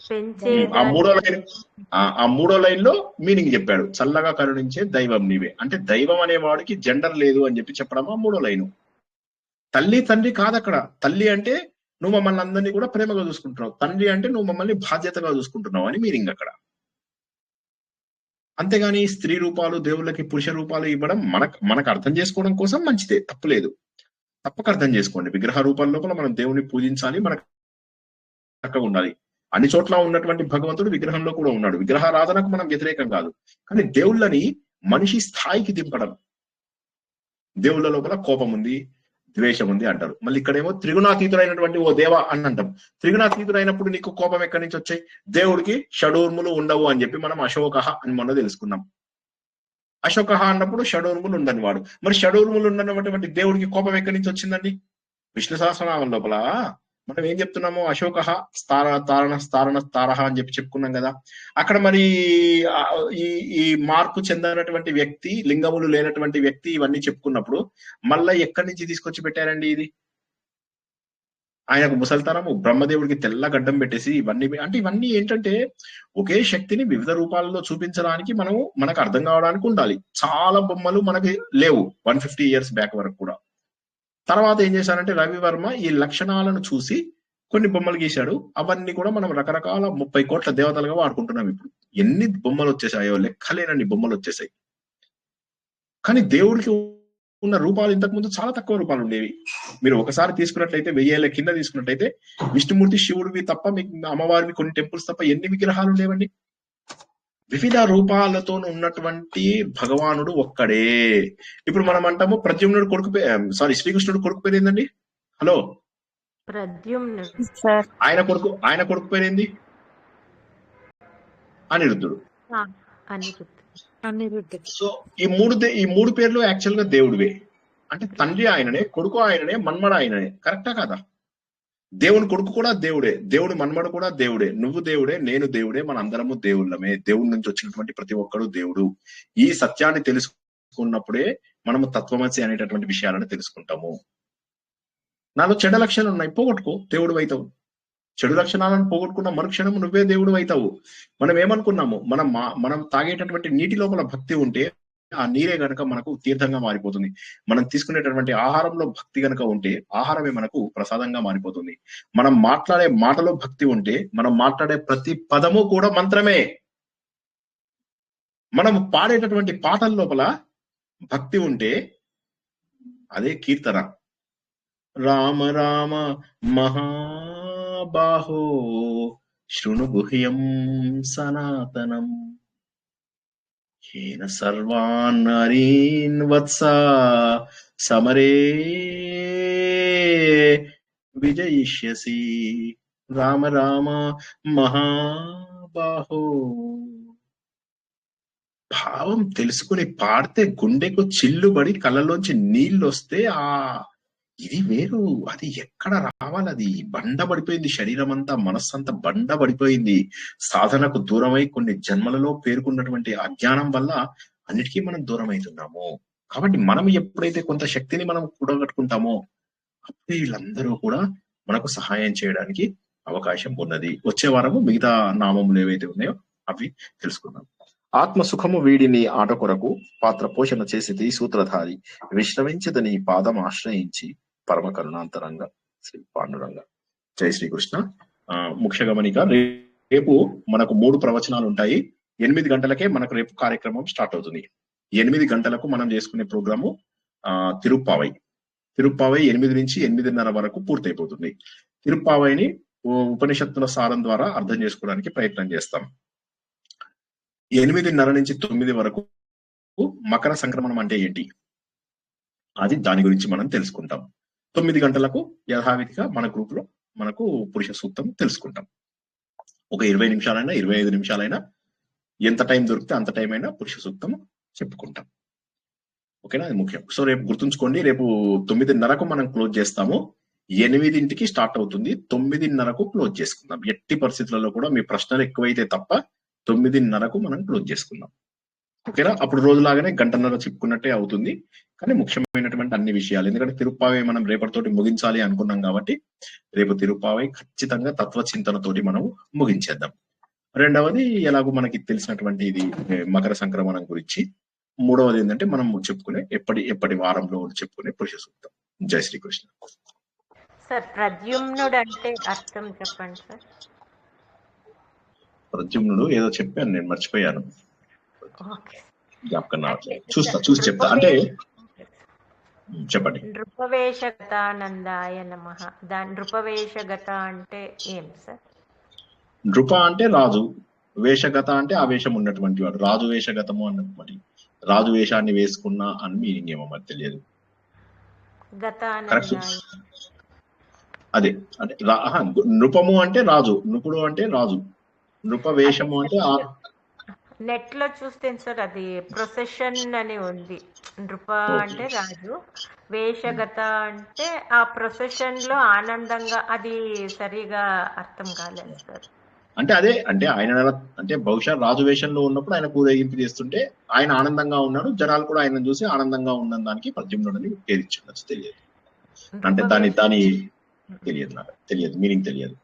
పెంచే ఆ మూడో లైన్ లో మీనింగ్ చెప్పాడు. చల్లగా కరుణించే దైవం నీవే అంటే దైవం అనేవాడికి జెండర్ లేదు అని చెప్పి చెప్పడం ఆ మూడో లైను. తల్లి తండ్రి కాదు అక్కడ. తల్లి అంటే నువ్వు మమ్మల్ని అందరినీ కూడా ప్రేమగా చూసుకుంటున్నావు, తండ్రి అంటే నువ్వు మమ్మల్ని బాధ్యతగా చూసుకుంటున్నావు అని మీనింగ్ అక్కడ. అంతేగాని స్త్రీ రూపాలు దేవుళ్ళకి పురుష రూపాలు ఇవ్వడం మనకు అర్థం చేసుకోవడం కోసం మంచిదే, తప్పులేదు. తప్పక అర్థం చేసుకోండి. విగ్రహ రూపాల లోపల మనం దేవుని పూజించాలి, మనకు చక్కగా ఉండాలి. అన్ని చోట్ల ఉన్నటువంటి భగవంతుడు విగ్రహంలో కూడా ఉన్నాడు. విగ్రహారాధనకు మనం వ్యతిరేకం కాదు, కానీ దేవుళ్ళని మనిషి స్థాయికి దింపడం. దేవుళ్ళ లోపల కోపం ఉంది, ద్వేషం ఉంది అంటారు. మళ్ళీ ఇక్కడేమో త్రిగుణాతీతుడైనటువంటి ఓ దేవా అని అంటాం. త్రిగుణాతీతుడైనప్పుడు నీకు కోపం ఎక్కడి నుంచి వచ్చాయి? దేవుడికి షడూర్ములు ఉండవు అని చెప్పి మనం అశోక అని మొన్న తెలుసుకున్నాం. అశోక అన్నప్పుడు షడూర్ములు ఉండని వాడు. మరి షడూర్ములు ఉండనటువంటి దేవుడికి కోపం ఎక్కడి నుంచి వచ్చిందండి? విష్ణు సహస్రనామం లోపల మనం ఏం చెప్తున్నాము? అశోక తారణ అని చెప్పి చెప్పుకున్నాం కదా. అక్కడ మరి ఈ మార్పు చెందినటువంటి వ్యక్తి, లింగములు లేనటువంటి వ్యక్తి, ఇవన్నీ చెప్పుకున్నప్పుడు మళ్ళా ఎక్కడి నుంచి తీసుకొచ్చి పెట్టారండి ఇది? ఆయనకు ముసల్తనము, బ్రహ్మదేవుడికి తెల్ల గడ్డం పెట్టేసి ఇవన్నీ అంటే ఇవన్నీ ఏంటంటే ఒకే శక్తిని వివిధ రూపాలలో చూపించడానికి మనకు అర్థం కావడానికి ఉండాలి. చాలా బొమ్మలు మనకి లేవు 150 years బ్యాక్ వరకు కూడా. తర్వాత ఏం చేశారంటే రవివర్మ ఈ లక్షణాలను చూసి కొన్ని బొమ్మలు గీశాడు. అవన్నీ కూడా మనం రకరకాల 30 కోట్ల దేవతలుగా వాడుకుంటున్నాం. ఇప్పుడు ఎన్ని బొమ్మలు వచ్చేసాయో, లెక్కలేనన్ని బొమ్మలు వచ్చేసాయి. కానీ దేవుడికి ఉన్న రూపాలు ఇంతకు ముందు చాలా తక్కువ రూపాలు ఉండేవి. మీరు ఒకసారి తీసుకున్నట్లయితే 1000 ఏళ్ల కింద తీసుకున్నట్లయితే విష్ణుమూర్తి, శివుడివి తప్ప మీకు అమ్మవారివి కొన్ని టెంపుల్స్ తప్ప ఎన్ని విగ్రహాలు ఉండేవండి? వివిధ రూపాలతో ఉన్నటువంటి భగవానుడు ఒక్కడే. ఇప్పుడు మనం అంటాము ప్రద్యుమ్నుడు కొడుకు శ్రీకృష్ణుడు కొడుకు పేరు ఏందండి? హలో, ప్రద్యుమ్నుడు. ఆయన కొడుకు పేరేంది? అనిరుద్ధుడు. సో ఈ మూడు పేర్లు యాక్చువల్ గా దేవుడివే. అంటే తండ్రి ఆయననే, కొడుకు ఆయననే, మన్మడ ఆయననే. కరెక్టా కదా? దేవుని కొడుకు కూడా దేవుడే, దేవుడి మన్మడు కూడా దేవుడే, నువ్వు దేవుడే, నేను దేవుడే, మన అందరము దేవుళ్ళమే. దేవుడి నుంచి వచ్చినటువంటి ప్రతి ఒక్కడు దేవుడు. ఈ సత్యాన్ని తెలుసుకున్నప్పుడే మనము తత్వమసి అనేటటువంటి విషయాలను తెలుసుకుంటాము. నాలో చెడ్డ లక్షణాలు ఉన్నాయి, పోగొట్టుకో, దేవుడు అవుతావు. చెడు లక్షణాలను పోగొట్టుకున్న మరుక్షణము నువ్వే దేవుడు అవుతావు. మనం ఏమనుకున్నాము? మనం తాగేటటువంటి నీటి లోపల భక్తి ఉంటే ఆ నీరే గనక మనకు తీర్థంగా మారిపోతుంది. మనం తీసుకునేటటువంటి ఆహారంలో భక్తి గనక ఉంటే ఆహారమే మనకు ప్రసాదంగా మారిపోతుంది. మనం మాట్లాడే మాటలో భక్తి ఉంటే మనం మాట్లాడే ప్రతి పదము కూడా మంత్రమే. మనం పాడేటటువంటి పాటల లోపల భక్తి ఉంటే అదే కీర్తన. రామ రామ మహాబాహో శృణు గుహ్యం సనాతనం హేన సర్వాన్ నరీన్ వత్స సమరే విజయిష్యసి. రామ రామ మహాబాహో. భావం తెలుసుకుని పాడితే గుండెకు చిల్లుబడి కళ్ళలోంచి నీళ్ళు వస్తే ఇది వేరు. అది ఎక్కడ రావాలి? అది బండబడిపోయింది. శరీరం అంతా, మనస్సంతా బండబడిపోయింది. సాధనకు దూరమై కొన్ని జన్మలలో పేర్కొన్నటువంటి అజ్ఞానం వల్ల అన్నిటికీ మనం దూరం అవుతున్నాము. కాబట్టి మనం ఎప్పుడైతే కొంత శక్తిని మనం కూడగట్టుకుంటామో అప్పుడే వీళ్ళందరూ కూడా మనకు సహాయం చేయడానికి అవకాశం ఉన్నది. వచ్చే వారము మిగతా నామములు ఏవైతే ఉన్నాయో అవి తెలుసుకుందాం. ఆత్మ సుఖము వీడిని ఆట కొరకు పాత్ర పోషణ చేసేది సూత్రధారి విశ్రమించదని పాదం ఆశ్రయించి పరమ కరుణాంతరంగా శ్రీ పాండురంగ. జై శ్రీకృష్ణ. ముఖ్య గమనిక, రేపు మనకు 3 ప్రవచనాలు ఉంటాయి. 8 గంటలకే మనకు రేపు కార్యక్రమం స్టార్ట్ అవుతుంది. 8 గంటలకు మనం చేసుకునే ప్రోగ్రాము తిరుప్పావై. తిరుప్పావై 8 నుంచి 8:30 వరకు పూర్తయిపోతుంది. తిరుప్పావైని ఉపనిషత్తుల సారం ద్వారా అర్థం చేసుకోవడానికి ప్రయత్నం చేస్తాం. 8:30 నుంచి 9 వరకు మకర సంక్రమణం అంటే ఏంటి అది దాని గురించి మనం తెలుసుకుంటాం. 9 గంటలకు యథావిధిగా మన గ్రూప్ లో మనకు పురుష సూక్తం తెలుసుకుంటాం. ఒక 20 నిమిషాలైనా 25 నిమిషాలైనా ఎంత టైం దొరికితే అంత టైం అయినా పురుష సూక్తం చెప్పుకుంటాం. ఓకేనా, అది ముఖ్యం. సో రేపు గుర్తుంచుకోండి, రేపు 9:30కు మనం క్లోజ్ చేస్తాము. 8ంటికి స్టార్ట్ అవుతుంది, 9:30కు క్లోజ్ చేసుకుందాం. ఎట్టి పరిస్థితులలో కూడా మీ ప్రశ్నలు ఎక్కువైతే తప్ప 9:30కు మనం క్లోజ్ చేసుకుందాం. ఓకేనా, అప్పుడు రోజులాగానే గంటన్నర చెప్పుకున్నట్టే అవుతుంది. కానీ ముఖ్యమైనటువంటి అన్ని విషయాలు, ఎందుకంటే తిరుప్పావై మనం రేపటితోటి ముగించాలి అనుకున్నాం కాబట్టి రేపు తిరుప్పావై ఖచ్చితంగా తత్వచింతనతోటి మనం ముగించేద్దాం. రెండవది ఎలాగో మనకి తెలిసినటువంటి ఇది మకర సంక్రమణం గురించి. మూడవది ఏంటంటే మనం చెప్పుకునే ఎప్పటి వారంలో చెప్పుకునే పురుష సూక్తం. జై శ్రీకృష్ణ. సార్ ప్రద్యుమ్నుడు అంటే అర్థం చెప్పండి సార్. ప్రద్యుమ్నుడు ఏదో చెప్పాను, నేను మర్చిపోయాను, ఓకే. జ్ఞాపకం రావట్లేదు. చూసి చెప్తా. అంటే చెప్పండి. నృపవేషగతానందాయ నమః. దాని నృపవేషగత అంటే ఏం సార్? నృప అంటే రాజు, వేషగత అంటే ఆ వేషం ఉన్నటువంటి వాడు. రాజు వేషగతము అన్నది మరి రాజు వేషాన్ని వేసుకున్నా అని మీనింగ్ ఏమో మరి తెలియదు. అదే అంటే నృపము అంటే రాజు, నృపుడు అంటే రాజు, నృప వేషము అంటే నెట్ లో చూస్తే సార్ అది ప్రొసెషన్ అని ఉంది. నృప అంటే రాజు, వేషగత అంటే ఆ ప్రొసెషన్ లో ఆనందంగా, అది సరిగా అర్థం కాలేదు సార్. అంటే అదే అంటే ఆయన అంటే బహుశా రాజు వేషంలో ఉన్నప్పుడు ఆయన ఊరేగింపు చేస్తుంటే ఆయన ఆనందంగా ఉన్నాడు, జనాలు కూడా ఆయన చూసి ఆనందంగా ఉన్న దానికి ప్రద్యుమ్నుడని పేరిచ్చుండొచ్చు, తెలియదు. అంటే దాని తెలియదు, నాకు తెలియదు, మీనింగ్ తెలియదు.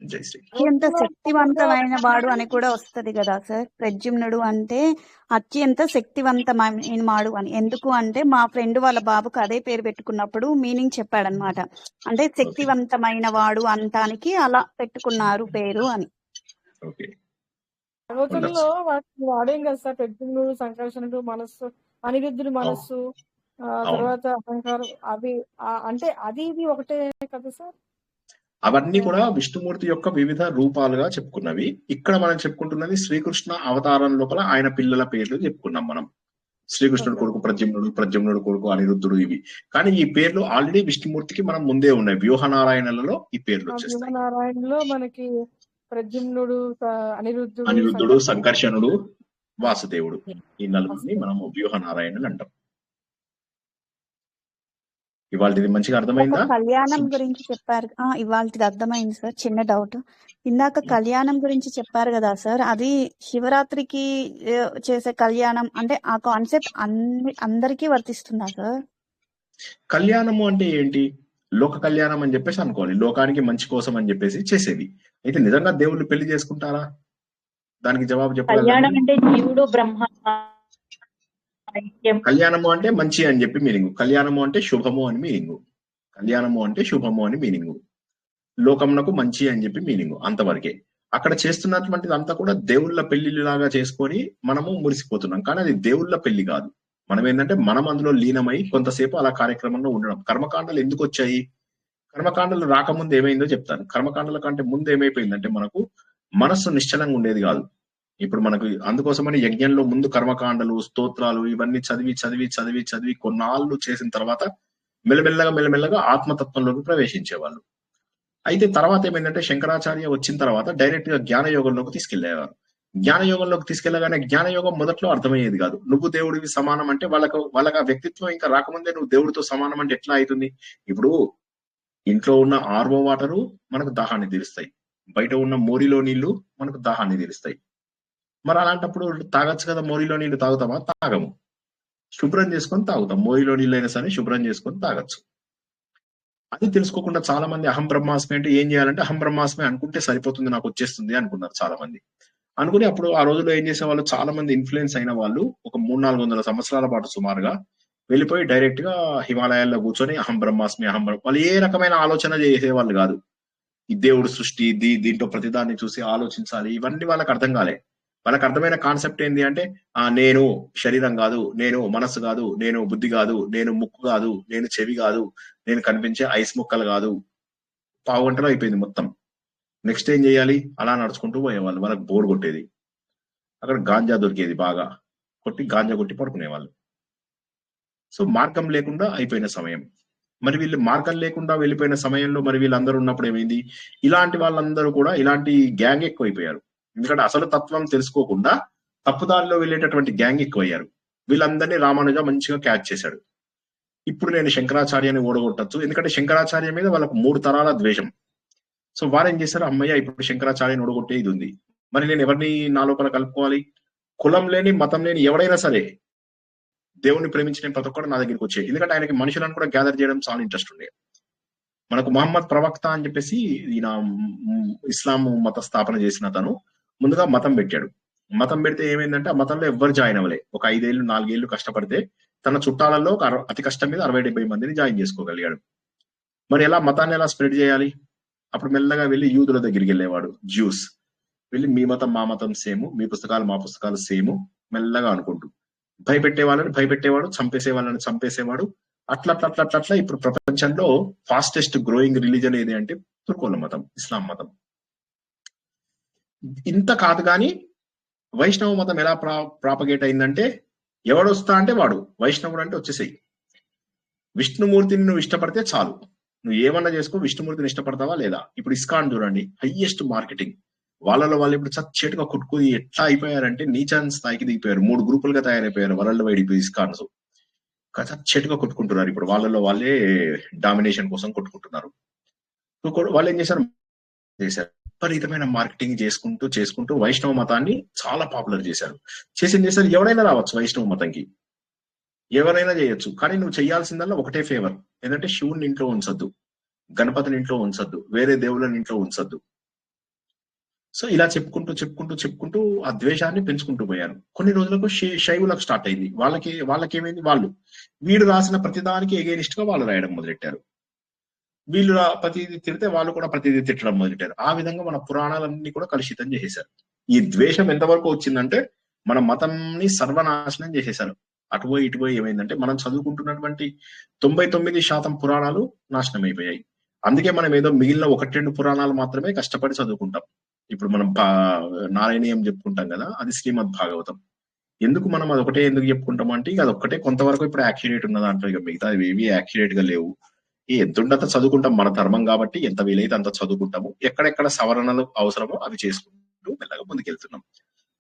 జై శ్రీ. అత్యంత శక్తివంతమైన వాడు అని కూడా వస్తది కదా సార్. ప్రద్యుమ్నుడు అంటే అత్యంత శక్తివంతమైన వాడు అని. ఎందుకు అంటే మా ఫ్రెండ్ వాళ్ళ బాబుకు అదే పేరు పెట్టుకున్నప్పుడు మీనింగ్ చెప్పాడనమాట. అంటే శక్తివంతమైన వాడు అంటానికి అలా పెట్టుకున్నారు పేరు అని. రోజుల్లో వాడేం కదా సార్, ప్రద్యుమ్నుడు, సంకర్షణుడు, మనస్సు, అనిరుద్ధుడు మనస్సు, తర్వాత అహంకారం, అవి అంటే అది ఇది ఒకటే కదా సార్. అవన్నీ కూడా విష్ణుమూర్తి యొక్క వివిధ రూపాలుగా చెప్పుకున్నవి. ఇక్కడ మనం చెప్పుకుంటున్నది శ్రీకృష్ణ అవతారం లోపల ఆయన పిల్లల పేర్లు చెప్పుకున్నాం మనం. శ్రీకృష్ణుడు కొడుకు ప్రద్యుమ్నుడు, ప్రద్యుమ్నుడు కొడుకు అనిరుద్ధుడు, ఇవి. కానీ ఈ పేర్లు ఆల్రెడీ విష్ణుమూర్తికి మనం ముందే ఉన్నాయి. వ్యూహనారాయణలలో ఈ పేర్లు వచ్చేస్తాయి. వ్యూహనారాయణలో మనకి ప్రద్యుమ్నుడు, అనిరుద్ధుడు, సంకర్షణుడు, వాసుదేవుడు, ఈ నలుగురిని మనము వ్యూహనారాయణులు అంటాం. ఇవాళది మంచిగా అర్థమైందా? కళ్యాణం గురించి చెప్పారు. ఇవాళది అర్థమైంది సార్. చిన్న డౌట్, ఇందాక కళ్యాణం గురించి చెప్పారు కదా సార్, అది శివరాత్రికి చేసే కళ్యాణం అంటే ఆ కాన్సెప్ట్ అందరికీ వర్తిస్తుందా సార్? కళ్యాణము అంటే ఏంటి? లోక కళ్యాణం అని చెప్పేసి అనుకోవాలి, లోకానికి మంచి కోసం అని చెప్పేసి చేసేది. అయితే నిజంగా దేవుళ్ళు పెళ్లి చేసుకుంటారా? దానికి జవాబు చెప్పాలి. కళ్యాణం అంటే జీవుడు బ్రహ్మ. కళ్యాణము అంటే మంచి అని చెప్పి మీనింగ్, కళ్యాణము అంటే శుభము అని మీనింగ్, కళ్యాణము అంటే శుభము అని మీనింగ్, లోకమునకు మంచి అని చెప్పి మీనింగ్, అంతవరకే. అక్కడ చేస్తున్నటువంటిది అంతా కూడా దేవుళ్ళ పెళ్లిలాగా చేసుకొని మనము మురిసిపోతున్నాం. కానీ అది దేవుళ్ళ పెళ్లి కాదు. మనం ఏంటంటే మనం అందులో లీనమై కొంతసేపు అలా కార్యక్రమంలో ఉండడం. కర్మకాండలు ఎందుకు వచ్చాయి? కర్మకాండలు రాకముందు ఏమైందో చెప్తాను. కర్మకాండల కంటే ముందు ఏమైపోయిందంటే మనకు మనస్సు నిశ్చలంగా ఉండేది కాదు. ఇప్పుడు మనకు అందుకోసమని యజ్ఞంలో ముందు కర్మకాండలు, స్తోత్రాలు ఇవన్నీ చదివి కొన్నాళ్ళు చేసిన తర్వాత మెల్లమెల్లగా ఆత్మతత్వంలోకి ప్రవేశించేవాళ్ళు. అయితే తర్వాత ఏమైందంటే శంకరాచార్య వచ్చిన తర్వాత డైరెక్ట్ గా జ్ఞానయోగంలోకి తీసుకెళ్లేవారు. జ్ఞానయోగంలోకి తీసుకెళ్లగానే జ్ఞానయోగం మొదట్లో అర్థమయ్యేది కాదు. నువ్వు దేవుడివి సమానం అంటే వాళ్ళకి ఆ వ్యక్తిత్వం ఇంకా రాకముందే నువ్వు దేవుడితో సమానం అంటే ఎట్లా అవుతుంది? ఇప్పుడు ఇంట్లో ఉన్న ఆర్వో వాటరు మనకు దాహాన్ని తీరుస్తాయి, బయట ఉన్న మోరిలో నీళ్లు మనకు దాహాన్ని తీరుస్తాయి. మరి అలాంటప్పుడు తాగొచ్చు కదా. మోరిలో నీళ్లు తాగుతామా? తాగము. శుభ్రం చేసుకొని తాగుతాం. మోరిలో నీళ్ళు అయినా సరే శుభ్రం చేసుకొని తాగొచ్చు. అది తెలుసుకోకుండా చాలా మంది అహం బ్రహ్మాస్మి అంటే ఏం చేయాలంటే అహం బ్రహ్మాస్మి అనుకుంటే సరిపోతుంది, నాకు వచ్చేస్తుంది అనుకున్నారు చాలా మంది. అనుకుని అప్పుడు ఆ రోజుల్లో ఏం చేసేవాళ్ళు, చాలా మంది ఇన్ఫ్లుయెన్స్ అయిన వాళ్ళు ఒక 300-400 సంవత్సరాల పాటు సుమారుగా వెళ్ళిపోయి డైరెక్ట్ గా హిమాలయాల్లో కూర్చొని అహం బ్రహ్మాస్మి వాళ్ళు ఏ రకమైన ఆలోచన చేసేవాళ్ళు కాదు. ఈ దేవుడు సృష్టి దీంట్లో ప్రతిదాన్ని చూసి ఆలోచించాలి, ఇవన్నీ వాళ్ళకి అర్థం కాలే. వాళ్ళకి అర్థమైన కాన్సెప్ట్ ఏంటి అంటే నేను శరీరం కాదు, నేను మనస్సు కాదు, నేను బుద్ధి కాదు, నేను ముక్కు కాదు, నేను చెవి కాదు, నేను కనిపించే ఐస్ ముక్కలు కాదు. పావు గంటలో అయిపోయింది మొత్తం. నెక్స్ట్ ఏం చేయాలి? అలా నడుచుకుంటూ పోయేవాళ్ళు. వాళ్ళకి బోర్ కొట్టేది. అక్కడ గాంజా దొరికేది, బాగా గాంజా కొట్టి పడుకునేవాళ్ళు. సో మార్గం లేకుండా అయిపోయిన సమయం. మరి వీళ్ళు మార్గం లేకుండా వెళ్ళిపోయిన సమయంలో మరి వీళ్ళందరూ ఉన్నప్పుడు ఏమైంది? ఇలాంటి వాళ్ళందరూ కూడా ఇలాంటి గ్యాంగ్ ఎక్కువైపోయారు. ఎందుకంటే అసలు తత్వం తెలుసుకోకుండా తప్పుదారిలో వెళ్ళేటటువంటి గ్యాంగ్ ఎక్కువయ్యారు. వీళ్ళందరినీ రామానుజ మంచిగా క్యాచ్ చేశాడు. ఇప్పుడు నేను శంకరాచార్యని ఓడగొట్టచ్చు, ఎందుకంటే శంకరాచార్య మీద వాళ్ళకు 3 తరాల ద్వేషం. సో వారేం చేశారు? అమ్మయ్య, ఇప్పుడు శంకరాచార్యని ఓడగొట్టే ఇది ఉంది, మరి నేను ఎవరిని నా లోపల కలుపుకోవాలి? కులం లేని మతం లేని ఎవడైనా సరే దేవుణ్ణి ప్రేమించిన ప్రతి ఒక్కరు నా దగ్గరికి వచ్చాయి. ఎందుకంటే ఆయనకి మనుషులను కూడా గ్యాదర్ చేయడం చాలా ఇంట్రెస్ట్ ఉండే. మనకు మహమ్మద్ ప్రవక్త అని చెప్పేసి ఈయన ఇస్లాం మత స్థాపన చేసిన తను ముందుగా మతం పెట్టాడు. మతం పెడితే ఏమైందంటే ఆ మతంలో ఎవ్వరు జాయిన్ అవ్వలే. ఒక 5 ఏళ్ళు 4 ఏళ్ళు కష్టపడితే తన చుట్టాలలో అతి కష్టం మీద 60-70 మందిని జాయిన్ చేసుకోగలిగాడు. మరి ఎలా మతాన్ని ఎలా స్ప్రెడ్ చేయాలి? అప్పుడు మెల్లగా వెళ్ళి యూదుల దగ్గరికి వెళ్ళేవాడు, జ్యూస్. వెళ్ళి మీ మతం మా మతం సేమ్, మీ పుస్తకాలు మా పుస్తకాలు సేమ్, మెల్లగా అనుకుంటూ భయపెట్టే వాళ్ళని భయపెట్టేవాడు, చంపేసే వాళ్ళని చంపేసేవాడు. అట్లా ఇప్పుడు ప్రపంచంలో ఫాస్టెస్ట్ గ్రోయింగ్ రిలీజన్ ఏది అంటే తుర్కోల మతం, ఇస్లాం మతం. ఇంత కాదు కానీ వైష్ణవ మతం ఎలా ప్రాపగేట్ అయిందంటే ఎవడొస్తా అంటే వాడు వైష్ణవుడు అంటే వచ్చేసేయి. విష్ణుమూర్తిని నువ్వు ఇష్టపడితే చాలు, నువ్వు ఏమన్నా చేసుకో, విష్ణుమూర్తిని ఇష్టపడతావా లేదా? ఇప్పుడు ఇస్కాన్ చూడండి, హైయెస్ట్ మార్కెటింగ్. వాళ్ళలో వాళ్ళు ఇప్పుడు చచ్చేటుగా కొట్టుకుని ఎట్లా అయిపోయారంటే నీచాన్ స్థాయికి దిగిపోయారు. 3 గ్రూపులుగా తయారైపోయారు వరల్డ్ వైడ్. ఇప్పుడు ఇస్కాన్స్ చచ్చేటుగా కొట్టుకుంటున్నారు. ఇప్పుడు వాళ్ళలో వాళ్ళే డామినేషన్ కోసం కొట్టుకుంటున్నారు. వాళ్ళు ఏం చేశారు? విపరీతమైన మార్కెటింగ్ చేసుకుంటూ వైష్ణవ మతాన్ని చాలా పాపులర్ చేశారు. చేశారు. ఎవరైనా రావచ్చు వైష్ణవ మతంకి, ఎవరైనా చేయొచ్చు. కానీ నువ్వు చేయాల్సిందల్లా ఒకటే ఫేవర్, ఏంటంటే శివుని ఇంట్లో ఉంచొద్దు, గణపతిని ఇంట్లో ఉంచొద్దు, వేరే దేవుళ్ళని ఇంట్లో ఉంచొద్దు. సో ఇలా చెప్పుకుంటూ ఆ ద్వేషాన్ని పెంచుకుంటూ పోయారు. కొన్ని రోజులకు శైవులకు స్టార్ట్ అయింది. వాళ్ళకేమైంది? వీడు రాసిన ప్రతిదానికి ఎగైనిస్ట్ గా వాళ్ళు రాయడం మొదలెట్టారు. వీళ్ళు ప్రతిదీ తిడితే వాళ్ళు కూడా ప్రతిదీ తిట్టడం మొదలెట్టారు. ఆ విధంగా మన పురాణాలన్నీ కూడా కలుషితం చేసేశారు. ఈ ద్వేషం ఎంతవరకు వచ్చిందంటే మన మతంని సర్వనాశనం చేసేశారు. ఇటుపోయి ఏమైందంటే మనం చదువుకుంటున్నటువంటి 99% పురాణాలు నాశనం అయిపోయాయి. అందుకే మనం ఏదో మిగిలిన 1-2 పురాణాలు మాత్రమే కష్టపడి చదువుకుంటాం. ఇప్పుడు మనం నారాయణీయం చెప్పుకుంటాం కదా, అది శ్రీమద్ భాగవతం. ఎందుకు మనం అదొకటే ఎందుకు చెప్పుకుంటాం అంటే అది ఒక్కటే కొంతవరకు ఇప్పుడు యాక్యురేట్ ఉన్నదా అంటే, ఇక మిగతా ఏవి యాక్యురేట్ గా లేవు. ఎంతుండంత చదువుకుంటాం, మన ధర్మం కాబట్టి ఎంత వీలైతే అంత చదువుకుంటాము. ఎక్కడెక్కడ సవరణలు అవసరమో అవి చేసుకుంటూ మెల్లగా ముందుకెళ్తున్నాం.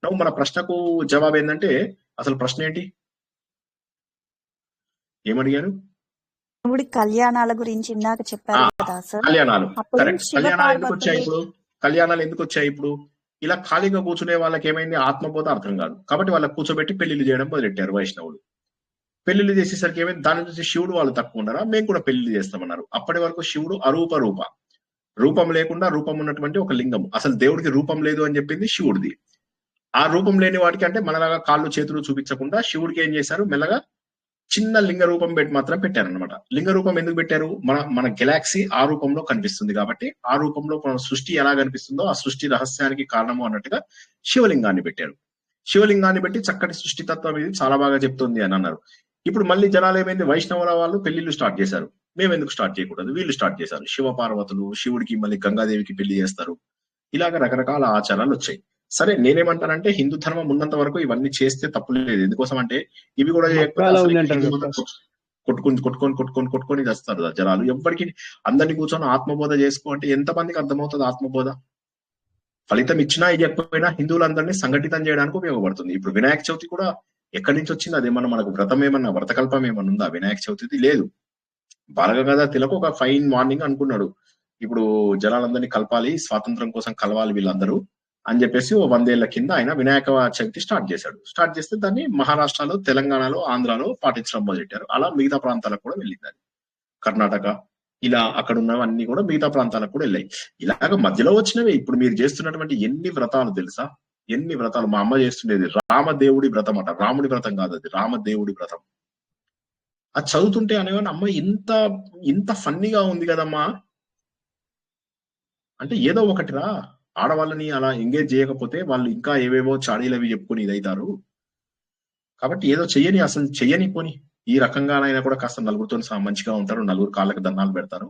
నువ్వు మన ప్రశ్నకు జవాబు ఏంటంటే, అసలు ప్రశ్న ఏంటి, ఏమడిగారు? శివుడి కళ్యాణాల గురించి ఇందాక చెప్పారు కదా సార్. కళ్యాణాలు అప్పుడు కరెక్ట్. కళ్యాణాలు ఎందుకు వచ్చాయి ఇప్పుడు? ఇలా ఖాళీగా కూర్చునే వాళ్ళకి ఏమైంది? ఆత్మబోధ అర్థం కాదు కాబట్టి వాళ్ళకి కూర్చోబెట్టి పెళ్లిళ్ళు చేయడం మొదలెట్టారు వైష్ణవులు. పెళ్లిళ్ళు చేసేసరికి ఏమైంది? దాని నుంచి శివుడు వాళ్ళు తక్కువ ఉన్నారా, మేము కూడా పెళ్లిళ్ళు చేస్తామన్నారు. అప్పటి వరకు శివుడు రూపం లేకుండా రూపం ఉన్నటువంటి ఒక లింగం. అసలు దేవుడికి రూపం లేదు అని చెప్పింది శివుడిది. ఆ రూపం లేని వాటికి అంటే మనలాగా కాళ్ళు చేతులు చూపించకుండా శివుడికి ఏం చేశారు? మెల్లగా చిన్న లింగ రూపం మాత్రం పెట్టారనమాట. లింగ రూపం ఎందుకు పెట్టారు? మన గెలాక్సీ ఆ రూపంలో కనిపిస్తుంది కాబట్టి, ఆ రూపంలో సృష్టి ఎలా కనిపిస్తుందో ఆ సృష్టి రహస్యానికి కారణము అన్నట్టుగా శివలింగాన్ని పెట్టారు. శివలింగాన్ని పెట్టి చక్కటి సృష్టితత్వం ఇది చాలా బాగా చెప్తుంది అని అన్నారు. ఇప్పుడు మళ్ళీ జనాలు ఏమైంది? వైష్ణవుల వాళ్ళు పెళ్లిళ్ళు స్టార్ట్ చేశారు. మేము ఎందుకు స్టార్ట్ చేయకూడదు? వీళ్ళు స్టార్ట్ చేశారు. శివ పార్వతులు, శివుడికి మళ్ళీ గంగాదేవికి పెళ్లి చేస్తారు. ఇలాగ రకరకాల ఆచారాలు వచ్చాయి. సరే, నేనేమంటానంటే హిందూ ధర్మం ఉన్నంత వరకు ఇవన్నీ చేస్తే తప్పు లేదు. ఎందుకోసం అంటే ఇవి కూడా కొట్టుకొని చేస్తారు జనాలు. ఎవ్వరికి అందరినీ కూర్చొని ఆత్మబోధ చేసుకో అంటే ఎంతమందికి అర్థమవుతుంది ఆత్మబోధ? ఫలితం ఇచ్చినా ఇవ్వకపోయినా హిందువులందరినీ సంఘటితం చేయడానికి ఉపయోగపడుతుంది. ఇప్పుడు వినాయక చవితి కూడా ఎక్కడి నుంచి వచ్చింది? అదేమన్నా మనకు వ్రతకల్పం ఏమన్నా ఉందా వినాయక చవితి? లేదు. బాలగంగాధర తిలక్ ఒక ఫైన్ మార్నింగ్ అనుకున్నాడు, ఇప్పుడు జనాలందరినీ కలపాలి, స్వాతంత్రం కోసం కలవాలి వీళ్ళందరూ అని చెప్పేసి 100 ఏళ్ల కింద ఆయన వినాయక చవితి స్టార్ట్ చేశాడు. స్టార్ట్ చేస్తే దాన్ని మహారాష్ట్రలో, తెలంగాణలో, ఆంధ్రాలో పాటించడం మొదలెట్టారు. అలా మిగతా ప్రాంతాలకు కూడా వెళ్ళింది. కర్ణాటక ఇలా అక్కడ ఉన్నవన్నీ కూడా మిగతా ప్రాంతాలకు కూడా వెళ్ళాయి. ఇలాగ మధ్యలో వచ్చినవి. ఇప్పుడు మీరు చేస్తున్నటువంటి ఎన్ని వ్రతాలు తెలుసా? ఎన్ని వ్రతాలు! మా అమ్మ చేస్తుండేది రామదేవుడి వ్రతం అట. రాముడి వ్రతం కాదు అది, రామదేవుడి వ్రతం. అది చదువుతుంటే అనేవాడిని, అమ్మ ఇంత ఫన్నీగా ఉంది కదమ్మా అంటే, ఏదో ఒకటిరా ఆడవాళ్ళని అలా ఎంగేజ్ చేయకపోతే వాళ్ళు ఇంకా ఏవేవో చాడీలవి చెప్పుకొని ఇదైతారు. కాబట్టి ఏదో చెయ్యని, అసలు చెయ్యని పోని. ఈ రకంగానైనా కూడా కాస్త నలుగురితో మంచిగా ఉంటారు, నలుగురు కాళ్ళకి దండాలు పెడతారు,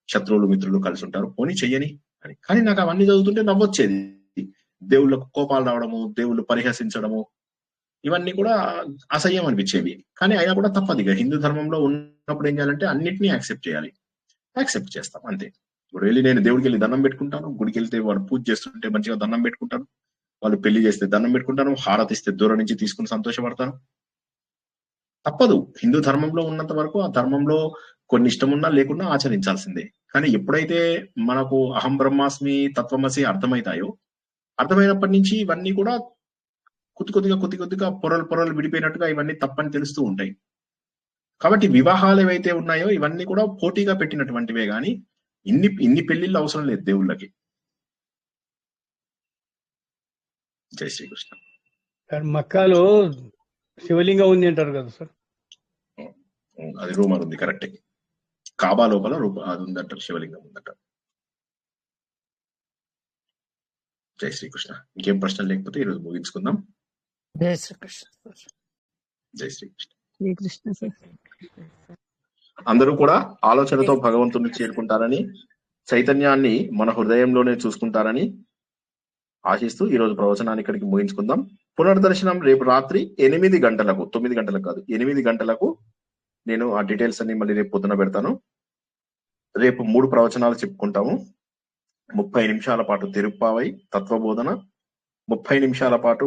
శత్రువులు మిత్రులు కలిసి ఉంటారు, పోనీ చెయ్యని అని. కానీ నాకు అవన్నీ చదువుతుంటే నవ్వొచ్చేది. దేవుళ్ళకు కోపాలు రావడము, దేవుళ్ళు పరిహసించడము, ఇవన్నీ కూడా అసహ్యం అనిపించేవి. కానీ అయినా కూడా తప్పదు. ఇక హిందూ ధర్మంలో ఉన్నప్పుడు ఏం చేయాలంటే అన్నిటినీ యాక్సెప్ట్ చేయాలి. యాక్సెప్ట్ చేస్తాం అంతే. ఇప్పుడు వెళ్ళి నేను దేవుడికి వెళ్ళి దండం పెట్టుకుంటాను, గుడికి వెళ్తే వాడు పూజ చేస్తుంటే మంచిగా దండం పెట్టుకుంటాను, వాళ్ళు పెళ్లి చేస్తే దండం పెట్టుకుంటాను, హారతి ఇస్తే దూరం నుంచి తీసుకుని సంతోషపడతాను. తప్పదు. హిందూ ధర్మంలో ఉన్నంత వరకు ఆ ధర్మంలో కొన్ని ఇష్టమున్నా లేకున్నా ఆచరించాల్సిందే. కానీ ఎప్పుడైతే మనకు అహం బ్రహ్మాస్మి, తత్వమసి అర్థమవుతాయో, అర్థమైనప్పటి నుంచి ఇవన్నీ కూడా కొద్ది కొద్దిగా పొరలు విడిపోయినట్టుగా ఇవన్నీ తప్పని తెలుస్తూ ఉంటాయి. కాబట్టి వివాహాలు ఏవైతే ఉన్నాయో ఇవన్నీ కూడా పోటీగా పెట్టినటువంటివే గాని ఇన్ని పెళ్లిళ్ళు అవసరం లేదు దేవుళ్ళకి. జై శ్రీకృష్ణ. సార్ మక్కాలో శివలింగం ఉంది అంటారు కదా సార్? అది రూమర్ ఉంది, కరెక్టే. కాబా లోపల అది ఉందంటారు, శివలింగం ఉందంటారు. జై శ్రీకృష్ణ. ఇంకేం ప్రశ్నలు లేకపోతే ఈరోజు ముగించుకుందాం. జై శ్రీకృష్ణ. జై శ్రీకృష్ణ. శ్రీకృష్ణ సార్. అందరూ కూడా ఆలోచనతో భగవంతుని చేరుకుంటారని, చైతన్యాన్ని మన హృదయంలోనే చూసుకుంటారని ఆశిస్తూ ఈరోజు ప్రవచనాన్ని ఇక్కడికి ముగించుకుందాం. పునర్దర్శనం రేపు రాత్రి 8 గంటలకు, 9 గంటలకు కాదు, 8 గంటలకు. నేను ఆ డీటెయిల్స్ అన్ని మళ్ళీ రేపు పొద్దున పెడతాను. రేపు 3 ప్రవచనాలు చెప్పుకుంటాము. 30 నిమిషాల పాటు తిరుప్పావై తత్వబోధన, 30 నిమిషాల పాటు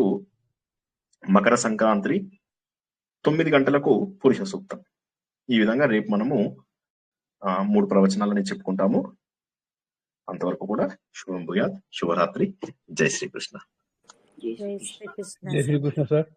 మకర సంక్రాంతి, 9 గంటలకు పురుష సూక్తం. ఈ విధంగా రేపు మనము 3 ప్రవచనాలని చెప్పుకుంటాము. అంతవరకు కూడా శుభం భూయాత్. శుభరాత్రి. జై శ్రీకృష్ణ. జై శ్రీకృష్ణ సార్.